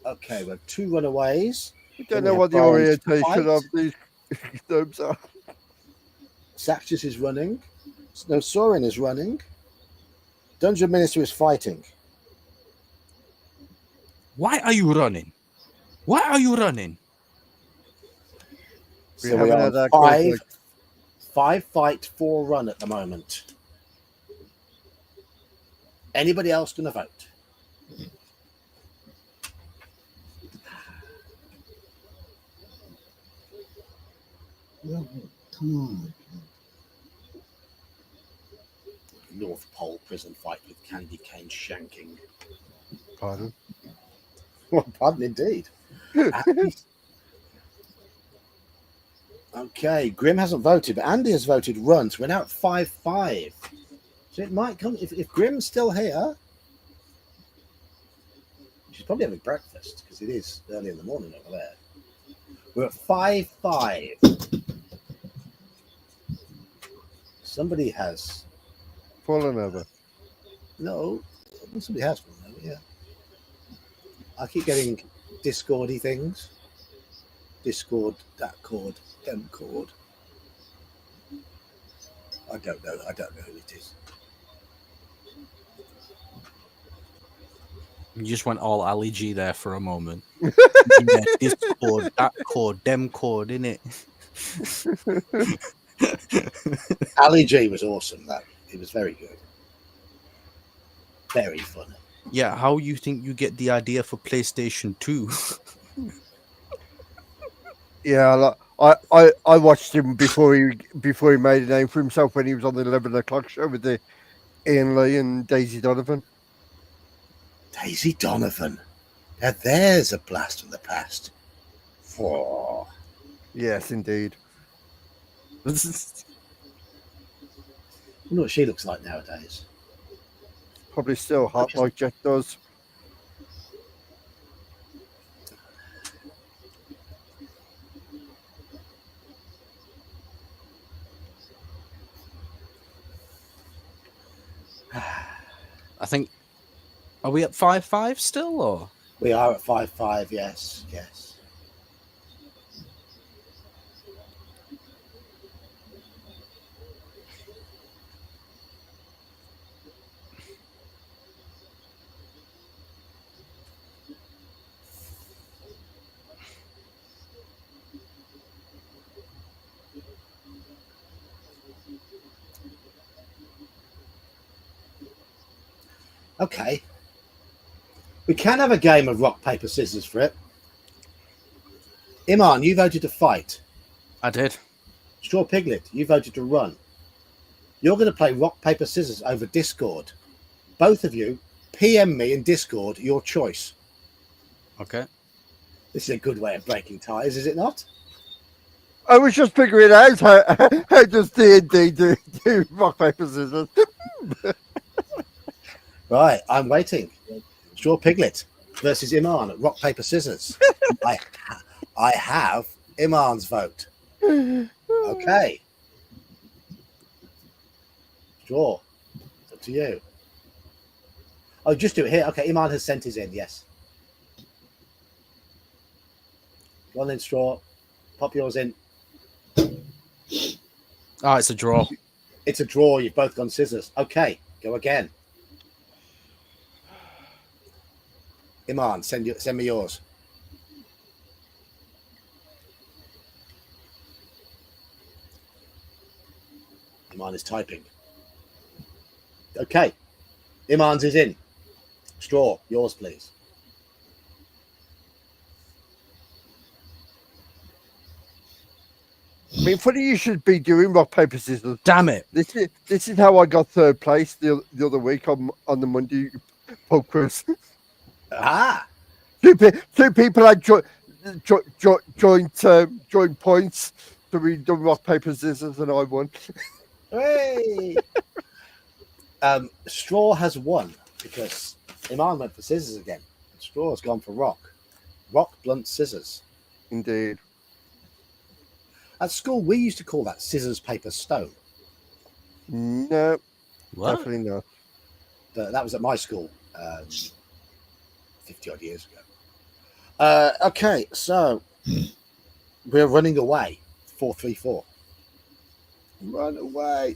[SPEAKER 1] Okay, we have 2 runaways.
[SPEAKER 4] We don't know what the orientation of these gnomes are.
[SPEAKER 1] Saxus is running. No, Sorin is running. Dungeon Minister is fighting.
[SPEAKER 2] Why are you running? Why are you running?
[SPEAKER 1] So we are 5 fight, 4 run at the moment. Anybody else going to vote?
[SPEAKER 3] Well, come on.
[SPEAKER 1] North Pole prison fight with candy cane shanking.
[SPEAKER 4] Pardon?
[SPEAKER 1] Well, pardon indeed. Okay, Grim hasn't voted, but Andy has voted run, so we're now at 5-5. So it might come if Grim's still here. She's probably having breakfast because it is early in the morning over there. We're at 5-5. Somebody has
[SPEAKER 4] fallen over.
[SPEAKER 1] No, somebody has fallen over. Yeah, I keep getting Discordy things. Discord, that chord, them chord. I don't know who it is.
[SPEAKER 2] You just went all Ali G there for a moment. Yeah, Discord, that chord, them chord, innit?
[SPEAKER 1] Ali G was awesome, though. It was very good. Very funny.
[SPEAKER 2] Yeah, how you think you get the idea for PlayStation 2?
[SPEAKER 4] Yeah, I watched him before he made a name for himself when he was on the 11 o'clock show with the Ian Lee and Daisy Donovan.
[SPEAKER 1] Daisy Donovan. Now there's a blast from the past. Oh.
[SPEAKER 4] Yes, indeed.
[SPEAKER 1] I wonder what she looks like nowadays.
[SPEAKER 4] Probably still hot like Jet does.
[SPEAKER 2] I think. Are we at 5-5 still, or?
[SPEAKER 1] We are at 5-5. Yes. Okay. We can have a game of rock, paper, scissors for it. Iman, you voted to fight.
[SPEAKER 2] I did.
[SPEAKER 1] Straw Piglet, you voted to run. You're going to play rock, paper, scissors over Discord. Both of you, PM me in Discord your choice.
[SPEAKER 2] Okay.
[SPEAKER 1] This is a good way of breaking ties, is it not?
[SPEAKER 4] I was just figuring out how does D&D do rock, paper, scissors.
[SPEAKER 1] Right, I'm waiting. Straw Piglet versus Iman at rock, paper, scissors. I have Iman's vote. Okay. Straw, it's up to you. Oh, just do it here. Okay, Iman has sent his in, yes. Go on then, Straw. Pop yours in.
[SPEAKER 2] Oh, it's a draw.
[SPEAKER 1] It's a draw. You've both gone scissors. Okay, go again. Iman, send me yours. Iman is typing. Okay. Iman's is in. Straw, yours, please.
[SPEAKER 4] I mean, funny you should be doing rock, paper, scissors.
[SPEAKER 2] Damn it.
[SPEAKER 4] This is how I got third place the other week on the Monday pub quiz.
[SPEAKER 1] Ah,
[SPEAKER 4] Two people had joint points. So we done rock, paper, scissors, and I won.
[SPEAKER 1] hey. Straw has won because Iman went for scissors again. Straw has gone for rock. Rock, blunt, scissors.
[SPEAKER 4] Indeed.
[SPEAKER 1] At school, we used to call that scissors, paper, stone.
[SPEAKER 4] No,
[SPEAKER 2] What?
[SPEAKER 4] definitely not.
[SPEAKER 1] That was at my school 50 odd years ago. Okay, so we're running away. 4-3-4. Run away.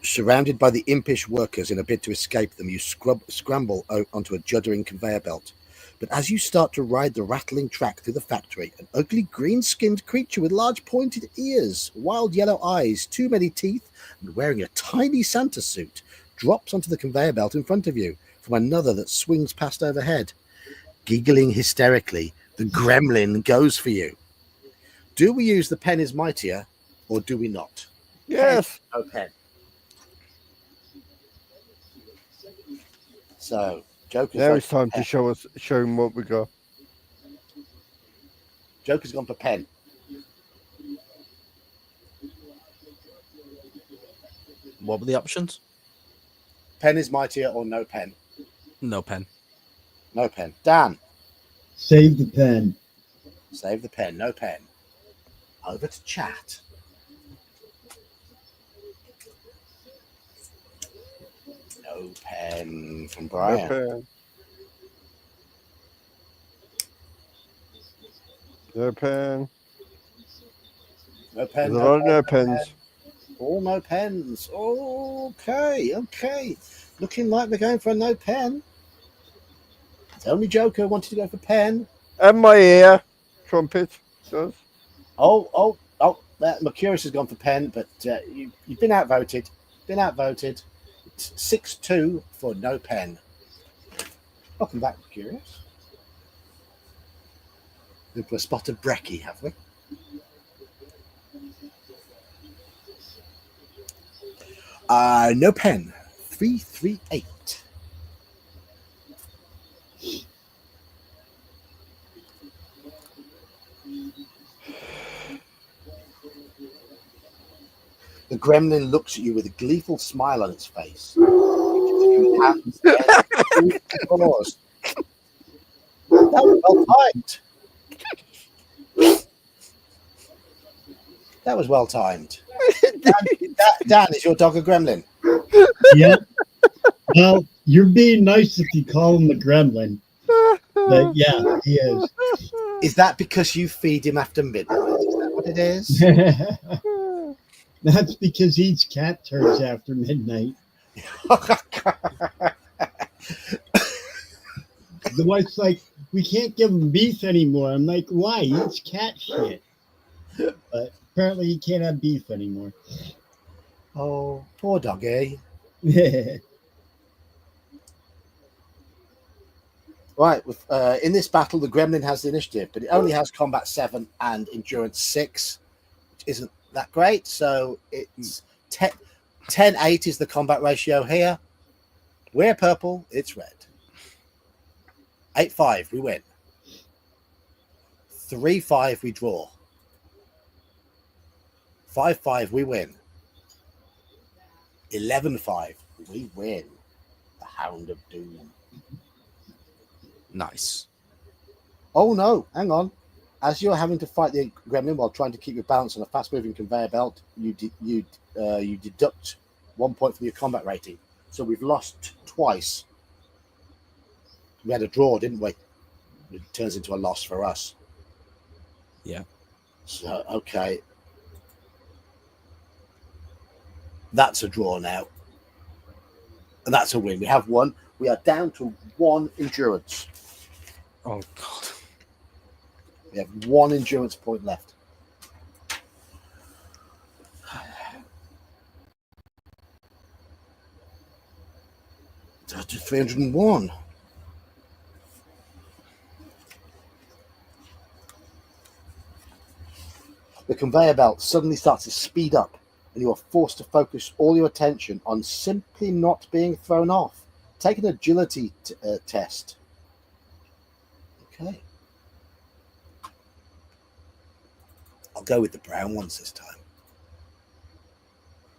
[SPEAKER 1] Surrounded by the impish workers in a bid to escape them, you scramble onto a juddering conveyor belt. But as you start to ride the rattling track through the factory, an ugly green-skinned creature with large pointed ears, wild yellow eyes, too many teeth, and wearing a tiny Santa suit drops onto the conveyor belt in front of you from another that swings past overhead. Giggling hysterically, the gremlin goes for you. Do we use the pen is mightier, or do we not?
[SPEAKER 4] Yes.
[SPEAKER 1] No pen. So, Joker's
[SPEAKER 4] Now
[SPEAKER 1] gone
[SPEAKER 4] it's time
[SPEAKER 1] for
[SPEAKER 4] to
[SPEAKER 1] pen.
[SPEAKER 4] show him what we got.
[SPEAKER 1] Joker's gone for pen.
[SPEAKER 2] What were the options?
[SPEAKER 1] Pen is mightier or no pen?
[SPEAKER 2] No pen.
[SPEAKER 1] No pen. Dan,
[SPEAKER 3] Save the pen.
[SPEAKER 1] save the pen. No pen. Over to chat. No pen from Brian.
[SPEAKER 4] No pen.
[SPEAKER 1] No pen.
[SPEAKER 4] There's a lot of no pens.
[SPEAKER 1] All no pens. Okay. Looking like we're going for a no pen. It's only Joker wanted to go for pen.
[SPEAKER 4] And my ear trumpet does.
[SPEAKER 1] Oh, Mercurius has gone for pen, but you've been outvoted. 6-2 for no pen. Welcome back, Mercurius. We've got a spot of brekkie, have we? No pen. 3-3-8. The gremlin looks at you with a gleeful smile on its face. That was well timed. That was well timed. Dan, is your dog a gremlin?
[SPEAKER 3] Yep. Well, you're being nice if you call him the gremlin. But yeah, he is.
[SPEAKER 1] Is that because you feed him after midnight? Is that what it is?
[SPEAKER 3] That's because he eats cat turds after midnight. The wife's like, we can't give him beef anymore. I'm like, why? He eats cat shit. But apparently he can't have beef anymore.
[SPEAKER 1] Oh, poor doggy. Right, in this battle, the Gremlin has the initiative, but it only has combat 7 and endurance 6, which isn't that great. So it's 10-8 is the combat ratio here. We're purple, it's red. 8-5, we win. 3-5, we draw. 5-5, we win. 11-5, we win. The Hound of Doom.
[SPEAKER 2] Nice.
[SPEAKER 1] Oh no, hang on. As you're having to fight the Gremlin while trying to keep your balance on a fast-moving conveyor belt, you deduct 1 point from your combat rating. So we've lost twice. We had a draw, didn't we? It turns into a loss for us.
[SPEAKER 2] Yeah.
[SPEAKER 1] So, okay. That's a draw now. And that's a win. We have one. We are down to 1 endurance.
[SPEAKER 2] Oh, God.
[SPEAKER 1] We have 1 endurance point left. To 301. The conveyor belt suddenly starts to speed up, and you are forced to focus all your attention on simply not being thrown off. Take an agility test. Okay. I'll go with the brown ones this time.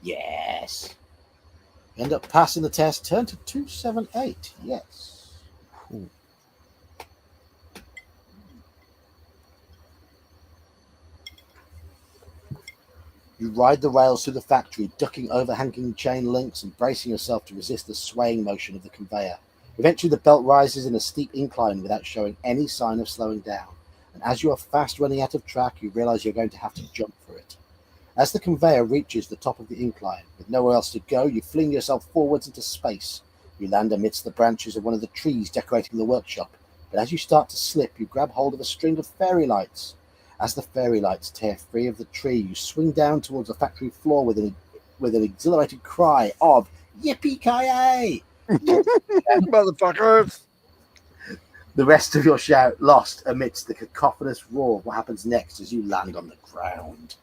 [SPEAKER 1] Yes. You end up passing the test. Turn to 278. Yes.
[SPEAKER 2] Ooh.
[SPEAKER 1] You ride the rails through the factory, ducking overhanging chain links and bracing yourself to resist the swaying motion of the conveyor. Eventually, the belt rises in a steep incline without showing any sign of slowing down. And as you are fast running out of track, you realize you're going to have to jump for it. As the conveyor reaches the top of the incline, with nowhere else to go, you fling yourself forwards into space. You land amidst the branches of one of the trees decorating the workshop. But as you start to slip, you grab hold of a string of fairy lights. As the fairy lights tear free of the tree, you swing down towards the factory floor with an exhilarated cry of "Yippee-ki-yay!"
[SPEAKER 4] Motherfuckers!
[SPEAKER 1] The rest of your shout lost amidst the cacophonous roar of what happens next as you land on the ground.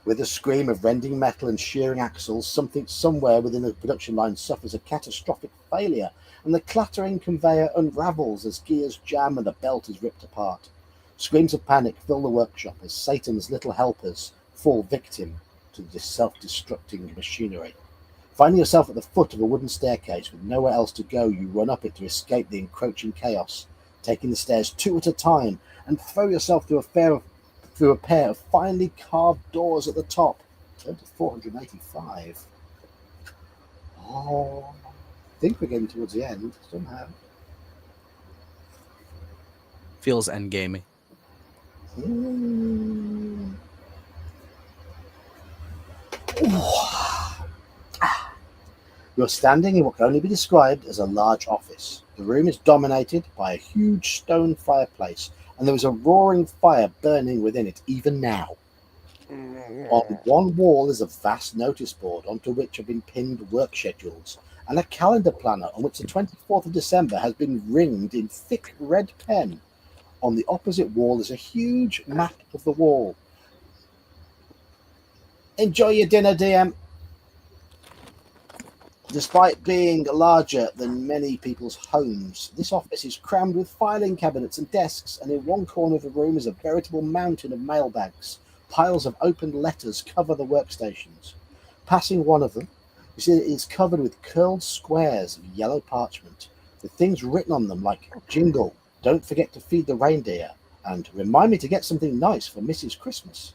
[SPEAKER 1] With a scream of rending metal and shearing axles, something somewhere within the production line suffers a catastrophic failure, and the clattering conveyor unravels as gears jam and the belt is ripped apart. Screams of panic fill the workshop as Satan's little helpers fall victim to the self-destructing machinery. Finding yourself at the foot of a wooden staircase with nowhere else to go, you run up it to escape the encroaching chaos, taking the stairs 2 at a time, and throw yourself through a pair of finely carved doors at the top. Turn to 485. Oh, I think we're getting towards the end somehow.
[SPEAKER 2] Feels endgamey.
[SPEAKER 1] You're standing in what can only be described as a large office. The room is dominated by a huge stone fireplace, and there is a roaring fire burning within it even now. On one wall is a vast notice board onto which have been pinned work schedules, and a calendar planner on which the 24th of December has been ringed in thick red pen. On the opposite wall is a huge map of the wall. Enjoy your dinner, DM. Despite being larger than many people's homes, this office is crammed with filing cabinets and desks, and in one corner of the room is a veritable mountain of mailbags. Piles of opened letters cover the workstations. Passing one of them, you see that it's covered with curled squares of yellow parchment, with things written on them like "Jingle, don't forget to feed the reindeer," and "Remind me to get something nice for Mrs. Christmas."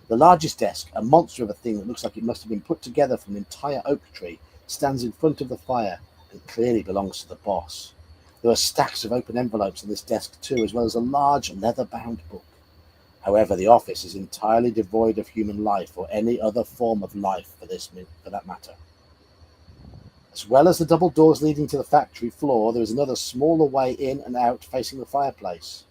[SPEAKER 1] The largest desk, a monster of a thing that looks like it must have been put together from an entire oak tree, stands in front of the fire and clearly belongs to the boss. There are stacks of open envelopes on this desk too, as well as a large leather-bound book. However, the office is entirely devoid of human life or any other form of life for that matter. As well as the double doors leading to the factory floor, there is another smaller way in and out facing the fireplace.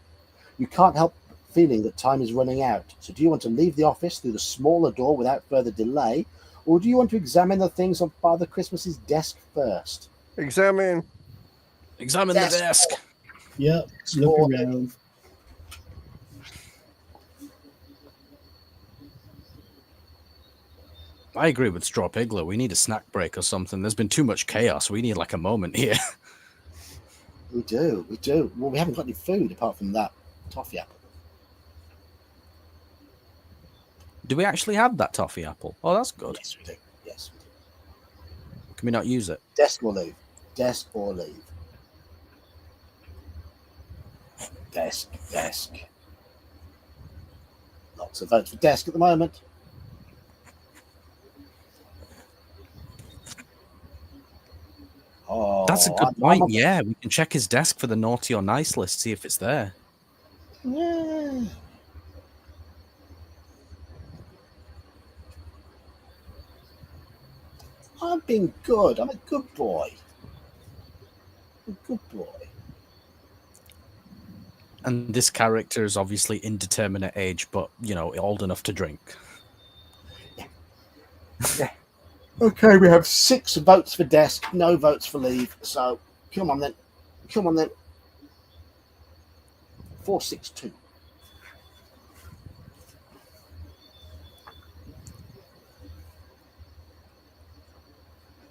[SPEAKER 1] You can't help feeling that time is running out. So do you want to leave the office through the smaller door without further delay, or do you want to examine the things on Father Christmas's desk first?
[SPEAKER 4] Examine.
[SPEAKER 2] Examine the desk.
[SPEAKER 3] Yep. Look around.
[SPEAKER 2] I agree with Straw Piglet. We need a snack break or something. There's been too much chaos. We need like a moment here.
[SPEAKER 1] We do. Well, we haven't got any food apart from that toffee apple.
[SPEAKER 2] Do we actually have that toffee apple? Oh, that's good.
[SPEAKER 1] Yes, we do. Yes, we do.
[SPEAKER 2] Can we not use it?
[SPEAKER 1] Desk or leave. Desk or leave. Desk. Lots of votes for desk at the moment. Oh,
[SPEAKER 2] That's a good point. Yeah, we can check his desk for the naughty or nice list, see if it's there.
[SPEAKER 1] Yeah. I've been good. I'm a good boy.
[SPEAKER 2] And this character is obviously indeterminate age, but, you know, old enough to drink.
[SPEAKER 1] Yeah. Okay, we have 6 votes for desk, no votes for leave. So, come on then. 462.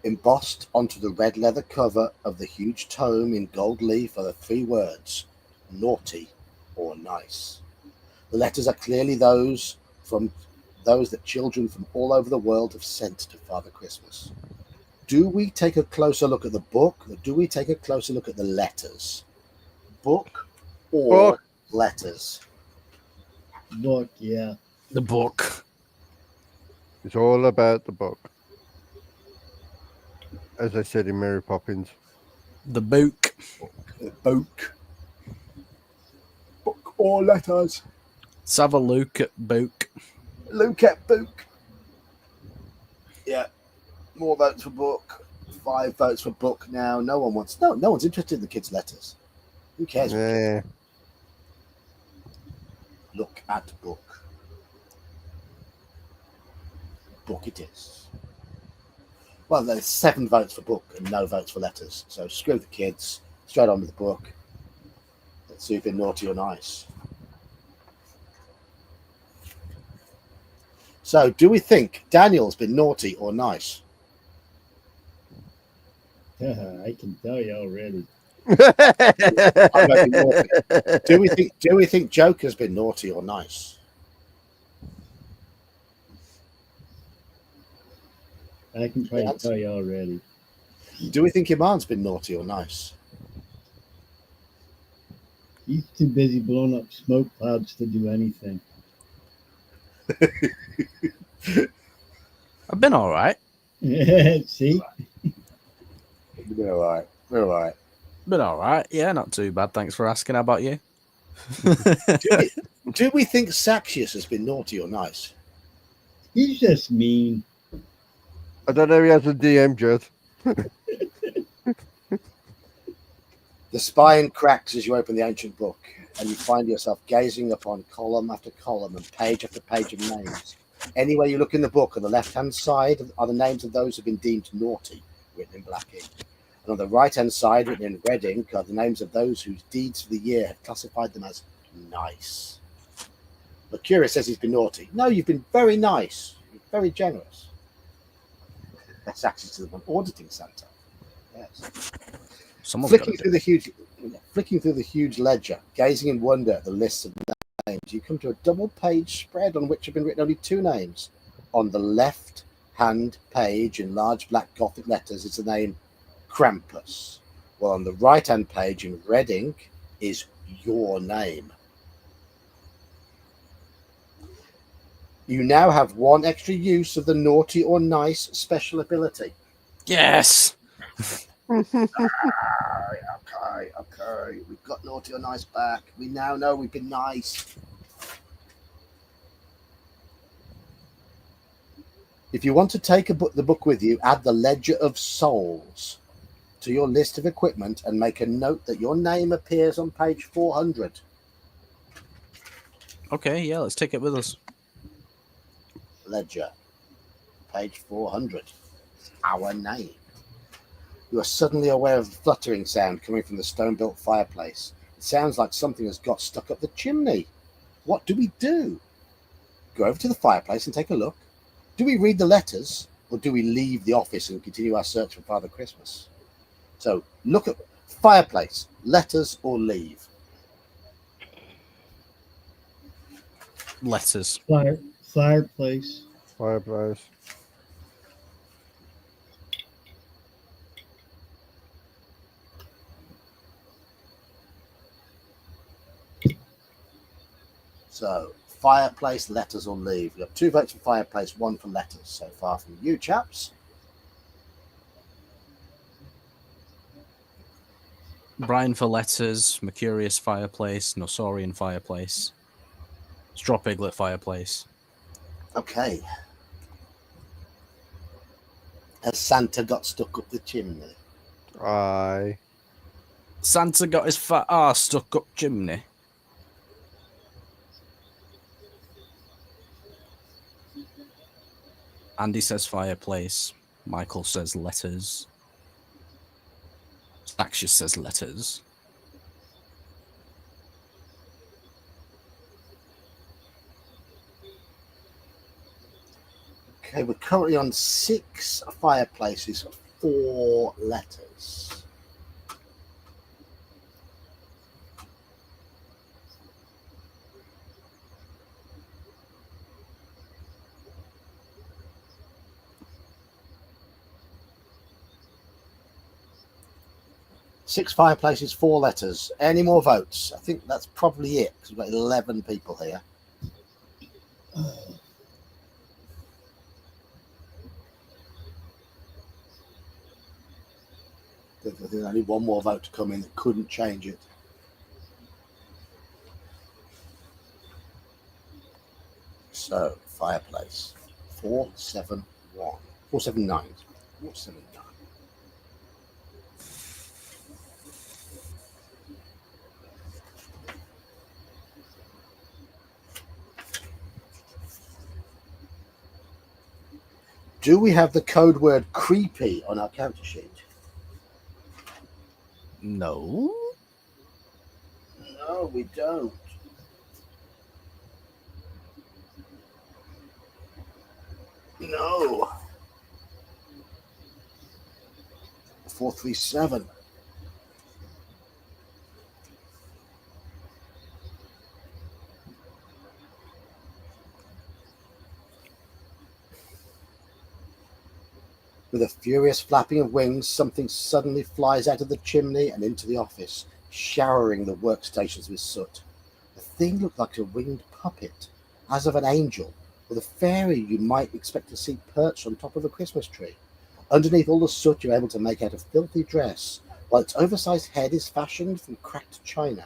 [SPEAKER 1] Embossed onto the red leather cover of the huge tome in gold leaf are the 3 words, naughty or nice. The letters are clearly those that children from all over the world have sent to Father Christmas. Do we take a closer look at the book, or do we take a closer look at the letters? Book or letters?
[SPEAKER 3] Book, yeah.
[SPEAKER 2] The book.
[SPEAKER 4] It's all about the book. As I said in Mary Poppins.
[SPEAKER 2] The book.
[SPEAKER 1] The book. Book or letters?
[SPEAKER 2] Let's have a look at book.
[SPEAKER 1] Look at book. Yeah. More votes for book. 5 votes for book now. No one's interested in the kids' letters. Who cares?
[SPEAKER 4] Yeah.
[SPEAKER 1] Look at book. Book it is. Well, there's 7 votes for book and no votes for letters. So screw the kids. Straight on with the book. Let's see if they're naughty or nice. So, do we think Daniel's been naughty or nice?
[SPEAKER 3] I can tell you already.
[SPEAKER 1] I might be naughty. Do we think Joker's been naughty or nice?
[SPEAKER 3] I can try to tell you already.
[SPEAKER 1] Do we think Iman's been naughty or nice?
[SPEAKER 3] He's too busy blowing up smoke clouds to do anything.
[SPEAKER 2] I've been all right.
[SPEAKER 3] See?
[SPEAKER 1] We're all right.
[SPEAKER 2] Been all right. Yeah, not too bad. Thanks for asking. How about you?
[SPEAKER 1] Do we think Saxius has been naughty or nice?
[SPEAKER 3] He's just mean.
[SPEAKER 4] I don't know. He has a DM, Jed.
[SPEAKER 1] The spine cracks as you open the ancient book, and you find yourself gazing upon column after column and page after page of names. Anywhere you look in the book, on the left-hand side are the names of those who have been deemed naughty, written in black ink. And on the right-hand side, written in red ink, are the names of those whose deeds for the year have classified them as nice. Mercurius says he's been naughty. No, you've been very nice. You're very generous. That's actually to the one auditing Santa. Yes. Flicking through the huge ledger, gazing in wonder at the lists of names, you come to a double-page spread on which have been written only 2 names. On the left-hand page, in large black Gothic letters, is the name Krampus, while on the right-hand page, in red ink, is your name. You now have 1 extra use of the naughty or nice special ability.
[SPEAKER 2] Yes.
[SPEAKER 1] Okay. We've got naughty or nice back. We now know we've been nice. If you want to take the book with you, add the Ledger of Souls to your list of equipment and make a note that your name appears on page 400.
[SPEAKER 2] Okay, yeah, let's take it with us.
[SPEAKER 1] Ledger, page 400. Our name. You are suddenly aware of the fluttering sound coming from the stone-built fireplace. It sounds like something has got stuck up the chimney. What do we do? Go over to the fireplace and take a look. Do we read the letters, or do we leave the office and continue our search for Father Christmas? So look at fireplace, letters, or leave.
[SPEAKER 2] Letters.
[SPEAKER 3] Fireplace.
[SPEAKER 4] Fireplace.
[SPEAKER 1] So fireplace, letters, or leave. We have 2 votes for fireplace, 1 for letters so far from you chaps.
[SPEAKER 2] Brian for letters, Mercurius fireplace, Nosorian fireplace, Straw Piglet fireplace.
[SPEAKER 1] Okay. Has Santa got stuck up the chimney?
[SPEAKER 4] Aye.
[SPEAKER 2] Santa got his fat arse stuck up chimney. Andy says fireplace. Michael says letters. Axius says letters.
[SPEAKER 1] Okay, we're currently on 6 fireplaces, 4 letters. Six fireplaces, 4 letters. Any more votes? I think that's probably it, because we've got 11 people here. There's only one more vote to come in that couldn't change it. So, fireplace. 471. 479. 479. Do we have the code word creepy on our character sheet?
[SPEAKER 2] No.
[SPEAKER 1] No, we don't. No. 437. With a furious flapping of wings, something suddenly flies out of the chimney and into the office, showering the workstations with soot. The thing looked like a winged puppet, as of an angel, or the fairy you might expect to see perched on top of a Christmas tree. Underneath all the soot, you're able to make out a filthy dress, while its oversized head is fashioned from cracked china.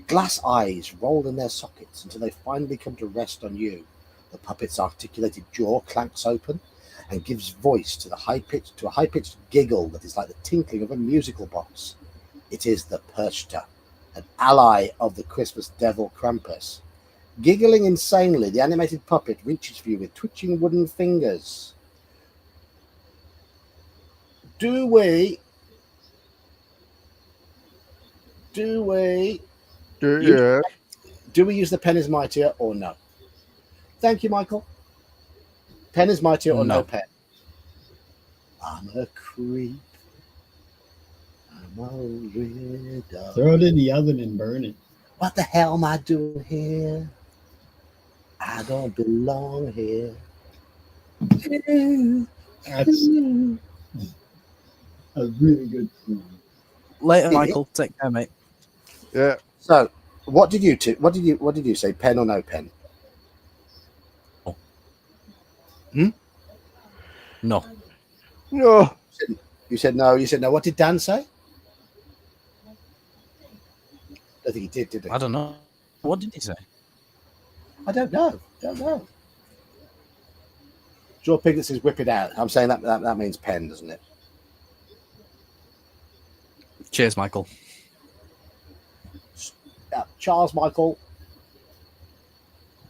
[SPEAKER 1] Glass eyes roll in their sockets until they finally come to rest on you. The puppet's articulated jaw clanks open and gives voice to a high-pitched giggle that is like the tinkling of a musical box. It is the Perchta, an ally of the Christmas devil Krampus. Giggling insanely, the animated puppet reaches for you with twitching wooden fingers. Do we
[SPEAKER 4] Yeah.
[SPEAKER 1] use the pen is mightier or no? Thank you, Michael. Pen is mightier or no pen? I'm a creep. I'm a weirdo.
[SPEAKER 3] Throw it in the oven and burn it.
[SPEAKER 1] What the hell am I doing here? I don't belong here.
[SPEAKER 3] That's a really good song.
[SPEAKER 2] Later, Michael. Take care, mate.
[SPEAKER 4] Yeah.
[SPEAKER 1] So, what did you say? Pen or no pen?
[SPEAKER 2] No.
[SPEAKER 4] No.
[SPEAKER 1] You said no. You said no. What did Dan say? I think he did he?
[SPEAKER 2] I don't know. What did he say?
[SPEAKER 1] I don't know. Don't know. Draw Piglet says whip it out. I'm saying that means pen, doesn't it?
[SPEAKER 2] Cheers, Michael.
[SPEAKER 1] Yeah, Charles Michael.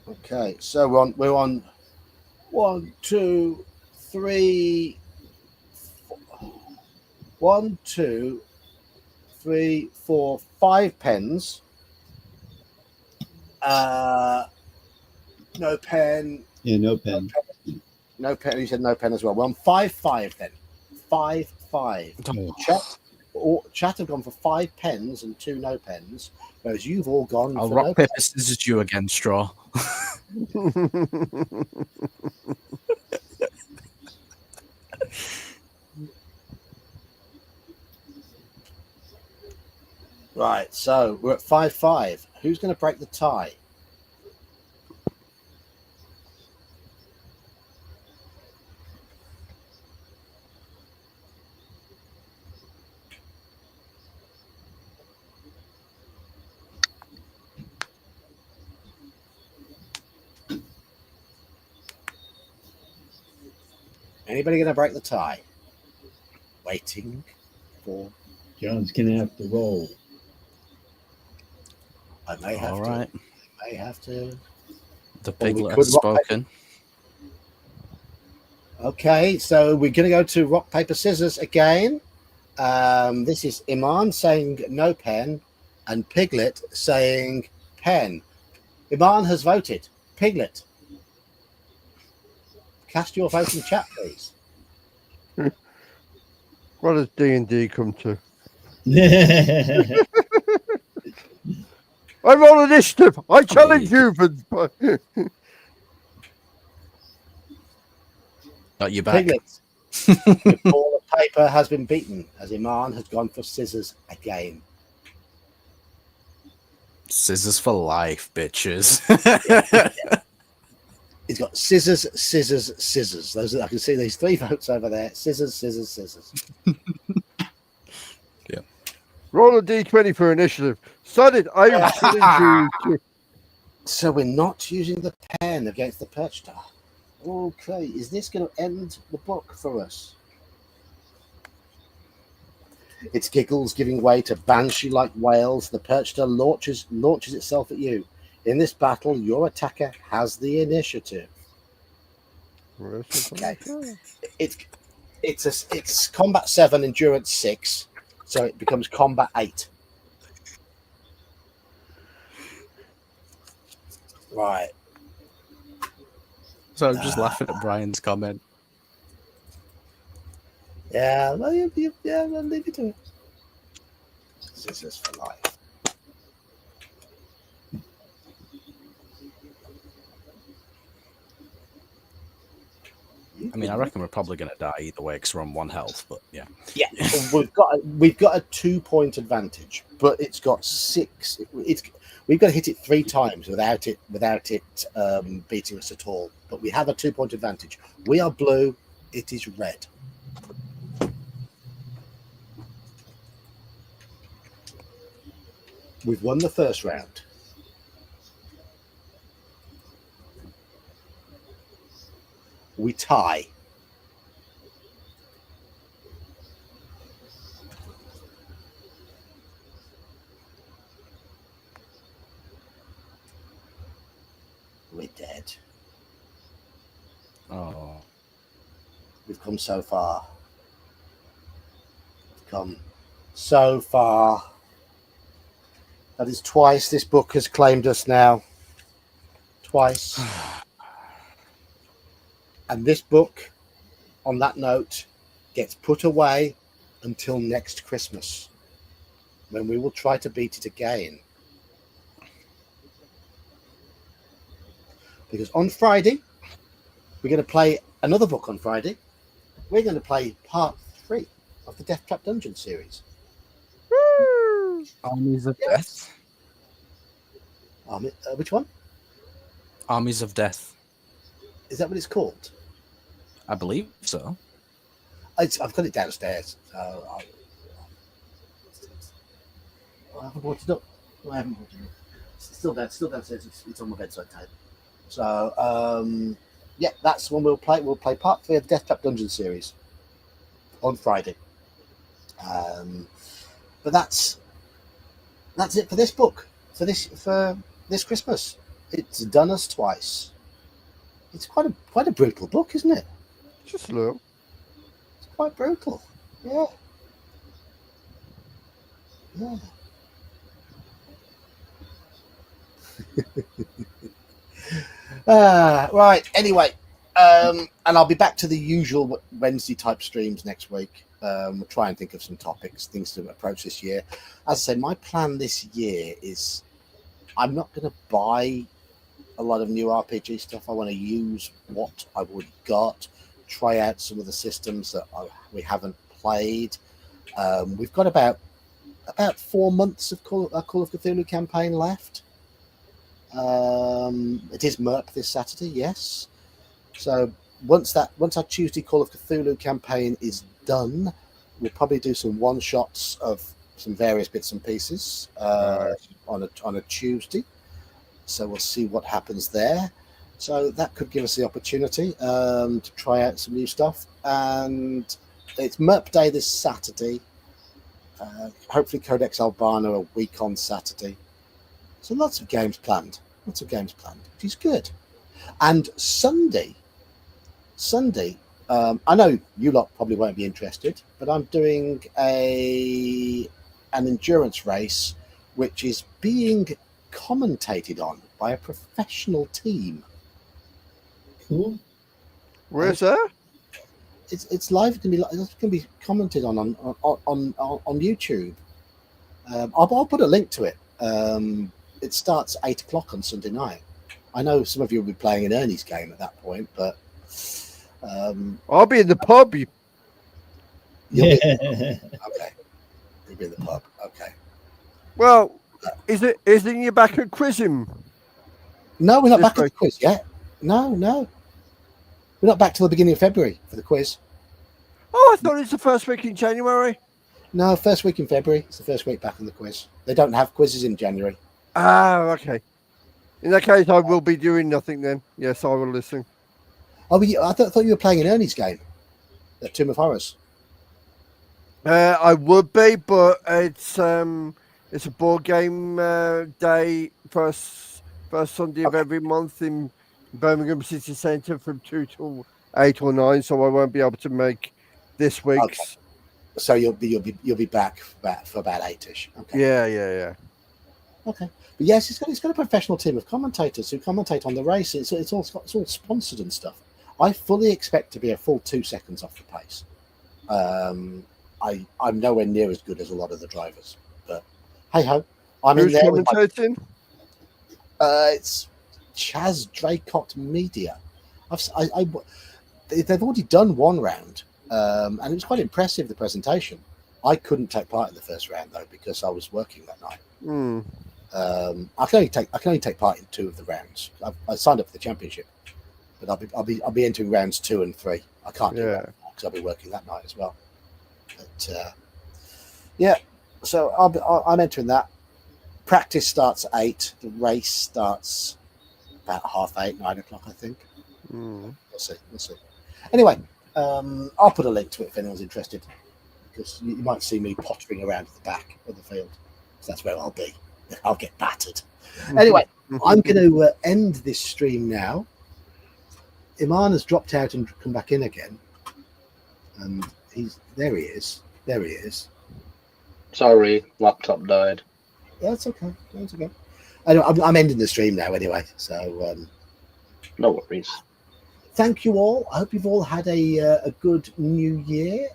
[SPEAKER 1] Okay, so we're on 1, 2, 3, 1, 2, 3, 4, 5 pens. No pen.
[SPEAKER 3] Yeah, no pen.
[SPEAKER 1] No pen. You said no pen as well. We're on 5-5 then. 5-5. Chat have gone for 5 pens and 2 no pens, whereas you've all gone
[SPEAKER 2] I'll
[SPEAKER 1] for
[SPEAKER 2] rock,
[SPEAKER 1] no
[SPEAKER 2] paper,
[SPEAKER 1] pens.
[SPEAKER 2] scissors you again, Straw.
[SPEAKER 1] Right, so we're at 5-5. Who's going to break the tie? Anybody going to break the tie? Waiting for.
[SPEAKER 3] John's gonna have to roll.
[SPEAKER 1] I may have
[SPEAKER 2] All
[SPEAKER 1] to.
[SPEAKER 2] right.
[SPEAKER 1] I may have to.
[SPEAKER 2] The
[SPEAKER 1] Or we
[SPEAKER 2] piglet
[SPEAKER 1] could
[SPEAKER 2] has
[SPEAKER 1] rock,
[SPEAKER 2] spoken.
[SPEAKER 1] Okay, so we're going to go to rock, paper, scissors again. This is Iman saying no pen and Piglet saying pen. Iman has voted. Piglet, cast your vote in chat, please.
[SPEAKER 4] What does D&D come to? I'm on initiative. I challenge you. But
[SPEAKER 2] Got you back.
[SPEAKER 1] Piglet, the ball of paper has been beaten as Iman has gone for scissors again.
[SPEAKER 2] Scissors for life, bitches.
[SPEAKER 1] He's got scissors, scissors, scissors. Those I can see these 3 votes over there. Scissors, scissors, scissors.
[SPEAKER 4] roll a D20 for initiative. Solid. I challenge you to.
[SPEAKER 1] So we're not using the pen against the perch star. Okay, is this going to end the book for us? Its giggles giving way to banshee-like wails. The perch star launches itself at you. In this battle, your attacker has the initiative. Okay, it's combat 7, endurance 6, so it becomes combat 8. Right.
[SPEAKER 2] So I'm just laughing at Brian's comment.
[SPEAKER 1] Yeah, well, I'll leave you to it. Scissors for life.
[SPEAKER 2] I mean, I reckon we're probably going to die either way because we're on 1 health, but yeah.
[SPEAKER 1] Yeah, we've got a 2-point advantage, but it's got 6. We've got to hit it 3 times without it beating us at all. But we have a 2-point advantage. We are blue. It is red. We've won the first round. We tie. We're dead.
[SPEAKER 2] Oh.
[SPEAKER 1] We've come so far. We've come so far. That is twice this book has claimed us now. Twice. And this book, on that note, gets put away until next Christmas, when we will try to beat it again. Because on Friday, we're going to play another book on Friday. We're going to play part 3 of the Death Trap Dungeon series.
[SPEAKER 2] Armies of Death.
[SPEAKER 1] Which one?
[SPEAKER 2] Armies of Death.
[SPEAKER 1] Is that what it's called?
[SPEAKER 2] I believe so.
[SPEAKER 1] I've got it downstairs. I haven't brought it up. I haven't brought it up. It's still downstairs. It's on my bedside table. So Yeah, that's when we'll play. We'll play part 3 of the Death Trap Dungeon series on Friday. But that's it for this book. For this Christmas, it's done us twice. It's quite a brutal book, isn't it?
[SPEAKER 4] Just a little.
[SPEAKER 1] It's quite brutal. Yeah. Yeah. Right. Anyway, and I'll be back to the usual Wednesday type streams next week. We'll try and think of some topics, things to approach this year. As I say, my plan this year is I'm not going to buy a lot of new RPG stuff. I want to use what I've already got, try out some of the systems that we haven't played. We've got about 4 months of Call of Cthulhu campaign left. It is MERP this Saturday, yes. So once our Tuesday Call of Cthulhu campaign is done, we'll probably do some one shots of some various bits and pieces on a Tuesday. So we'll see what happens there. So that could give us the opportunity to try out some new stuff. And it's MERP Day this Saturday. Hopefully Codex Albana a week on Saturday. So lots of games planned, which is good. And Sunday, I know you lot probably won't be interested, but I'm doing an endurance race, which is being commentated on by a professional team.
[SPEAKER 3] Cool.
[SPEAKER 4] Where's that?
[SPEAKER 1] It's live. It's going to be commented on YouTube. I'll put a link to it. It starts at 8 o'clock on Sunday night. I know some of you will be playing an Ernie's game at that point, but
[SPEAKER 4] I'll be in the pub.
[SPEAKER 1] okay. You'll be in the pub. Okay.
[SPEAKER 4] Well, isn't you back at Quizim?
[SPEAKER 1] No, we're not
[SPEAKER 4] This
[SPEAKER 1] back at the quiz yet. No. We're not back till the beginning of February for the quiz.
[SPEAKER 4] Oh, I thought it's the first week in January.
[SPEAKER 1] No, first week in February. It's the first week back in the quiz. They don't have quizzes in January.
[SPEAKER 4] Ah, okay. In that case, I will be doing nothing then. Yes, I will listen.
[SPEAKER 1] Oh, I thought you were playing an Ernie's game at Tomb of Horrors.
[SPEAKER 4] I would be, but it's a board game day first Sunday of every month in Birmingham City Centre from 2 till 8 or 9, so I won't be able to make this week's.
[SPEAKER 1] Okay. So you'll be back for about 8ish. Okay.
[SPEAKER 4] Yeah.
[SPEAKER 1] Okay. But yes, it's got a professional team of commentators who commentate on the race. It's all sponsored and stuff. I fully expect to be a full 2 seconds off the pace. I'm nowhere near as good as a lot of the drivers, but hey ho, I'm
[SPEAKER 4] Who's
[SPEAKER 1] in there.
[SPEAKER 4] commentating?
[SPEAKER 1] It's Chaz Draycott Media. They've already done one round, and it was quite impressive, the presentation. I couldn't take part in the first round though because I was working that night. I can only take part in 2 of the rounds. I signed up for the championship, but I'll be entering rounds 2 and 3. I can't do that because I'll be working that night as well. But so I'm entering that. Practice starts at 8. The race starts about 8:30, 9 o'clock, I think. We'll see. Anyway, I'll put a link to it if anyone's interested, because you might see me pottering around at the back of the field. So that's where I'll be. I'll get battered. Anyway, I'm going to end this stream now. Iman has dropped out and come back in again, and there he is.
[SPEAKER 5] Sorry, laptop died.
[SPEAKER 1] That's okay. Anyway, I'm ending the stream now anyway. So
[SPEAKER 5] No worries.
[SPEAKER 1] thank you all. I hope you've all had a good new year.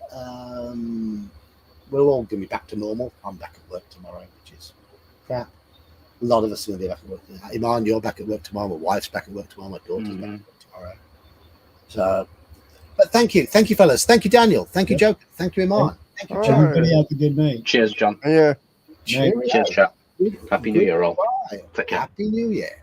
[SPEAKER 1] We're all going to be back to normal. I'm back at work tomorrow, which is crap. A lot of us are going to be back at work. Iman, you're back at work tomorrow. My wife's back at work tomorrow. My daughter's back at work tomorrow. So, but thank you, fellas. Thank you, Daniel. Thank you, Joker. Thank you, Iman. Thank you, John.
[SPEAKER 3] Everybody have a good night.
[SPEAKER 5] Cheers, John.
[SPEAKER 4] Yeah.
[SPEAKER 1] Cheerio.
[SPEAKER 5] Cheers, chat. Happy New Year, all.
[SPEAKER 1] Bye.
[SPEAKER 5] Take care.
[SPEAKER 1] Happy New Year.